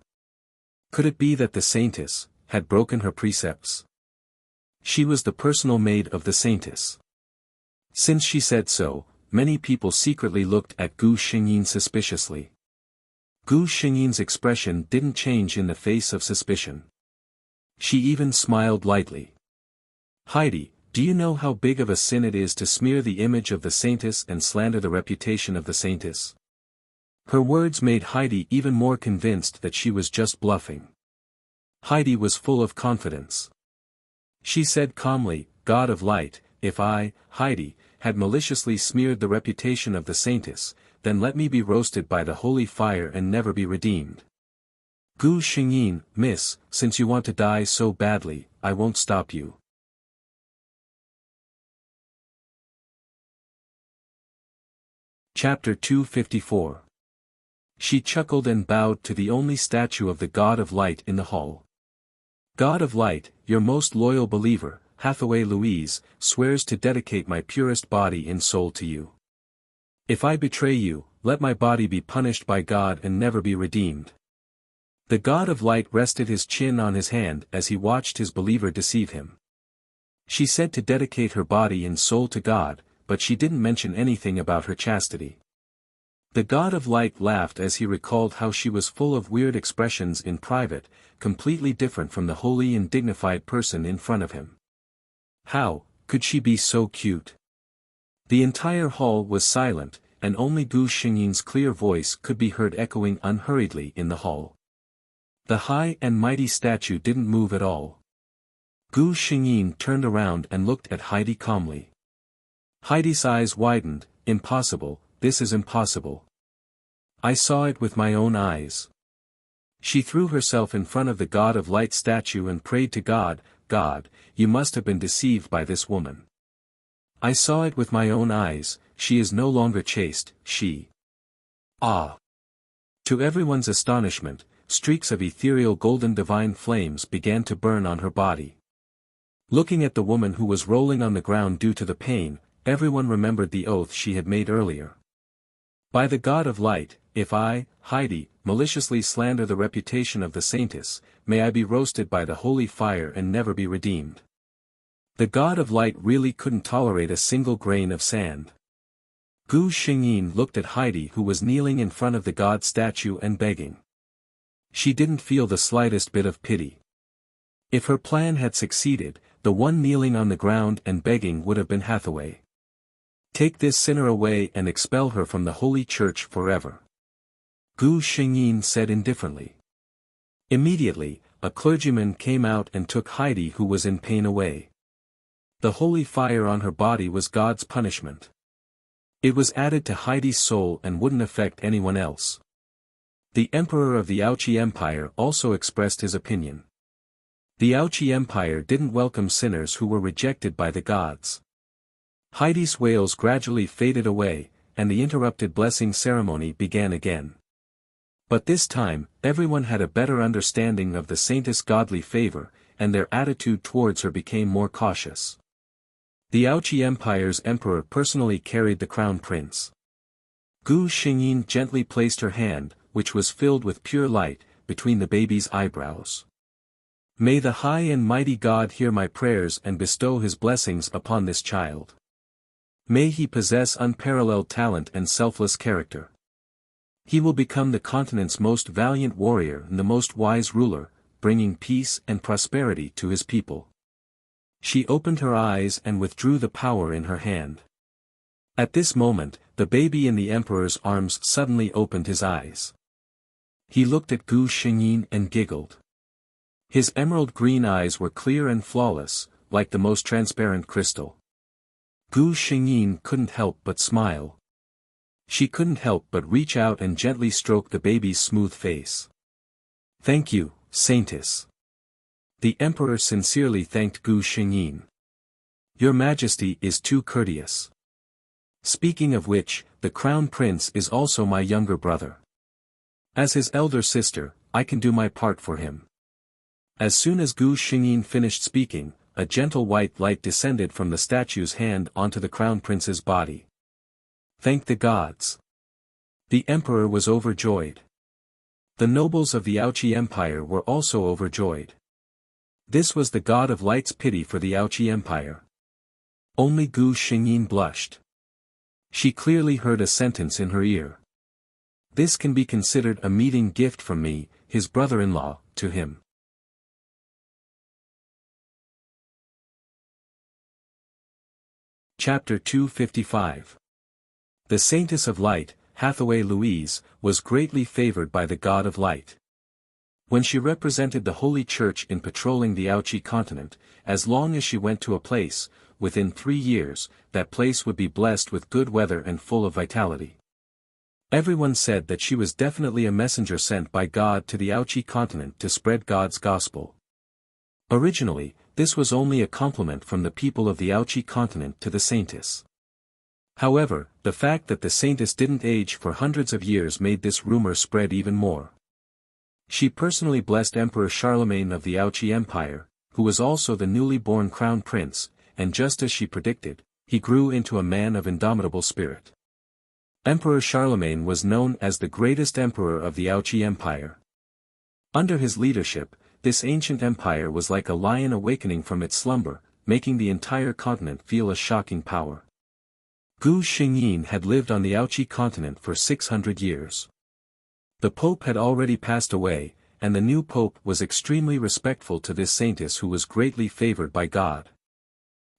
Could it be that the Saintess had broken her precepts? She was the personal maid of the Saintess. Since she said so, many people secretly looked at Gu Xingyin suspiciously. Gu Xingyin's expression didn't change in the face of suspicion. She even smiled lightly. Heidi, do you know how big of a sin it is to smear the image of the Saintess and slander the reputation of the Saintess? Her words made Heidi even more convinced that she was just bluffing. Heidi was full of confidence. She said calmly, God of light, if I, Heidi, had maliciously smeared the reputation of the saintess, then let me be roasted by the holy fire and never be redeemed. Gu Xingyin, miss, since you want to die so badly, I won't stop you. Chapter 254. She chuckled and bowed to the only statue of the God of Light in the hall. God of Light, your most loyal believer, Hathaway Louise, swears to dedicate my purest body and soul to you. If I betray you, let my body be punished by God and never be redeemed. The God of Light rested his chin on his hand as he watched his believer deceive him. She said to dedicate her body and soul to God, but she didn't mention anything about her chastity. The God of Light laughed as he recalled how she was full of weird expressions in private, completely different from the holy and dignified person in front of him. How could she be so cute? The entire hall was silent, and only Gu Xingyin's clear voice could be heard echoing unhurriedly in the hall. The high and mighty statue didn't move at all. Gu Xingyin turned around and looked at Heidi calmly. Heidi's eyes widened. Impossible, this is impossible. I saw it with my own eyes. She threw herself in front of the God of Light statue and prayed to God, God, you must have been deceived by this woman. I saw it with my own eyes, she is no longer chaste, she. Ah! To everyone's astonishment, streaks of ethereal golden divine flames began to burn on her body. Looking at the woman who was rolling on the ground due to the pain, everyone remembered the oath she had made earlier. By the God of Light, if I, Heidi, maliciously slander the reputation of the saintess, may I be roasted by the holy fire and never be redeemed. The God of Light really couldn't tolerate a single grain of sand. Gu Xingyin looked at Heidi who was kneeling in front of the God statue and begging. She didn't feel the slightest bit of pity. If her plan had succeeded, the one kneeling on the ground and begging would have been Hathaway. Take this sinner away and expel her from the holy church forever. Gu Xingyin said indifferently. Immediately, a clergyman came out and took Heidi who was in pain away. The holy fire on her body was God's punishment. It was added to Heidi's soul and wouldn't affect anyone else. The Emperor of the Wuxia Empire also expressed his opinion. The Wuxia Empire didn't welcome sinners who were rejected by the gods. Heidi's wails gradually faded away, and the interrupted blessing ceremony began again. But this time, everyone had a better understanding of the saintess' godly favor, and their attitude towards her became more cautious. The Wuxia Empire's emperor personally carried the crown prince. Gu Xingyin gently placed her hand, which was filled with pure light, between the baby's eyebrows. May the high and mighty God hear my prayers and bestow his blessings upon this child. May he possess unparalleled talent and selfless character. He will become the continent's most valiant warrior and the most wise ruler, bringing peace and prosperity to his people. She opened her eyes and withdrew the power in her hand. At this moment, the baby in the emperor's arms suddenly opened his eyes. He looked at Gu Xingyin and giggled. His emerald green eyes were clear and flawless, like the most transparent crystal. Gu Xingyin couldn't help but smile. She couldn't help but reach out and gently stroke the baby's smooth face. Thank you, Saintess. The emperor sincerely thanked Gu Xingyin. Your Majesty is too courteous. Speaking of which, the crown prince is also my younger brother. As his elder sister, I can do my part for him. As soon as Gu Xingyin finished speaking, a gentle white light descended from the statue's hand onto the crown prince's body. Thank the gods. The emperor was overjoyed. The nobles of the Wuxia Empire were also overjoyed. This was the God of Light's pity for the Wuxia Empire. Only Gu Xingyin blushed. She clearly heard a sentence in her ear. This can be considered a meeting gift from me, his brother-in-law, to him. Chapter 255. The Saintess of Light, Hathaway Louise, was greatly favored by the God of Light. When she represented the Holy Church in patrolling the Ouchi continent, as long as she went to a place, within 3 years, that place would be blessed with good weather and full of vitality. Everyone said that she was definitely a messenger sent by God to the Ouchi continent to spread God's gospel. Originally, this was only a compliment from the people of the Ouchi continent to the saintess. However, the fact that the saintess didn't age for hundreds of years made this rumor spread even more. She personally blessed Emperor Charlemagne of the Ouchi Empire, who was also the newly born crown prince, and just as she predicted, he grew into a man of indomitable spirit. Emperor Charlemagne was known as the greatest emperor of the Ouchi Empire. Under his leadership, this ancient empire was like a lion awakening from its slumber, making the entire continent feel a shocking power. Gu Xingyin had lived on the Ouchi continent for 600 years. The Pope had already passed away, and the new Pope was extremely respectful to this saintess who was greatly favored by God.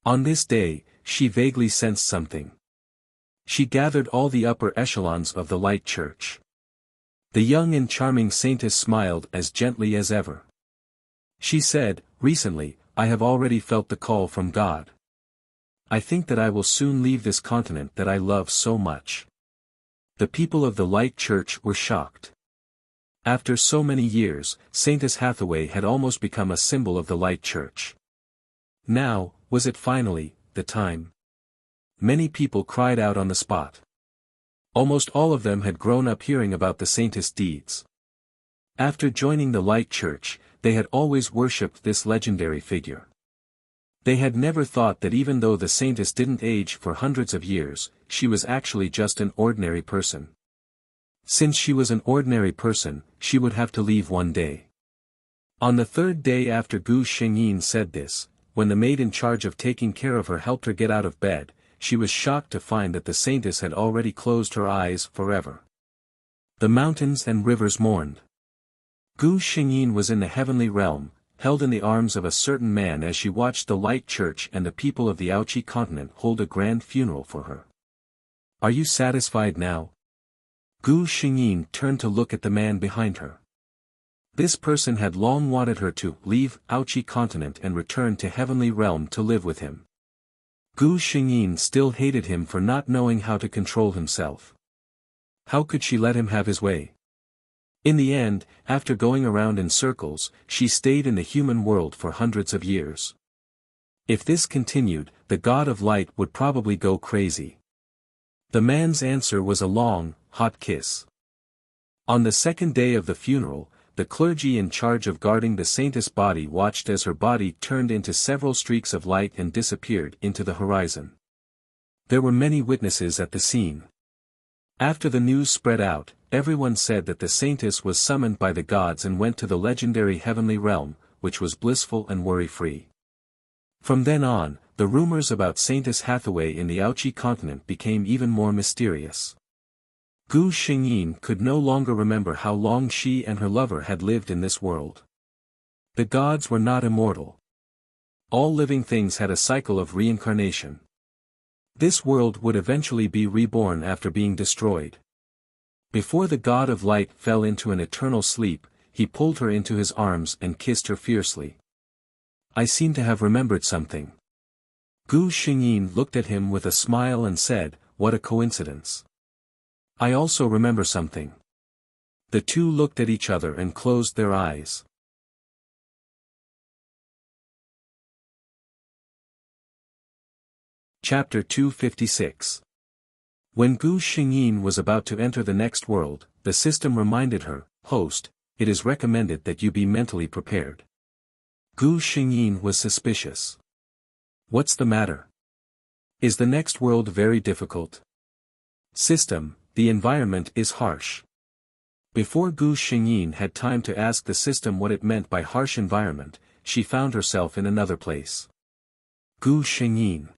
On this day, she vaguely sensed something. She gathered all the upper echelons of the Light Church. The young and charming saintess smiled as gently as ever. She said, "Recently, I have already felt the call from God. I think that I will soon leave this continent that I love so much." The people of the Light Church were shocked. After so many years, Saintess Hathaway had almost become a symbol of the Light Church. Now, was it finally, the time? Many people cried out on the spot. Almost all of them had grown up hearing about the saintess' deeds. After joining the Light Church, they had always worshipped this legendary figure. They had never thought that even though the saintess didn't age for hundreds of years, she was actually just an ordinary person. Since she was an ordinary person, she would have to leave one day. On the third day after Gu Xingyin said this, when the maid in charge of taking care of her helped her get out of bed, she was shocked to find that the saintess had already closed her eyes forever. The mountains and rivers mourned. Gu Xingyin was in the heavenly realm, held in the arms of a certain man as she watched the Light Church and the people of the Ouchi continent hold a grand funeral for her. "Are you satisfied now?" Gu Xingyin turned to look at the man behind her. This person had long wanted her to leave Ouchi continent and return to heavenly realm to live with him. Gu Xingyin still hated him for not knowing how to control himself. How could she let him have his way? In the end, after going around in circles, she stayed in the human world for hundreds of years. If this continued, the God of Light would probably go crazy. The man's answer was a long, hot kiss. On the second day of the funeral, the clergy in charge of guarding the saintess' body watched as her body turned into several streaks of light and disappeared into the horizon. There were many witnesses at the scene. After the news spread out, everyone said that the saintess was summoned by the gods and went to the legendary heavenly realm, which was blissful and worry-free. From then on, the rumors about Saintess Hathaway in the Ouchi continent became even more mysterious. Gu Xingyin could no longer remember how long she and her lover had lived in this world. The gods were not immortal. All living things had a cycle of reincarnation. This world would eventually be reborn after being destroyed. Before the God of Light fell into an eternal sleep, he pulled her into his arms and kissed her fiercely. "I seem to have remembered something." Gu Xingyin looked at him with a smile and said, "What a coincidence. I also remember something." The two looked at each other and closed their eyes. Chapter 256. When Gu Xingyin was about to enter the next world, the system reminded her, "Host, it is recommended that you be mentally prepared." Gu Xingyin was suspicious. "What's the matter? Is the next world very difficult?" "System, the environment is harsh." Before Gu Xingyin had time to ask the system what it meant by harsh environment, she found herself in another place. Gu Xingyin.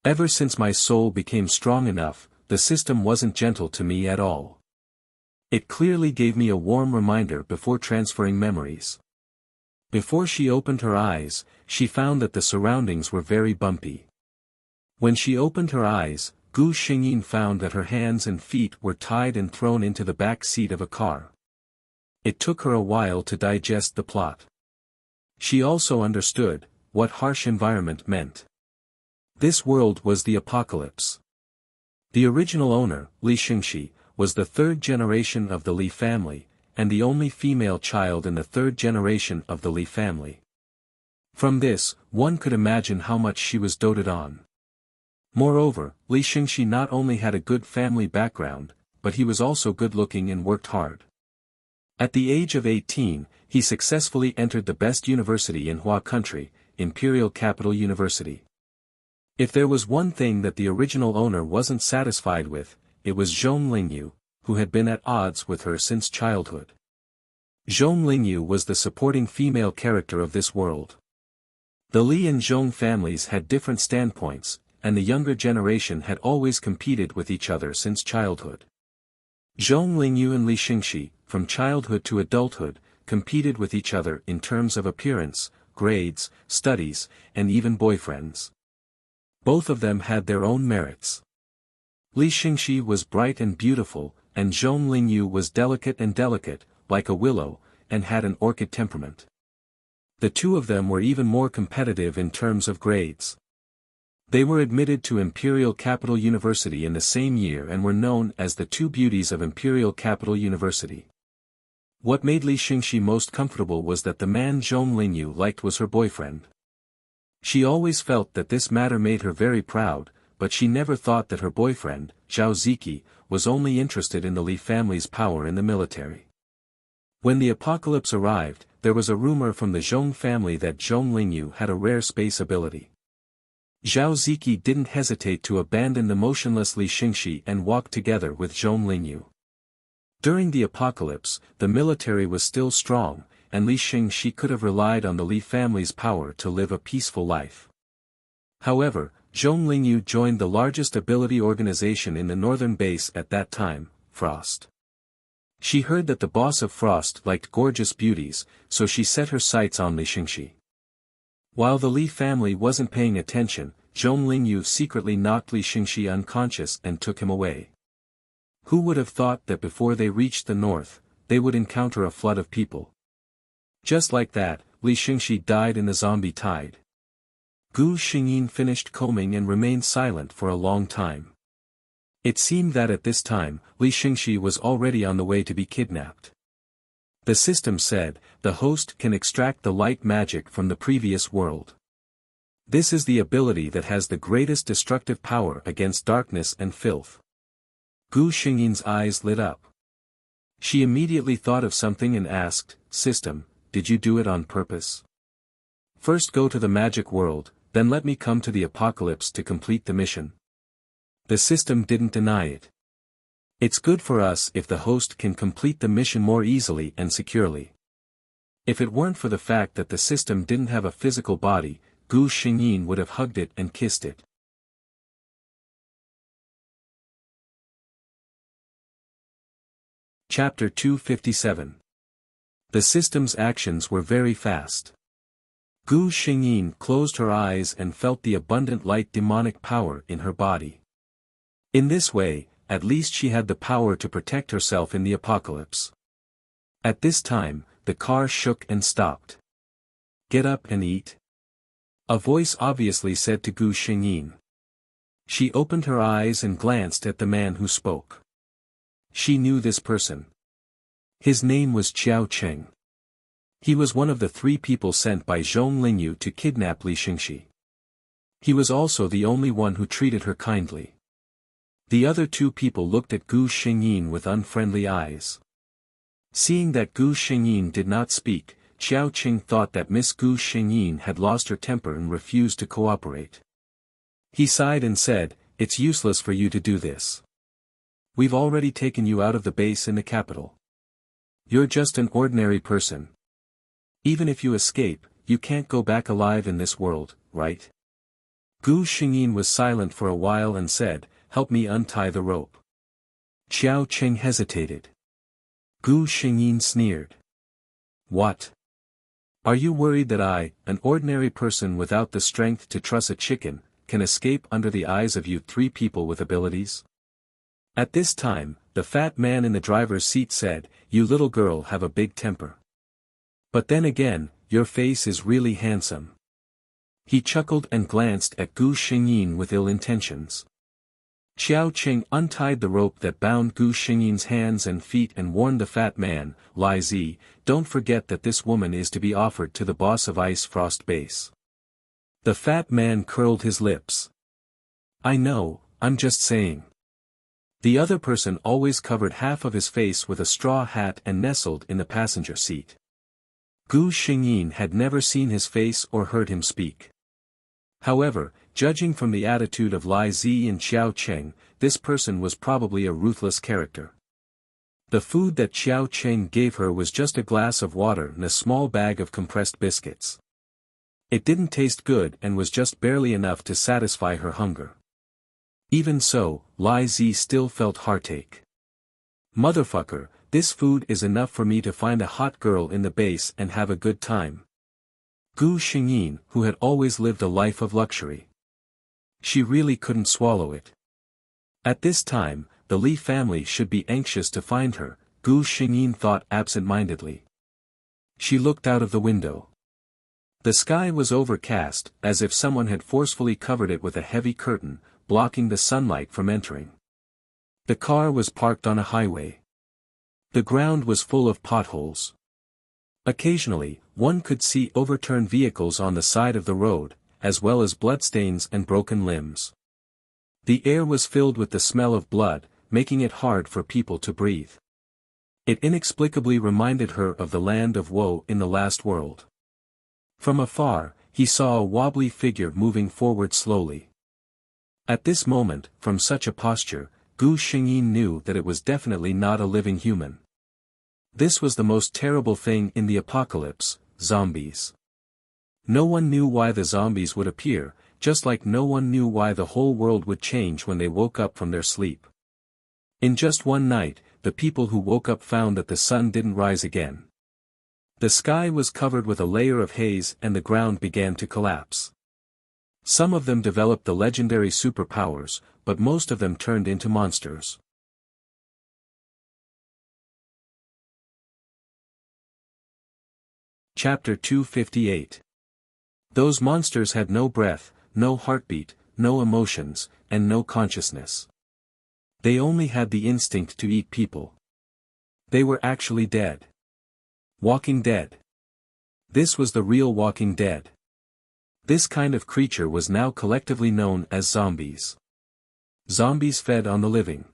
Ever since my soul became strong enough, the system wasn't gentle to me at all. It clearly gave me a warm reminder before transferring memories. Before she opened her eyes, she found that the surroundings were very bumpy. When she opened her eyes, Gu Xingyin found that her hands and feet were tied and thrown into the back seat of a car. It took her a while to digest the plot. She also understood what harsh environment meant. This world was the apocalypse. The original owner, Li Xingxi, was the third generation of the Li family, and the only female child in the third generation of the Li family. From this, one could imagine how much she was doted on. Moreover, Li Xingxi not only had a good family background, but he was also good-looking and worked hard. At the age of 18, he successfully entered the best university in Hua country, Imperial Capital University. If there was one thing that the original owner wasn't satisfied with, it was Zhong Lingyu, who had been at odds with her since childhood. Zhong Lingyu was the supporting female character of this world. The Li and Zhong families had different standpoints, and the younger generation had always competed with each other since childhood. Zhong Lingyu and Li Xingxi, from childhood to adulthood, competed with each other in terms of appearance, grades, studies, and even boyfriends. Both of them had their own merits. Li Xingxi was bright and beautiful, and Zhong Lingyu was delicate, like a willow, and had an orchid temperament. The two of them were even more competitive in terms of grades. They were admitted to Imperial Capital University in the same year and were known as the two beauties of Imperial Capital University. What made Li Xingxi most comfortable was that the man Zhong Lingyu liked was her boyfriend. She always felt that this matter made her very proud, but she never thought that her boyfriend, Zhao Ziki, was only interested in the Li family's power in the military. When the apocalypse arrived, there was a rumor from the Zhong family that Zhong Lingyu had a rare space ability. Zhao Ziki didn't hesitate to abandon the motionless Li Xingxi and walk together with Zhong Lingyu. During the apocalypse, the military was still strong, and Li Xingxi could have relied on the Li family's power to live a peaceful life. However, Zhong Lingyu joined the largest ability organization in the northern base at that time, Frost. She heard that the boss of Frost liked gorgeous beauties, so she set her sights on Li Xingxi. While the Li family wasn't paying attention, Zhong Lingyu secretly knocked Li Xingxi unconscious and took him away. Who would have thought that before they reached the north, they would encounter a flood of people? Just like that, Li Xingxi died in the zombie tide. Gu Xingyin finished combing and remained silent for a long time. It seemed that at this time, Li Xingxi was already on the way to be kidnapped. The system said, the host can extract the light magic from the previous world. This is the ability that has the greatest destructive power against darkness and filth. Gu Xingyin's eyes lit up. She immediately thought of something and asked, System, did you do it on purpose? First go to the magic world, then let me come to the apocalypse to complete the mission. The system didn't deny it. It's good for us if the host can complete the mission more easily and securely. If it weren't for the fact that the system didn't have a physical body, Gu Xingyin would have hugged it and kissed it. Chapter 257. The system's actions were very fast. Gu Xingyin closed her eyes and felt the abundant light demonic power in her body. In this way, at least she had the power to protect herself in the apocalypse. At this time, the car shook and stopped. Get up and eat. A voice obviously said to Gu Xingyin. She opened her eyes and glanced at the man who spoke. She knew this person. His name was Qiao Cheng. He was one of the 3 people sent by Zhong Lingyu to kidnap Li Xingxi. He was also the only one who treated her kindly. The other 2 people looked at Gu Xingyin with unfriendly eyes. Seeing that Gu Xingyin did not speak, Qiao Cheng thought that Miss Gu Xingyin had lost her temper and refused to cooperate. He sighed and said, It's useless for you to do this. We've already taken you out of the base in the capital. You're just an ordinary person. Even if you escape, you can't go back alive in this world, right? Gu Xingyin was silent for a while and said, Help me untie the rope. Qiao Cheng hesitated. Gu Xingyin sneered. What? Are you worried that I, an ordinary person without the strength to truss a chicken, can escape under the eyes of you 3 people with abilities? At this time, the fat man in the driver's seat said, "You little girl have a big temper. But then again, your face is really handsome." He chuckled and glanced at Gu Xingyin with ill intentions. Xiao Qing untied the rope that bound Gu Xingyin's hands and feet and warned the fat man, "Li Zi, don't forget that this woman is to be offered to the boss of Ice Frost Base." The fat man curled his lips. "I know, I'm just saying." The other person always covered half of his face with a straw hat and nestled in the passenger seat. Gu Xingyin had never seen his face or heard him speak. However, judging from the attitude of Li Zi and Xiao Cheng, this person was probably a ruthless character. The food that Xiao Cheng gave her was just a glass of water and a small bag of compressed biscuits. It didn't taste good and was just barely enough to satisfy her hunger. Even so, Li Zi still felt heartache. "Motherfucker, this food is enough for me to find a hot girl in the base and have a good time." Gu Xingyin, who had always lived a life of luxury. She really couldn't swallow it. At this time, the Li family should be anxious to find her, Gu Xingyin thought absent-mindedly. She looked out of the window. The sky was overcast, as if someone had forcefully covered it with a heavy curtain, blocking the sunlight from entering. The car was parked on a highway. The ground was full of potholes. Occasionally, one could see overturned vehicles on the side of the road, as well as bloodstains and broken limbs. The air was filled with the smell of blood, making it hard for people to breathe. It inexplicably reminded her of the land of woe in the last world. From afar, he saw a wobbly figure moving forward slowly. At this moment, from such a posture, Gu Xingyin knew that it was definitely not a living human. This was the most terrible thing in the apocalypse, zombies. No one knew why the zombies would appear, just like no one knew why the whole world would change when they woke up from their sleep. In just one night, the people who woke up found that the sun didn't rise again. The sky was covered with a layer of haze and the ground began to collapse. Some of them developed the legendary superpowers, but most of them turned into monsters. Chapter 258. Those monsters had no breath, no heartbeat, no emotions, and no consciousness. They only had the instinct to eat people. They were actually dead. Walking Dead. This was the real Walking Dead. This kind of creature was now collectively known as zombies. Zombies fed on the living.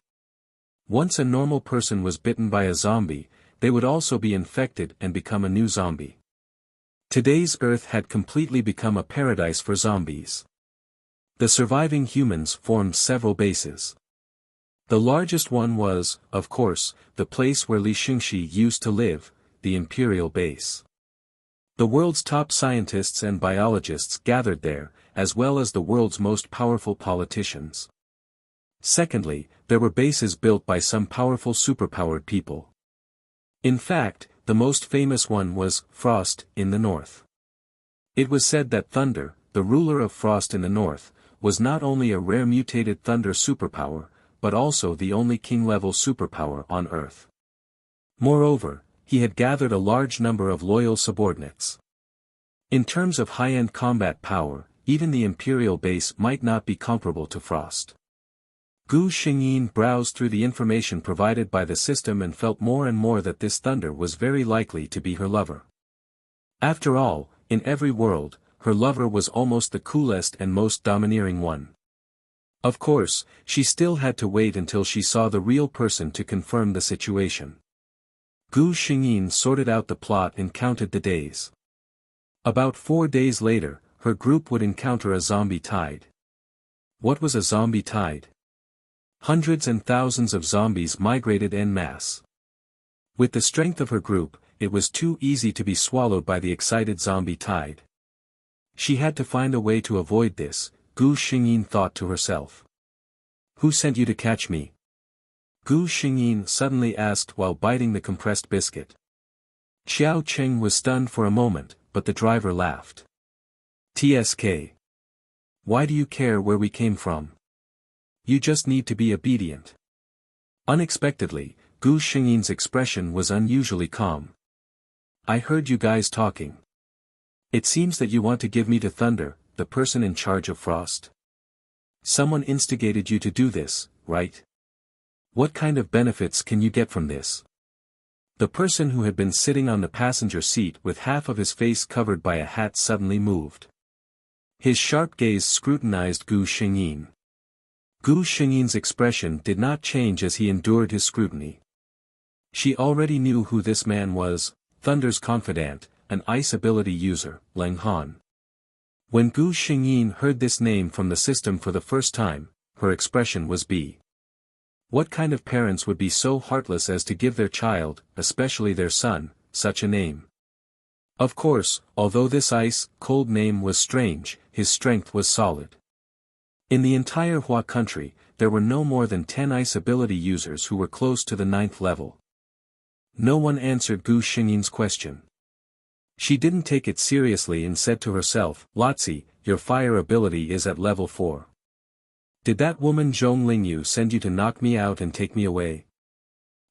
Once a normal person was bitten by a zombie, they would also be infected and become a new zombie. Today's Earth had completely become a paradise for zombies. The surviving humans formed several bases. The largest one was, of course, the place where Li Xingxi used to live, the Imperial Base. The world's top scientists and biologists gathered there, as well as the world's most powerful politicians. Secondly, there were bases built by some powerful superpowered people. In fact, the most famous one was Frost in the north. It was said that Thunder, the ruler of Frost in the north, was not only a rare mutated thunder superpower, but also the only king-level superpower on Earth. Moreover, he had gathered a large number of loyal subordinates. In terms of high-end combat power, even the Imperial Base might not be comparable to Frost. Gu Xingyin browsed through the information provided by the system and felt more and more that this Thunder was very likely to be her lover. After all, in every world, her lover was almost the coolest and most domineering one. Of course, she still had to wait until she saw the real person to confirm the situation. Gu Xingyin sorted out the plot and counted the days. About 4 days later, her group would encounter a zombie tide. What was a zombie tide? Hundreds and thousands of zombies migrated en masse. With the strength of her group, it was too easy to be swallowed by the excited zombie tide. She had to find a way to avoid this, Gu Xingyin thought to herself. Who sent you to catch me? Gu Xingyin suddenly asked while biting the compressed biscuit. Xiao Cheng was stunned for a moment, but the driver laughed. TSK. Why do you care where we came from? You just need to be obedient. Unexpectedly, Gu Xingyin's expression was unusually calm. I heard you guys talking. It seems that you want to give me to Thunder, the person in charge of Frost. Someone instigated you to do this, right? What kind of benefits can you get from this? The person who had been sitting on the passenger seat with half of his face covered by a hat suddenly moved. His sharp gaze scrutinized Gu Xingyin. Gu Xingyin's expression did not change as he endured his scrutiny. She already knew who this man was, Thunder's confidant, an ice ability user, Leng Han. When Gu Xingyin heard this name from the system for the first time, her expression was B. What kind of parents would be so heartless as to give their child, especially their son, such a name? Of course, although this ice-cold name was strange, his strength was solid. In the entire Hua country, there were no more than 10 ice ability users who were close to the 9th level. No one answered Gu Xingyin's question. She didn't take it seriously and said to herself, Lotzi, your fire ability is at level 4. Did that woman Zhong Lingyu send you to knock me out and take me away?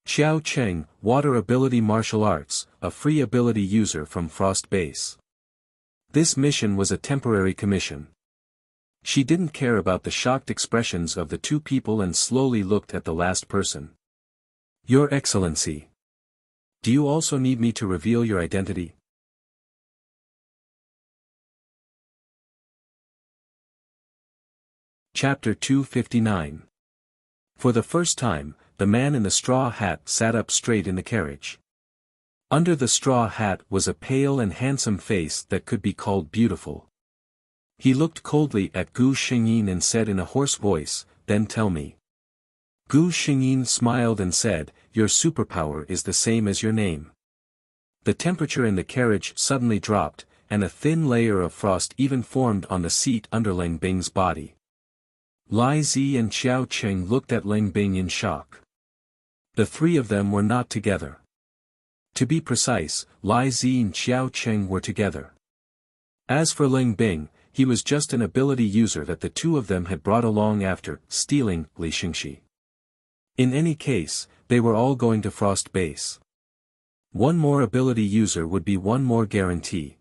Xiao Cheng, water ability martial arts, a free ability user from Frost Base. This mission was a temporary commission. She didn't care about the shocked expressions of the two people and slowly looked at the last person. Your Excellency. Do you also need me to reveal your identity? Chapter 259. For the first time, the man in the straw hat sat up straight in the carriage. Under the straw hat was a pale and handsome face that could be called beautiful. He looked coldly at Gu Xingyin and said in a hoarse voice, Then tell me. Gu Xingyin smiled and said, Your superpower is the same as your name. The temperature in the carriage suddenly dropped, and a thin layer of frost even formed on the seat under Leng Bing's body. Lai Zi and Xiao Cheng looked at Leng Bing in shock. The three of them were not together. To be precise, Lai Zi and Xiao Cheng were together. As for Leng Bing, he was just an ability user that the two of them had brought along after stealing Li Xingxi. In any case, they were all going to Frost Base. One more ability user would be one more guarantee.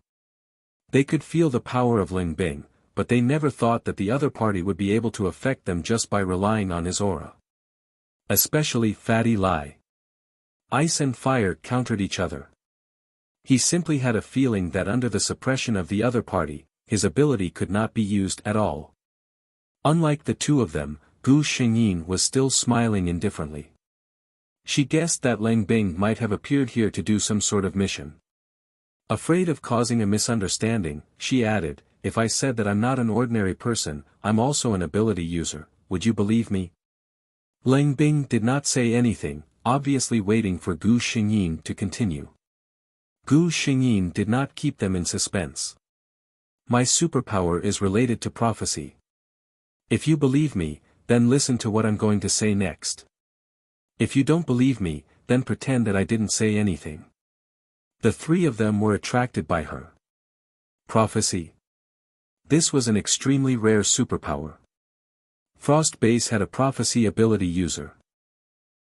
They could feel the power of Leng Bing, but they never thought that the other party would be able to affect them just by relying on his aura. Especially Fatty Lai. Ice and fire countered each other. He simply had a feeling that under the suppression of the other party, his ability could not be used at all. Unlike the two of them, Gu Xingyin was still smiling indifferently. She guessed that Leng Bing might have appeared here to do some sort of mission. Afraid of causing a misunderstanding, she added, If I said that I'm not an ordinary person, I'm also an ability user, would you believe me? Leng Bing did not say anything, obviously waiting for Gu Xingyin to continue. Gu Xingyin did not keep them in suspense. My superpower is related to prophecy. If you believe me, then listen to what I'm going to say next. If you don't believe me, then pretend that I didn't say anything. The three of them were attracted by her. Prophecy. This was an extremely rare superpower. Frost Base had a prophecy ability user.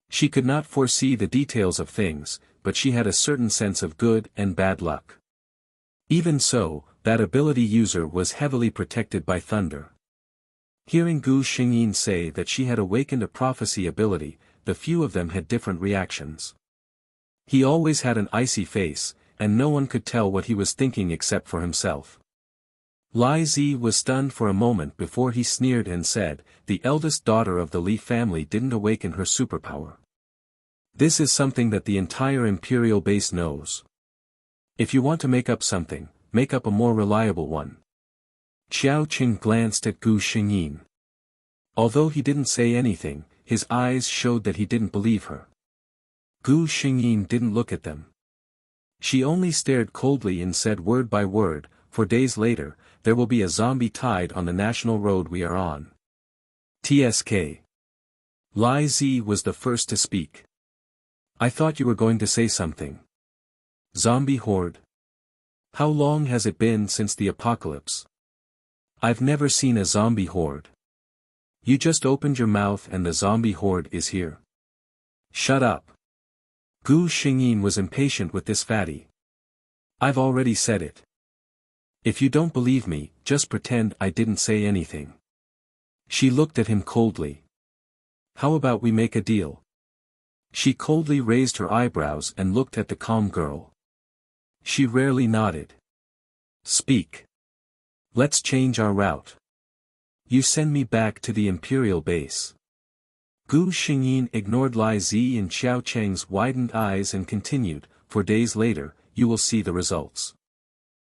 She could not foresee the details of things, but she had a certain sense of good and bad luck. Even so, that ability user was heavily protected by Thunder. Hearing Gu Xingyin say that she had awakened a prophecy ability, the few of them had different reactions. He always had an icy face, and no one could tell what he was thinking except for himself. Lai Zi was stunned for a moment before he sneered and said, The eldest daughter of the Li family didn't awaken her superpower. This is something that the entire Imperial base knows. If you want to make up something, make up a more reliable one. Xiao Qing glanced at Gu Xingyin. Although he didn't say anything, his eyes showed that he didn't believe her. Gu Xingyin didn't look at them. She only stared coldly and said word by word, For days later, there will be a zombie tide on the national road we are on. TSK. Lai Zi was the first to speak. I thought you were going to say something. Zombie horde? How long has it been since the apocalypse? I've never seen a zombie horde. You just opened your mouth and the zombie horde is here. Shut up. Gu Xingyin was impatient with this fatty. I've already said it. If you don't believe me, just pretend I didn't say anything. She looked at him coldly. How about we make a deal? She coldly raised her eyebrows and looked at the calm girl. She rarely nodded. Speak. Let's change our route. You send me back to the Imperial base. Gu Xingyin ignored Li Zi and Xiao Cheng's widened eyes and continued, 4 days later, you will see the results.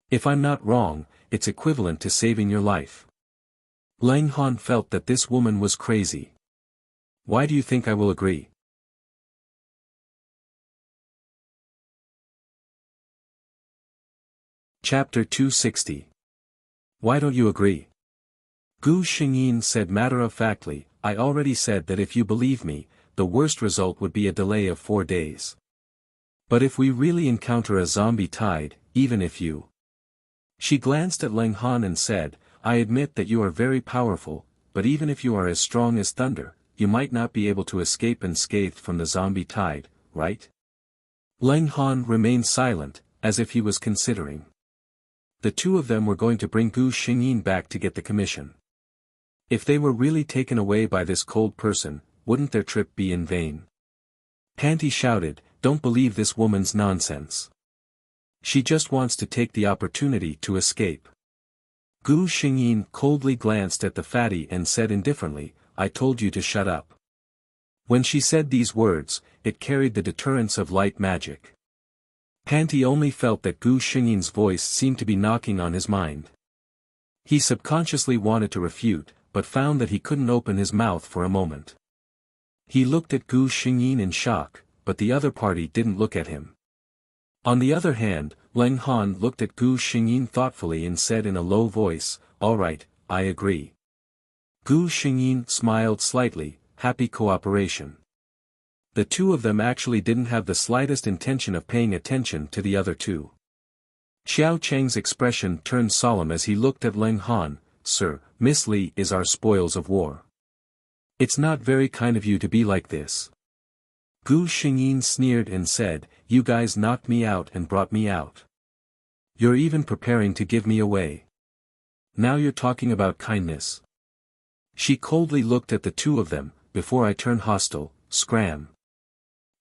If I'm not wrong, it's equivalent to saving your life. Lang Han felt that this woman was crazy. Why do you think I will agree? Chapter 260. Why don't you agree? Gu Xingyin said matter-of-factly, I already said that if you believe me, the worst result would be a delay of 4 days. But if we really encounter a zombie tide, even if you... She glanced at Lang Han and said, I admit that you are very powerful, but even if you are as strong as thunder, you might not be able to escape unscathed from the zombie tide, right? Lang Han remained silent, as if he was considering. The two of them were going to bring Gu Xingyin back to get the commission. If they were really taken away by this cold person, wouldn't their trip be in vain? Panty shouted, don't believe this woman's nonsense. She just wants to take the opportunity to escape. Gu Xingyin coldly glanced at the fatty and said indifferently, I told you to shut up. When she said these words, it carried the deterrence of light magic. Panty only felt that Gu Xingyin's voice seemed to be knocking on his mind. He subconsciously wanted to refute, but found that he couldn't open his mouth for a moment. He looked at Gu Xingyin in shock, but the other party didn't look at him. On the other hand, Lang Han looked at Gu Xingyin thoughtfully and said in a low voice, all right, I agree. Gu Xingyin smiled slightly, happy cooperation. The two of them actually didn't have the slightest intention of paying attention to the other two. Xiao Cheng's expression turned solemn as he looked at Lang Han, Sir, Miss Li is our spoils of war. It's not very kind of you to be like this. Gu Xingyin sneered and said, you guys knocked me out and brought me out. You're even preparing to give me away. Now you're talking about kindness. She coldly looked at the two of them, before I turn hostile, scram.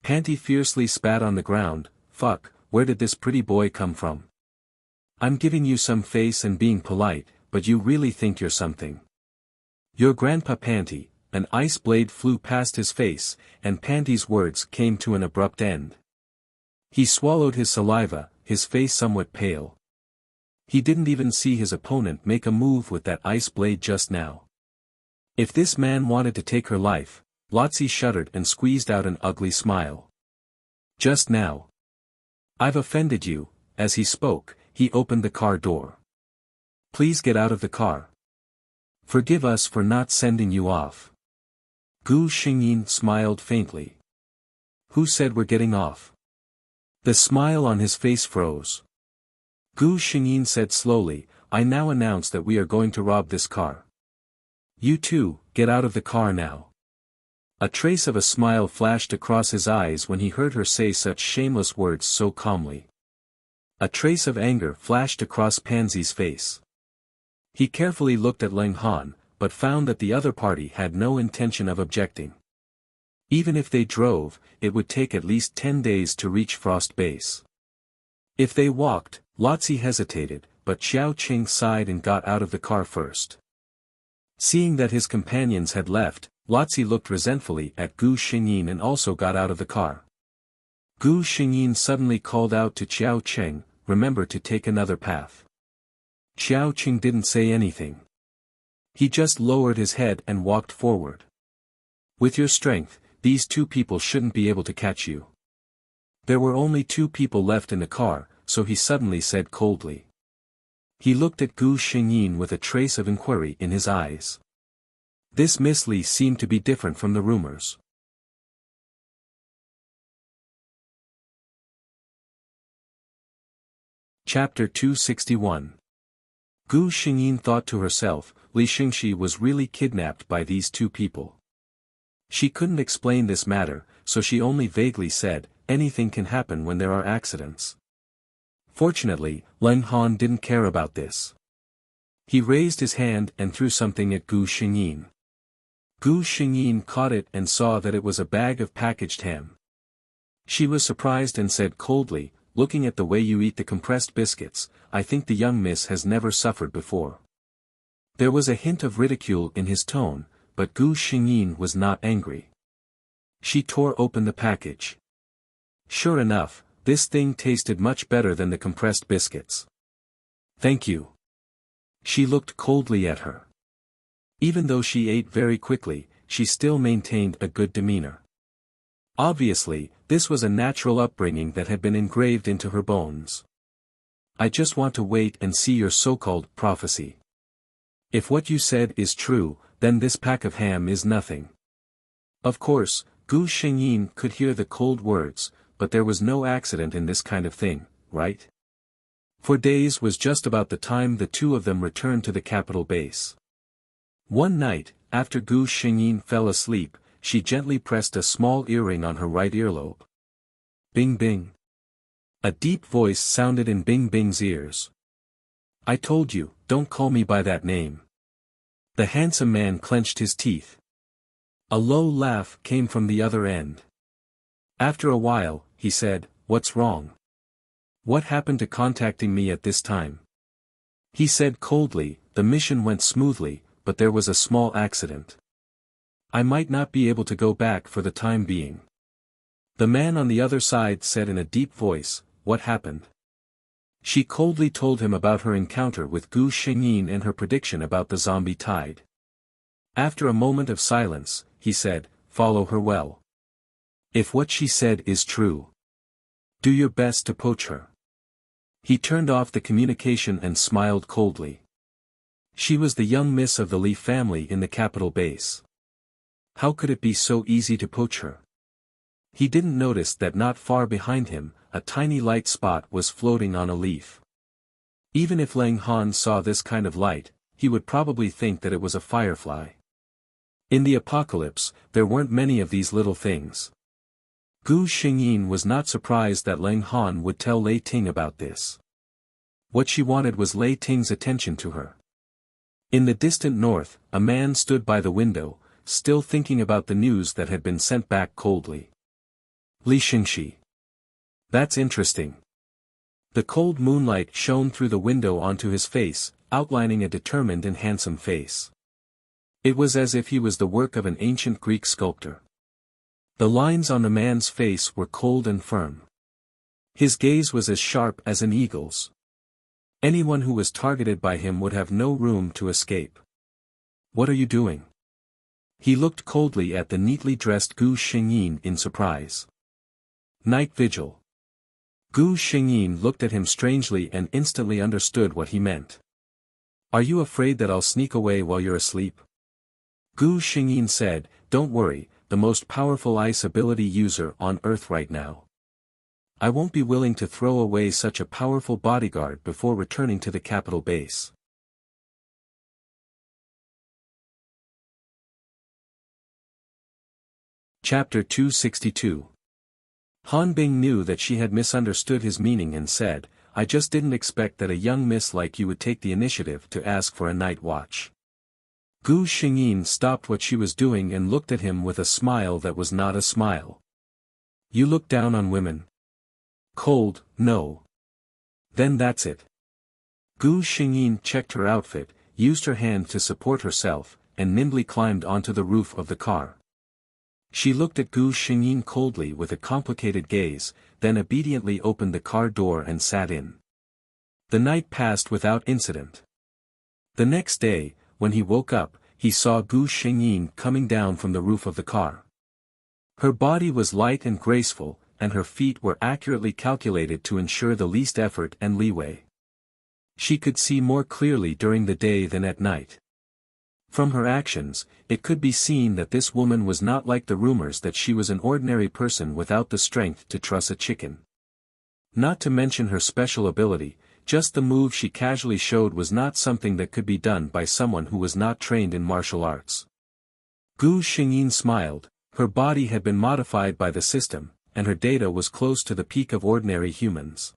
Panty fiercely spat on the ground, fuck, where did this pretty boy come from? I'm giving you some face and being polite, but you really think you're something. Your grandpa Panty. An ice blade flew past his face, and Panty's words came to an abrupt end. He swallowed his saliva, his face somewhat pale. He didn't even see his opponent make a move with that ice blade just now. If this man wanted to take her life, Lotzi shuddered and squeezed out an ugly smile. Just now. I've offended you. As he spoke, he opened the car door. Please get out of the car. Forgive us for not sending you off. Gu Xingyin smiled faintly. Who said we're getting off? The smile on his face froze. Gu Xingyin said slowly, I now announce that we are going to rob this car. You two, get out of the car now. A trace of a smile flashed across his eyes when he heard her say such shameless words so calmly. A trace of anger flashed across Pansy's face. He carefully looked at Lang Han, but found that the other party had no intention of objecting. Even if they drove, it would take at least 10 days to reach Frost Base. If they walked, Lotzi hesitated, but Xiao Qing sighed and got out of the car first. Seeing that his companions had left, Lotzi looked resentfully at Gu Xingyin and also got out of the car. Gu Xingyin suddenly called out to Xiao Qing, remember to take another path. Xiao Qing didn't say anything. He just lowered his head and walked forward. With your strength, these two people shouldn't be able to catch you. There were only 2 people left in the car, so he suddenly said coldly. He looked at Gu Xingyin with a trace of inquiry in his eyes. This Miss Li seemed to be different from the rumors. Chapter 261. Gu Xingyin thought to herself, Li Xingxi was really kidnapped by these 2 people. She couldn't explain this matter, so she only vaguely said, anything can happen when there are accidents. Fortunately, Leng Han didn't care about this. He raised his hand and threw something at Gu Xingyin. Gu Xingyin caught it and saw that it was a bag of packaged ham. She was surprised and said coldly, looking at the way you eat the compressed biscuits, I think the young miss has never suffered before. There was a hint of ridicule in his tone, but Gu Xingyin was not angry. She tore open the package. Sure enough, this thing tasted much better than the compressed biscuits. Thank you. She looked coldly at her. Even though she ate very quickly, she still maintained a good demeanor. Obviously, this was a natural upbringing that had been engraved into her bones. I just want to wait and see your so-called prophecy. If what you said is true, then this pack of ham is nothing. Of course, Gu Xingyin could hear the cold words, but there was no accident in this kind of thing, right? 4 days was just about the time the two of them returned to the capital base. One night, after Gu Xingyin fell asleep, she gently pressed a small earring on her right earlobe. Bing bing. A deep voice sounded in Bing Bing's ears. I told you, don't call me by that name. The handsome man clenched his teeth. A low laugh came from the other end. After a while, he said, what's wrong? What happened to contacting me at this time? He said coldly, the mission went smoothly, but there was a small accident. I might not be able to go back for the time being. The man on the other side said in a deep voice, what happened? She coldly told him about her encounter with Gu Xingyin and her prediction about the zombie tide. After a moment of silence, he said, follow her well. If what she said is true, do your best to poach her. He turned off the communication and smiled coldly. She was the young miss of the Li family in the capital base. How could it be so easy to poach her? He didn't notice that not far behind him, a tiny light spot was floating on a leaf. Even if Leng Han saw this kind of light, he would probably think that it was a firefly. In the apocalypse, there weren't many of these little things. Gu Xingyin was not surprised that Leng Han would tell Lei Ting about this. What she wanted was Lei Ting's attention to her. In the distant north, a man stood by the window, still thinking about the news that had been sent back coldly. Li Xingxi. That's interesting. The cold moonlight shone through the window onto his face, outlining a determined and handsome face. It was as if he was the work of an ancient Greek sculptor. The lines on the man's face were cold and firm. His gaze was as sharp as an eagle's. Anyone who was targeted by him would have no room to escape. What are you doing? He looked coldly at the neatly dressed Gu Xingyin in surprise. Night vigil. Gu Xingyin looked at him strangely and instantly understood what he meant. Are you afraid that I'll sneak away while you're asleep? Gu Xingyin said, don't worry, the most powerful ice ability user on Earth right now. I won't be willing to throw away such a powerful bodyguard before returning to the capital base. Chapter 262. Han Bing knew that she had misunderstood his meaning and said, I just didn't expect that a young miss like you would take the initiative to ask for a night watch. Gu Xingyin stopped what she was doing and looked at him with a smile that was not a smile. You look down on women? Cold, no. Then that's it. Gu Xingyin checked her outfit, used her hand to support herself, and nimbly climbed onto the roof of the car. She looked at Gu Xingyin coldly with a complicated gaze, then obediently opened the car door and sat in. The night passed without incident. The next day, when he woke up, he saw Gu Xingyin coming down from the roof of the car. Her body was light and graceful, and her feet were accurately calculated to ensure the least effort and leeway. She could see more clearly during the day than at night. From her actions, it could be seen that this woman was not like the rumors that she was an ordinary person without the strength to truss a chicken. Not to mention her special ability, just the move she casually showed was not something that could be done by someone who was not trained in martial arts. Gu Xingyin smiled, Her body had been modified by the system, and her data was close to the peak of ordinary humans.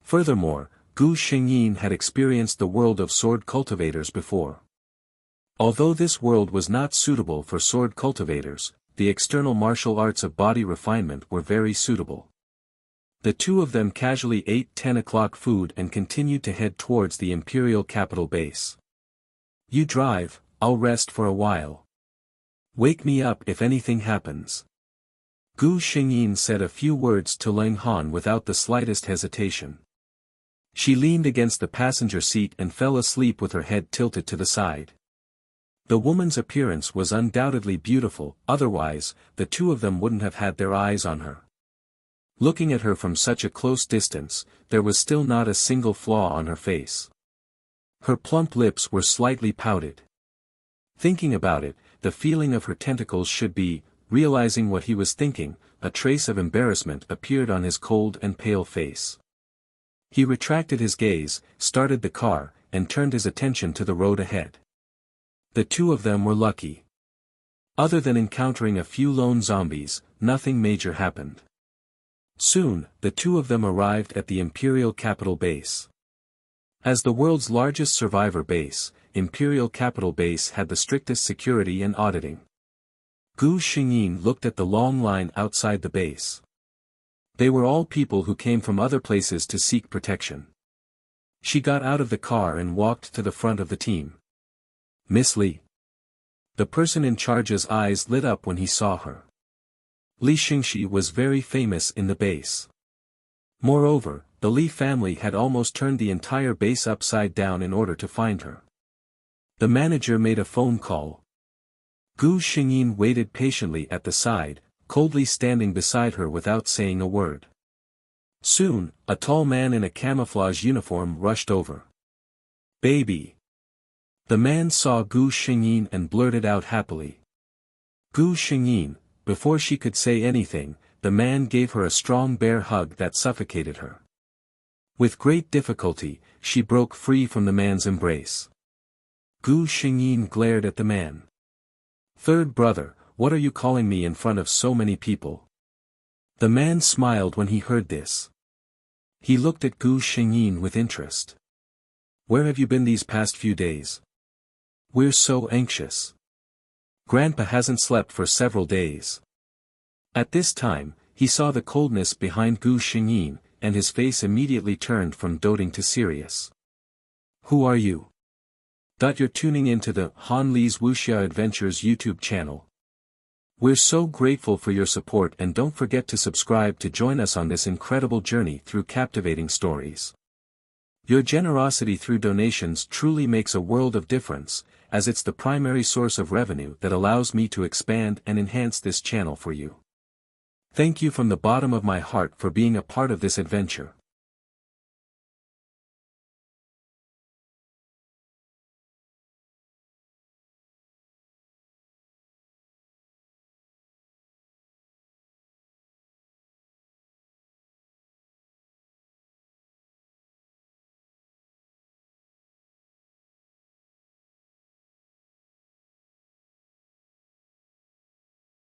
Furthermore, Gu Xingyin had experienced the world of sword cultivators before. Although this world was not suitable for sword cultivators, the external martial arts of body refinement were very suitable. The two of them casually ate 10 o'clock food and continued to head towards the imperial capital base. You drive, I'll rest for a while. Wake me up if anything happens. Gu Xingyin said a few words to Leng Han without the slightest hesitation. She leaned against the passenger seat and fell asleep with her head tilted to the side. The woman's appearance was undoubtedly beautiful, otherwise, the two of them wouldn't have had their eyes on her. Looking at her from such a close distance, there was still not a single flaw on her face. Her plump lips were slightly pouted. Thinking about it, the feeling of her tentacles should be, realizing what he was thinking, a trace of embarrassment appeared on his cold and pale face. He retracted his gaze, started the car, and turned his attention to the road ahead. The two of them were lucky. Other than encountering a few lone zombies, nothing major happened. Soon, the two of them arrived at the Imperial Capital Base. As the world's largest survivor base, Imperial Capital Base had the strictest security and auditing. Gu Xingyin looked at the long line outside the base. They were all people who came from other places to seek protection. She got out of the car and walked to the front of the team. Miss Li. The person in charge's eyes lit up when he saw her. Li Xingxi was very famous in the base. Moreover, the Li family had almost turned the entire base upside down in order to find her. The manager made a phone call. Gu Xingyin waited patiently at the side, coldly standing beside her without saying a word. Soon, a tall man in a camouflage uniform rushed over. Baby. The man saw Gu Xingyin and blurted out happily. Gu Xingyin, before she could say anything, the man gave her a strong bear hug that suffocated her. With great difficulty, she broke free from the man's embrace. Gu Xingyin glared at the man. Third brother, what are you calling me in front of so many people? The man smiled when he heard this. He looked at Gu Xingyin with interest. Where have you been these past few days? We're so anxious. Grandpa hasn't slept for several days. At this time, he saw the coldness behind Gu Xingyin, and his face immediately turned from doting to serious. Who are you? You're tuning into the Han Li's Wuxia Adventures YouTube channel. We're so grateful for your support, and don't forget to subscribe to join us on this incredible journey through captivating stories. Your generosity through donations truly makes a world of difference, as it's the primary source of revenue that allows me to expand and enhance this channel for you. Thank you from the bottom of my heart for being a part of this adventure.